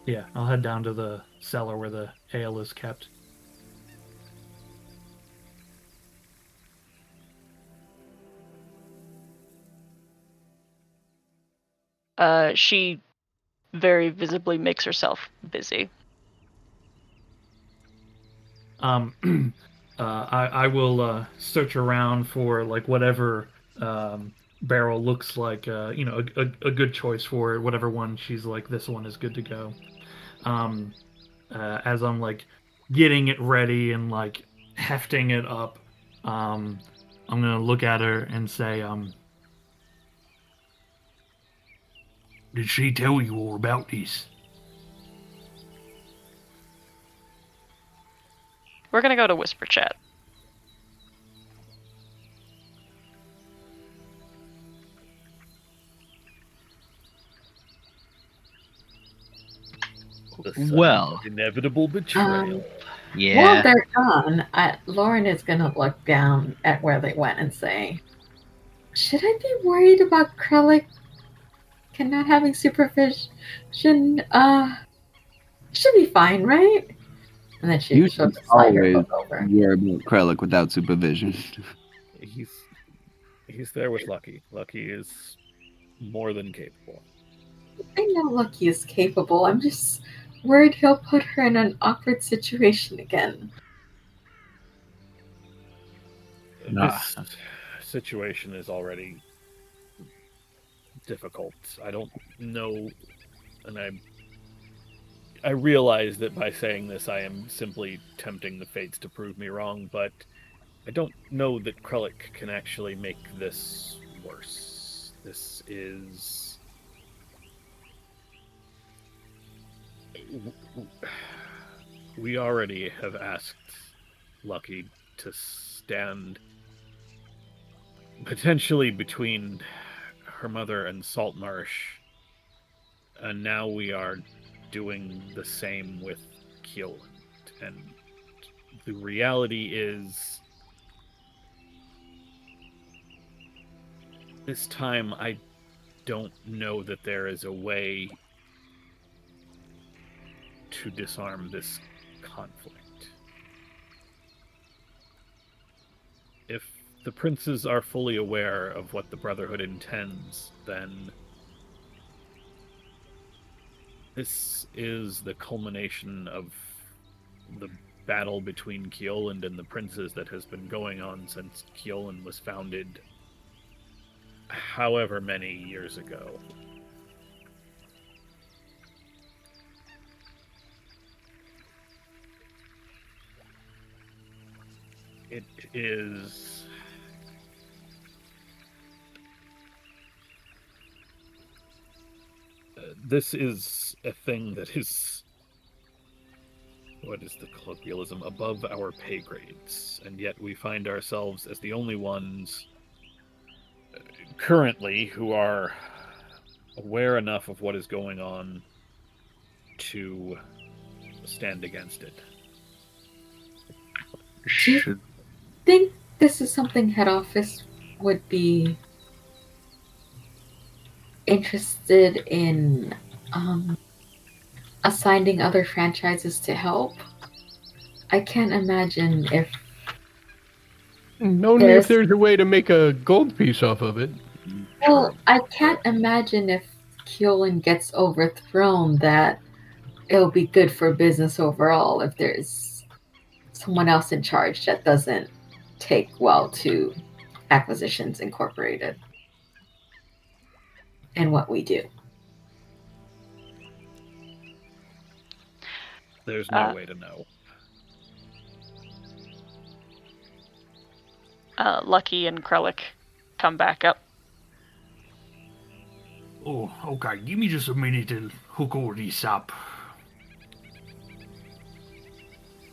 Yeah, I'll head down to the cellar where the ale is kept. She very visibly makes herself busy. I will search around for like whatever barrel looks like a good choice for it. Whatever one she's like, this one is good to go. As I'm like getting it ready and like hefting it up, I'm gonna look at her and say, Did she tell you all about this? We're gonna go to whisper chat. Well, inevitable betrayal. Yeah. While they're gone, Lauren is going to look down at where they went and say, should I be worried about Krellick and not having supervision? Should be fine, right? And then she'll just slide her book over. Worry about Krellick without supervision. He's there with Lucky. Lucky is more than capable. I know Lucky is capable. I'm just worried he'll put her in an awkward situation again. This situation is already difficult. I don't know, and I realize that by saying this I am simply tempting the fates to prove me wrong, but I don't know that Krellick can actually make this worse. This is... We already have asked Lucky to stand potentially between her mother and Saltmarsh, and now we are doing the same with Kieland. And the reality is, this time I don't know that there is a way to disarm this conflict. If the princes are fully aware of what the Brotherhood intends, then this is the culmination of the battle between Keoland and the princes that has been going on since Keoland was founded however many years ago. It is... this is a thing that is... what is the colloquialism? Above our pay grades. And yet we find ourselves as the only ones currently who are aware enough of what is going on to stand against it. Should think this is something head office would be interested in assigning other franchises to help. I can't imagine if only if there's a way to make a gold piece off of it. Well, I can't imagine if Keoland gets overthrown that it'll be good for business overall if there's someone else in charge that doesn't take well to Acquisitions Incorporated and what we do. There's no way to know. Lucky and Krellick come back up. Oh, okay. Give me just a minute to hook all this up.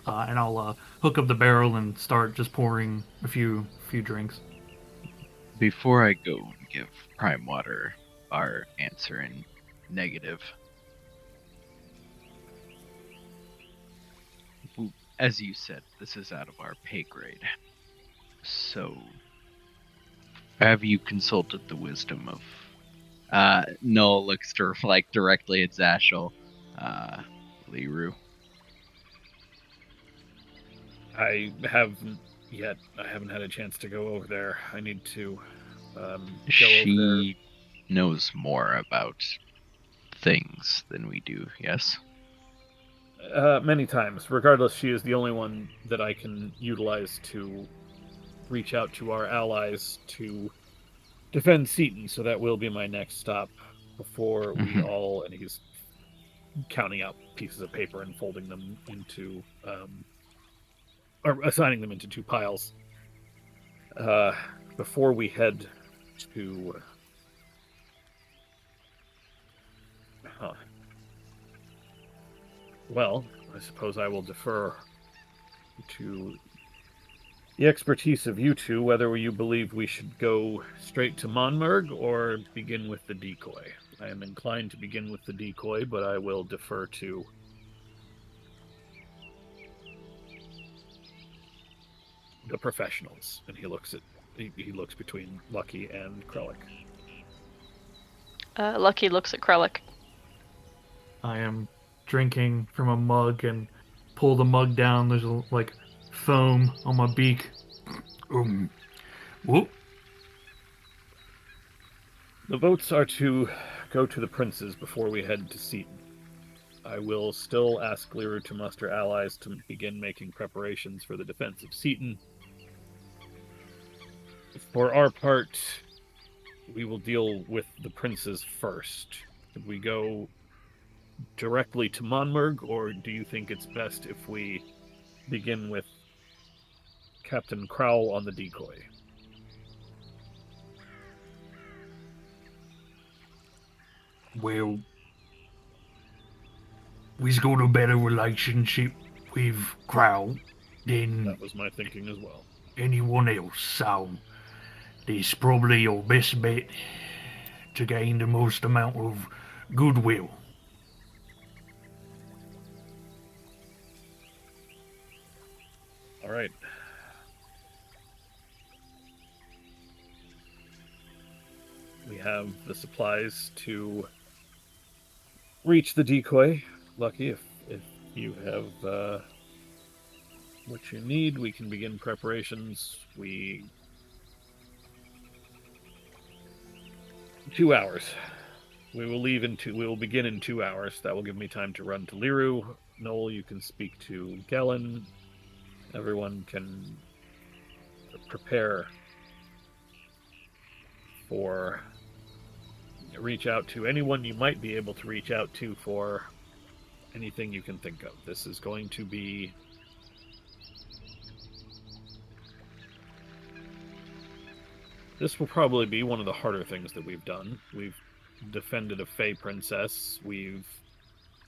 And I'll hook up the barrel and start just pouring a few drinks. Before I go and give Prime Water our answer in negative, as you said, this is out of our pay grade. So, have you consulted the wisdom of... Noel looks directly at Zashel. Liru. I haven't yet. I haven't had a chance to go over there. I need to go over there. She knows more about things than we do, yes? Many times. Regardless, she is the only one that I can utilize to reach out to our allies to defend Seaton, so that will be my next stop before we all... And he's counting out pieces of paper and folding them into... or assigning them into 2 piles. Before we head to... Well, I suppose I will defer to the expertise of you two, whether you believe we should go straight to Monmerg or begin with the decoy. I am inclined to begin with the decoy, but I will defer to the professionals. And he looks between Lucky and Krellick. Lucky looks at Krellick. I am drinking from a mug and pull the mug down. There's foam on my beak. Whoop. The votes are to go to the princes before we head to Seaton. I will still ask Liru to muster allies to begin making preparations for the defense of Seaton. For our part, we will deal with the princes first. Should we go directly to Monmerg, or do you think it's best if we begin with Captain Crowell on the decoy? Well, we've got a better relationship with Crowell than That was my thinking as well. anyone else, so this is probably your best bet to gain the most amount of goodwill. All right. We have the supplies to reach the decoy. Lucky, if you have what you need, we can begin preparations. 2 hours. We will begin in 2 hours. That will give me time to run to Liru. Noel, you can speak to Gellin. Everyone can prepare for... reach out to anyone you might be able to reach out to for anything you can think of. This is going to be... This will probably be one of the harder things that we've done. We've defended a Fey princess. We've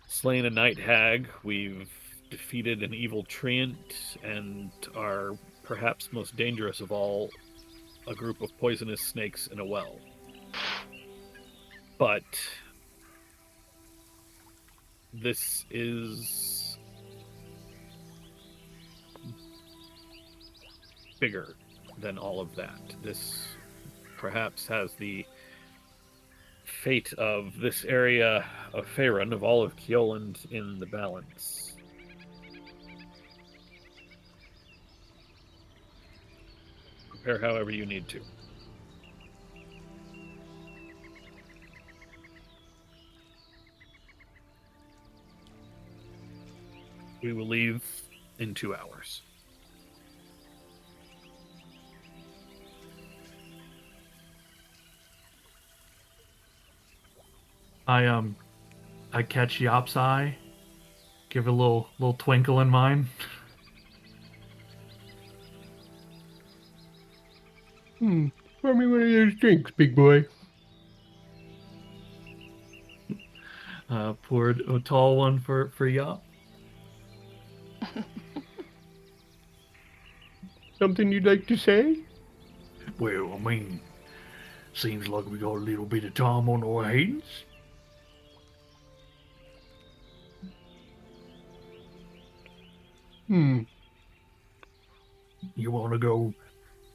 slain a night hag. We've defeated an evil treant, and are perhaps most dangerous of all, a group of poisonous snakes in a well. But this is bigger than all of that. This perhaps has the fate of this area of Faerun, of all of Kioland, in the balance. Prepare however you need to. We will leave in 2 hours. I catch Yop's eye, give it a little twinkle in mine. Pour me one of those drinks, big boy. Poured a tall one for Yop. Something you'd like to say? Well, I mean, seems like we got a little bit of time on our hands. You want to go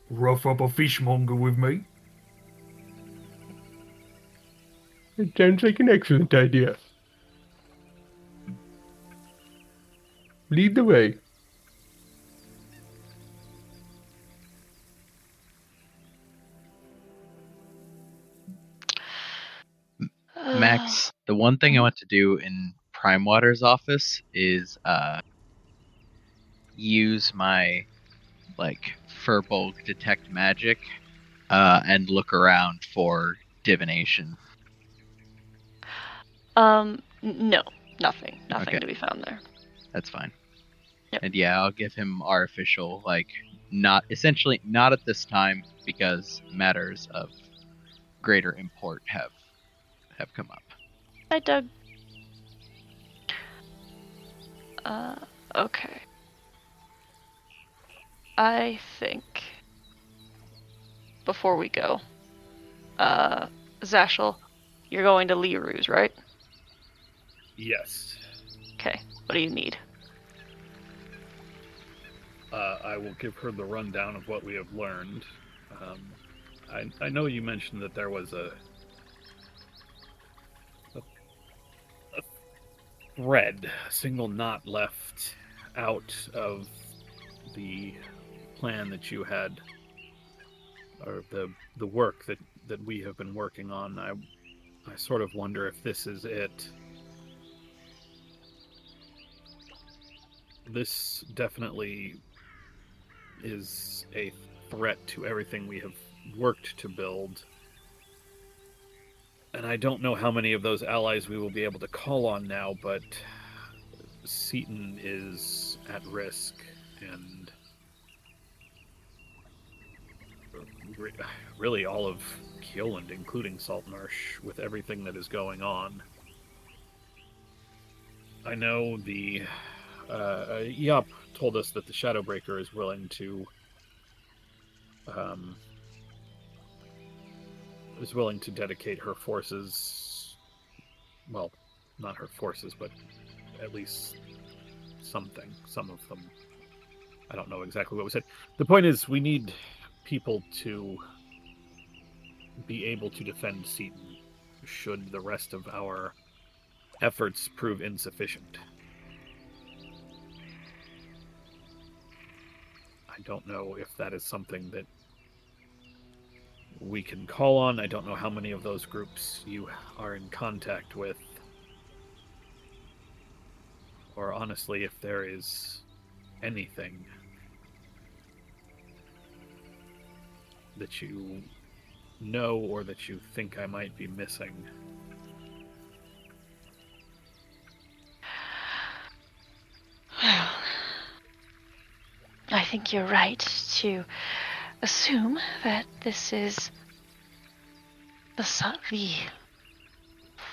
rough up a fishmonger with me? It sounds like an excellent idea. Lead the way. Max, the one thing I want to do in Prime Water's office is use my Furbolg detect magic and look around for divination. No, nothing Okay. to be found there. That's fine. Yep. And yeah, I'll give him our official, not at this time, because matters of greater import have come up. Hi, Doug. Okay. I think before we go, Zashel, you're going to Leroux's, right? Yes. Okay. What do you need? I will give her the rundown of what we have learned. I know you mentioned that there was a thread, a single knot left out of the plan that you had, or the work that we have been working on. I sort of wonder if this is it. This definitely is a threat to everything we have worked to build. And I don't know how many of those allies we will be able to call on now, but Seaton is at risk, and really all of Kioland, including Saltmarsh, with everything that is going on. I know the Yop told us that the Shadowbreaker is willing to dedicate her forces, well, not her forces, but at least some of them. I don't know exactly what was said. The point is, we need people to be able to defend Seaton should the rest of our efforts prove insufficient. I don't know if that is something that we can call on. I don't know how many of those groups you are in contact with, or honestly, if there is anything that you know or that you think I might be missing. I think you're right to assume that this is the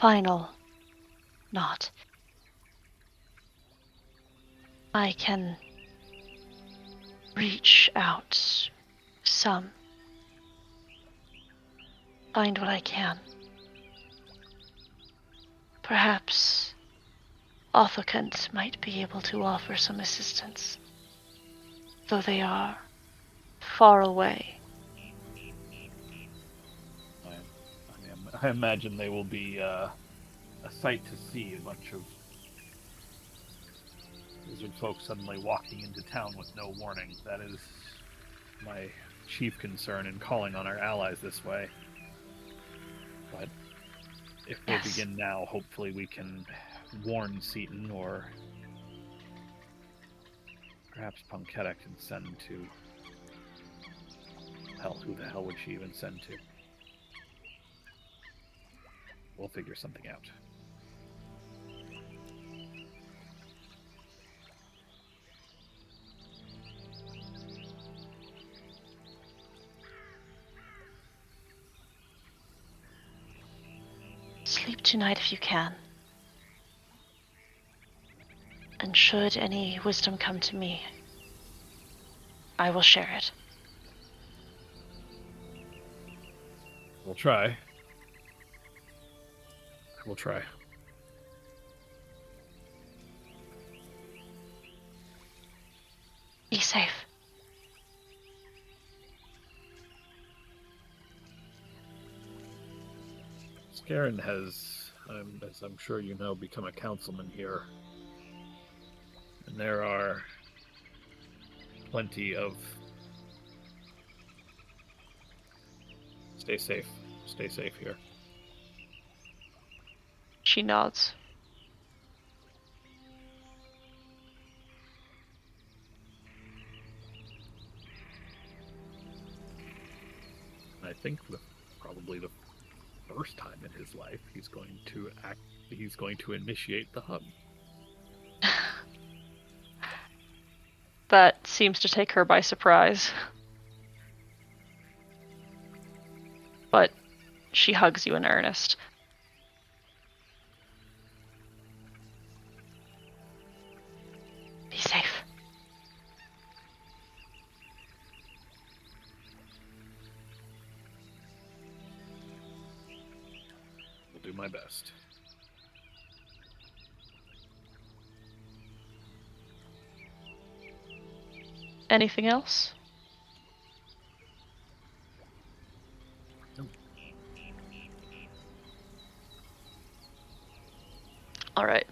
final knot. I can reach out some, find what I can. Perhaps Othokant might be able to offer some assistance, though they are far away. I imagine they will be a sight to see. A bunch of lizard folks suddenly walking into town with no warning. That is my chief concern in calling on our allies this way. But if we begin now, hopefully we can warn Seaton, or perhaps Punketta can send to... Hell, who the hell would she even send to? We'll figure something out. Sleep tonight if you can. And should any wisdom come to me, I will share it. We'll try. We'll try. Be safe. Garen has, as I'm sure you know, become a councilman here. And there are plenty of... Stay safe. Stay safe here. She nods. I think probably the first time in his life he's going to initiate the hug. That seems to take her by surprise. But she hugs you in earnest. Be safe. Will do my best. Anything else? No. Alright.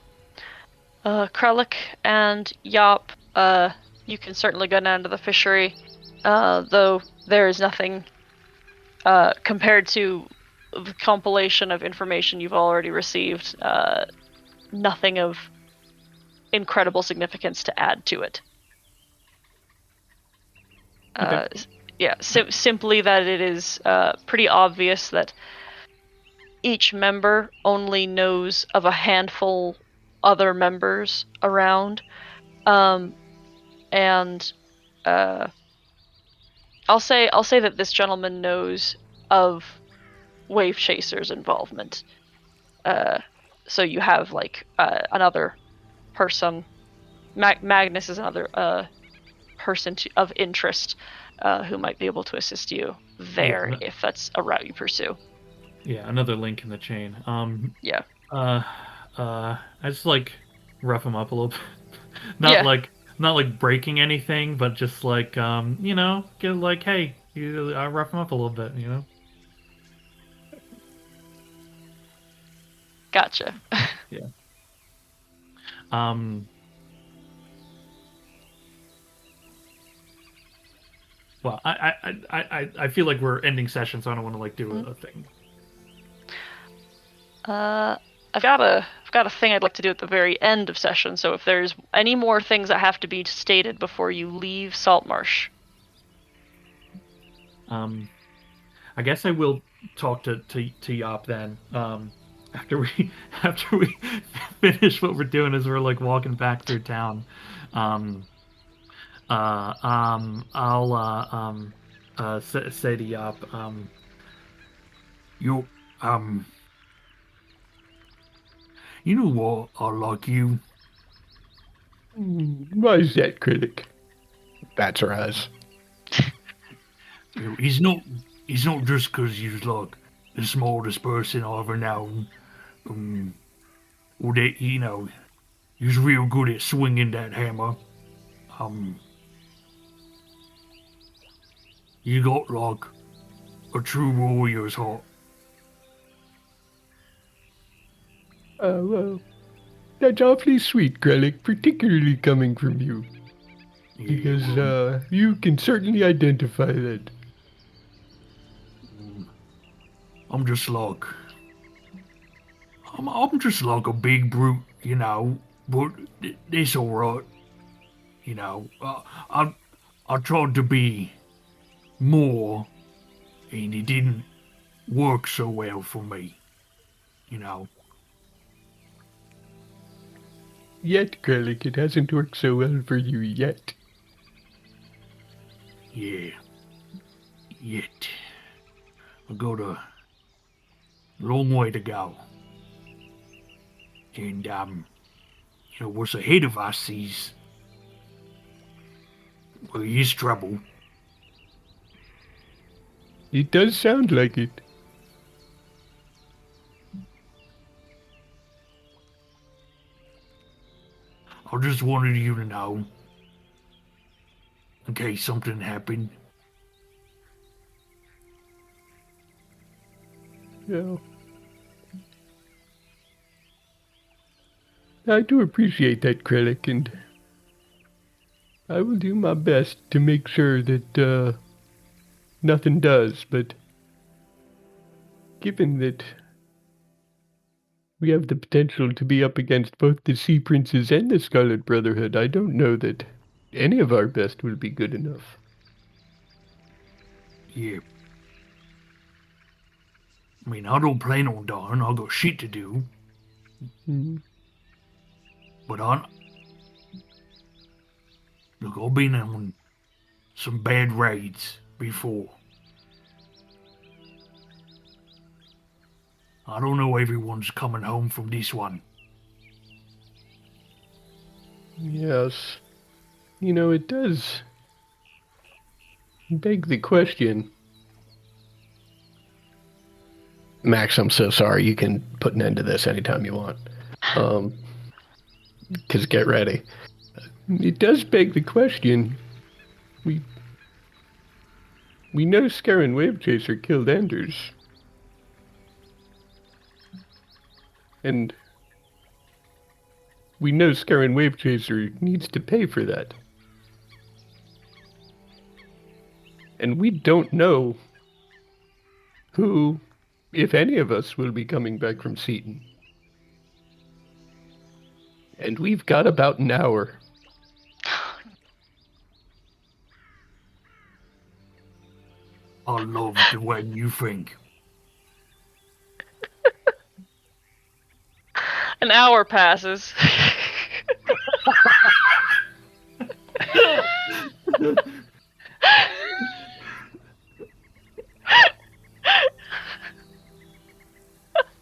Kralik and Yop, you can certainly go down to the fishery, though there is nothing, compared to the compilation of information you've already received, nothing of incredible significance to add to it. Okay. Yeah, simply that it is pretty obvious that each member only knows of a handful other members around, and I'll say that this gentleman knows of Wave Chaser's involvement. So you have like another person. Magnus is another person of interest who might be able to assist you there if that's a route you pursue. Yeah, another link in the chain. Yeah. I just like rough him up a little bit. Not like breaking anything, but just like get like, hey, I rough him up a little bit, Gotcha. Yeah. Well, I feel like we're ending session, so I don't want to like do a thing. I've got a thing I'd like to do at the very end of session. So if there's any more things that have to be stated before you leave Saltmarsh. I guess I will talk to Yop then. After we finish what we're doing as we're like walking back through town. I'll say to Yop, you know what? I like you. Why is that, Critic? Bats her eyes. He's not just because you're like the smartest person I've ever known. Or that, he's real good at swinging that hammer. You got like a true warrior's heart. Well, that's awfully sweet, Kralik, particularly coming from you. Because you can certainly identify that. I'm just like a big brute, but it's alright. I tried to be more, and it didn't work so well for me, Yet, Kralik, it hasn't worked so well for you yet. Yeah. Yet. I got a long way to go. And, what's ahead of us is trouble. It does sound like it. I just wanted you to know, in case something happened. Well, I do appreciate that, Krellick, and I will do my best to make sure that nothing does, but given that we have the potential to be up against both the Sea Princes and the Scarlet Brotherhood, I don't know that any of our best will be good enough. Yeah. I mean, I don't plan on dying. I got shit to do. But look, I've been on some bad raids before. I don't know everyone's coming home from this one. Yes. You know, it does beg the question. Max, I'm so sorry. You can put an end to this anytime you want. Because get ready. It does beg the question. We know Scarran Wavechaser killed Anders. And we know Scarran Wavechaser needs to pay for that. And we don't know who, if any of us, will be coming back from Seaton. And we've got about an hour. I love the way you think. An hour passes.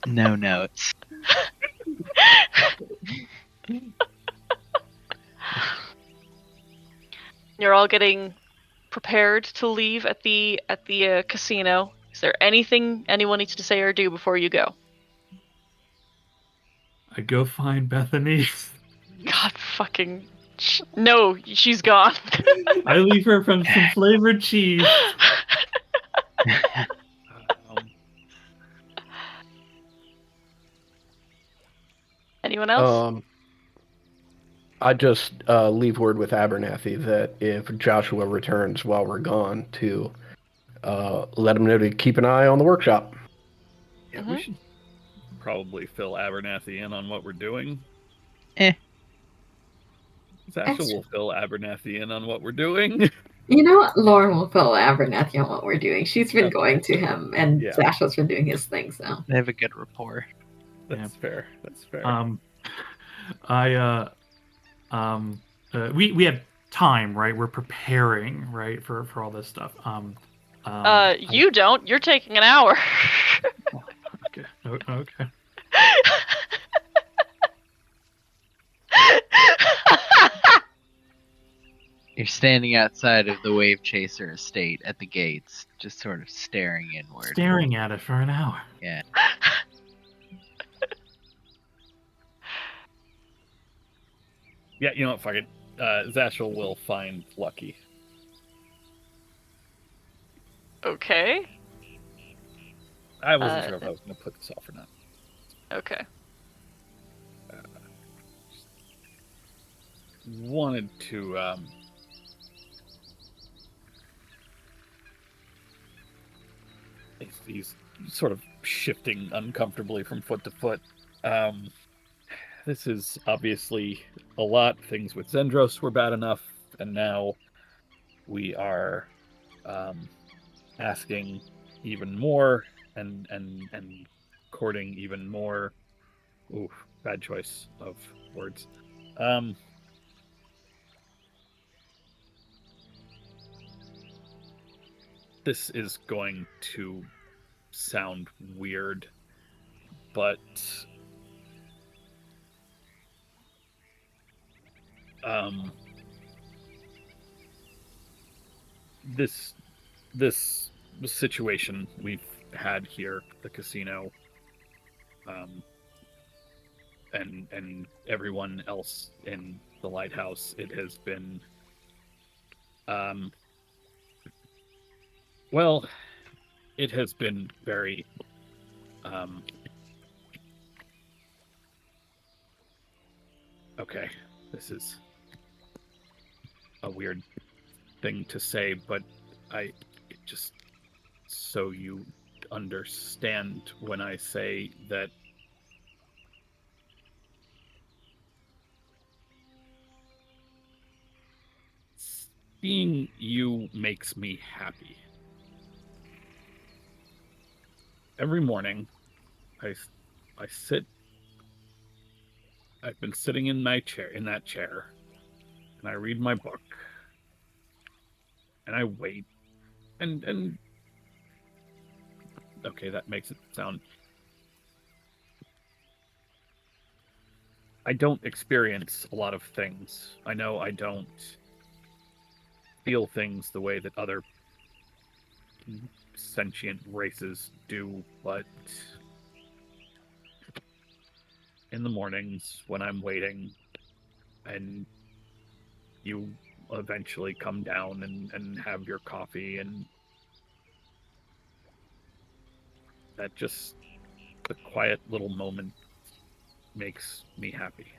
No notes. You're all getting prepared to leave at the casino. Is there anything anyone needs to say or do before you go? I go find Bethany. God fucking no, she's gone. I leave her from some flavored cheese. Anyone else? I just leave word with Abernathy that if Joshua returns while we're gone, to let him know to keep an eye on the workshop. Yeah, we should probably fill Abernathy in on what we're doing. Zasha will fill Abernathy in on what we're doing. You know what? Lauren will fill Abernathy on what we're doing. She's been going to him, and Zasha's been doing his thing, so. They have a good rapport. That's fair. That's fair. We have time, right? We're preparing, right, for all this stuff. You don't. You're taking an hour. Okay. You're standing outside of the Wavechaser estate at the gates, just sort of staring inward. Staring at it for an hour. Yeah. Yeah, you know what? Fuck it. Zashel will find Lucky. Okay. I wasn't sure if I was going to put this off or not. Okay. Wanted to he's sort of shifting uncomfortably from foot to foot. This is obviously a lot. Things with Zendros were bad enough, and now we are asking even more and courting even more. Ooh, bad choice of words. This is going to sound weird, but this situation we've had here, the casino, and everyone else in the lighthouse, it has been well, it has been very Okay, this is a weird thing to say, but just so you understand when I say that seeing you makes me happy. Every morning, I sit. I've been sitting in that chair, and I read my book, and I wait, and okay, that makes it sound. I don't experience a lot of things. I know I don't feel things the way that other sentient races do, but in the mornings when I'm waiting and you eventually come down and have your coffee, and that just the quiet little moment makes me happy.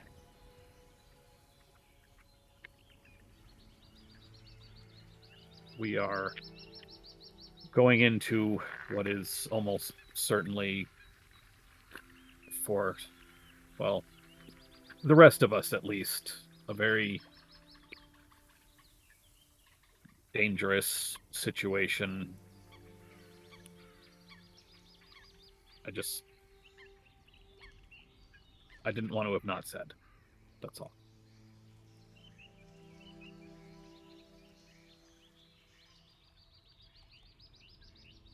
We are going into what is almost certainly, for, well, the rest of us at least, a very dangerous situation. I didn't want to have not said. That's all.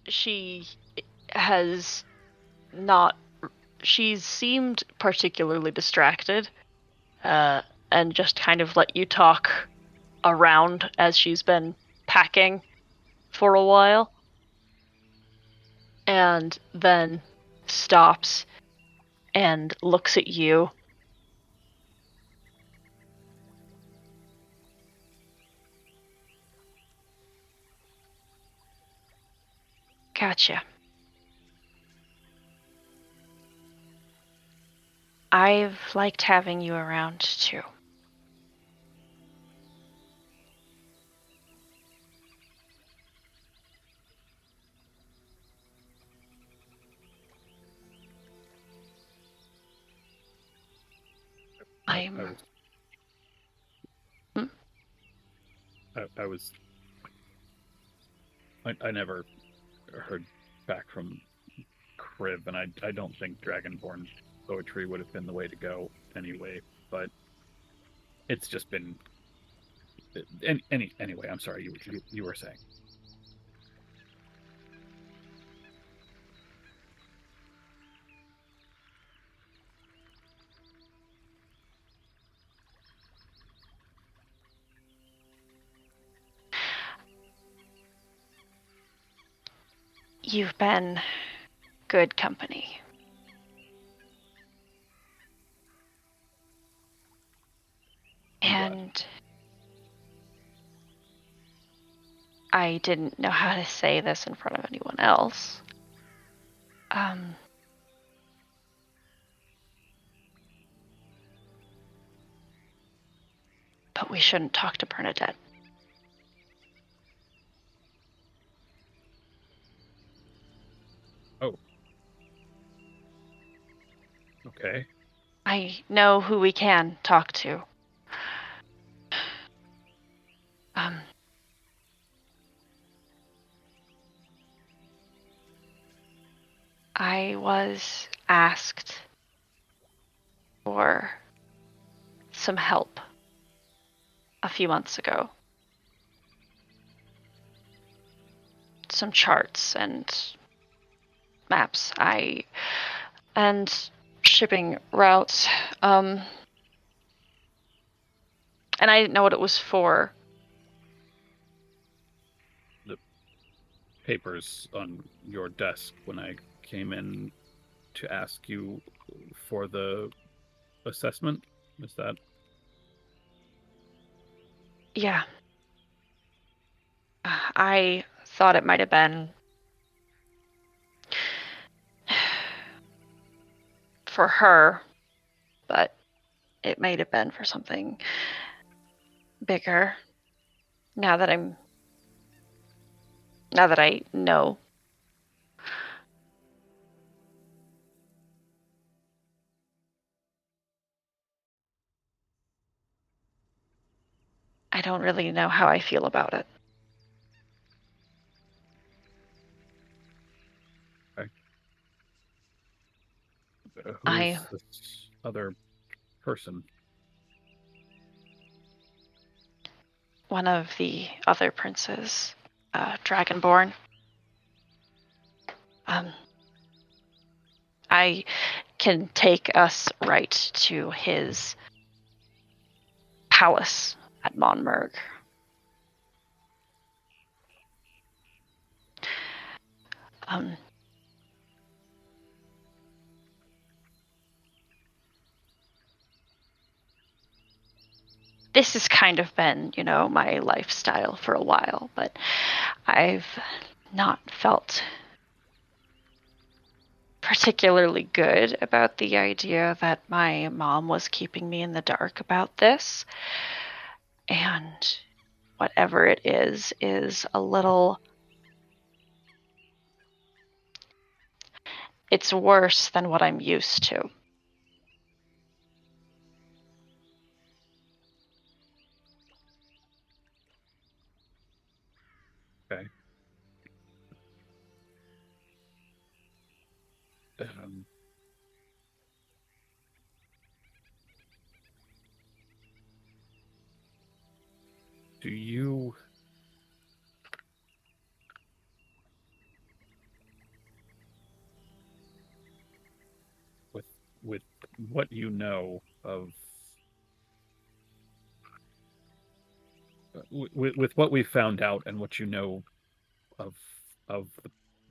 She has not. She's seemed particularly distracted, and just kind of let you talk around as she's been packing for a while, and then stops and looks at you. Gotcha. I've liked having you around too. I never heard back from Crib, and I don't think Dragonborn poetry would have been the way to go anyway, but it's just been anyway. I'm sorry, you were saying. You've been good company. And I didn't know how to say this in front of anyone else. But we shouldn't talk to Bernadette. Oh. Okay. I know who we can talk to. I was asked for some help a few months ago. Some charts and maps. And shipping routes. And I didn't know what it was for. The papers on your desk when I came in to ask you for the assessment, is that? Yeah. I thought it might have been for her, but it might have been for something bigger. Now that I know. I don't really know how I feel about it. Who's this other person? One of the other princes, Dragonborn. I can take us right to his palace at Monmerg. This has kind of been, my lifestyle for a while, but I've not felt particularly good about the idea that my mom was keeping me in the dark about this. And whatever it is a little... It's worse than what I'm used to. Okay. Do you... With what you know of... With what we found out and what you know of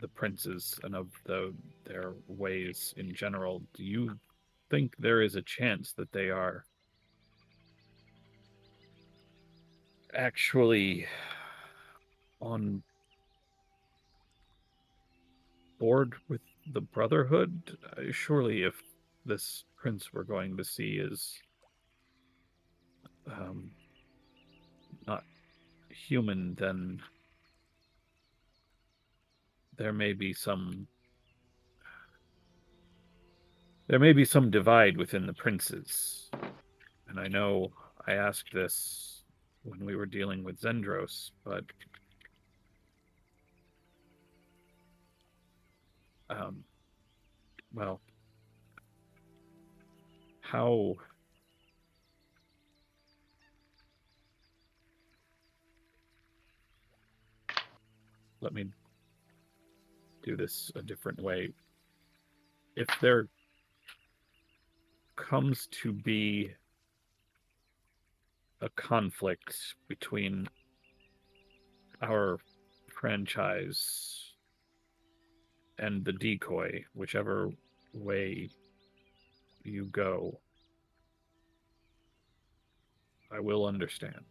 the princes and of their ways in general, do you think there is a chance that they are actually on board with the Brotherhood? Surely if this prince we're going to see is not human, then there may be some divide within the princes. And I know I asked this when we were dealing with Zendros, but well, how... Let me do this a different way. If there comes to be a conflict between our franchise and the decoy, whichever way you go, I will understand.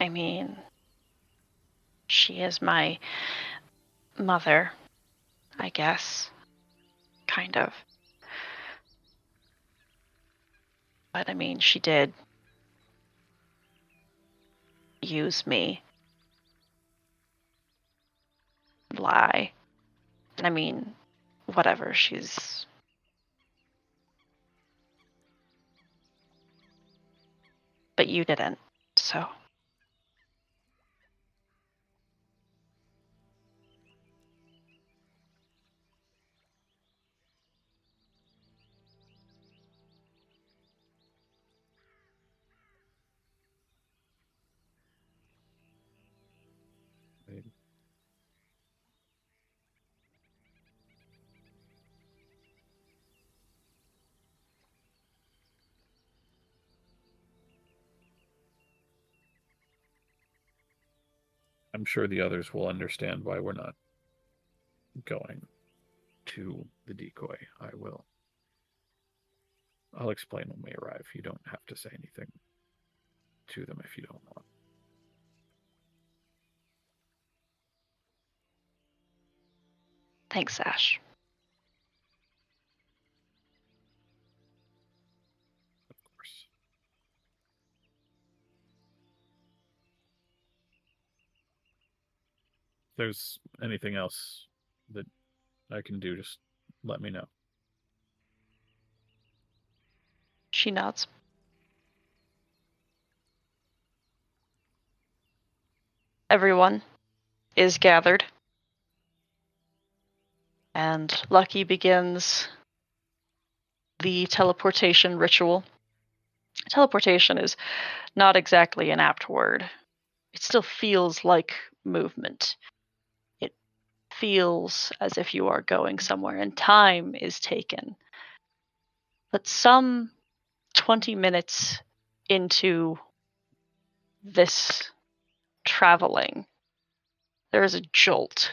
I mean, she is my mother, I guess. Kind of. But I mean, she did use me. Lie. And I mean, whatever, she's... But you didn't, so... I'm sure the others will understand why we're not going to the decoy. I'll explain when we arrive. You don't have to say anything to them if you don't want. Thanks, Ash. Of course. If there's anything else that I can do, just let me know. She nods. Everyone is gathered. And Lucky begins the teleportation ritual. Teleportation is not exactly an apt word. It still feels like movement. It feels as if you are going somewhere, and time is taken. But some 20 minutes into this traveling, there is a jolt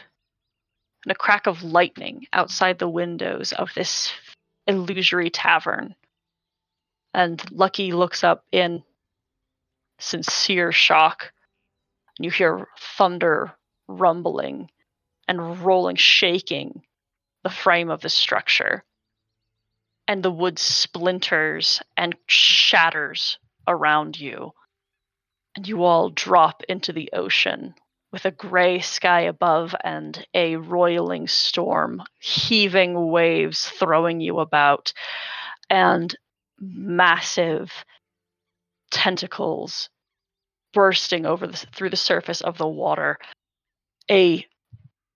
and a crack of lightning outside the windows of this illusory tavern. And Lucky looks up in sincere shock, and you hear thunder rumbling and rolling, shaking the frame of the structure. And the wood splinters and shatters around you. And you all drop into the ocean with a gray sky above and a roiling storm, heaving waves throwing you about, and massive tentacles bursting through the surface of the water. A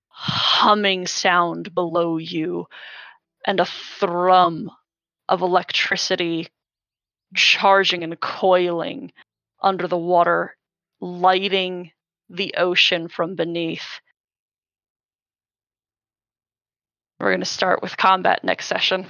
humming sound below you, and a thrum of electricity charging and coiling under the water, lighting the ocean from beneath. We're going to start with combat next session.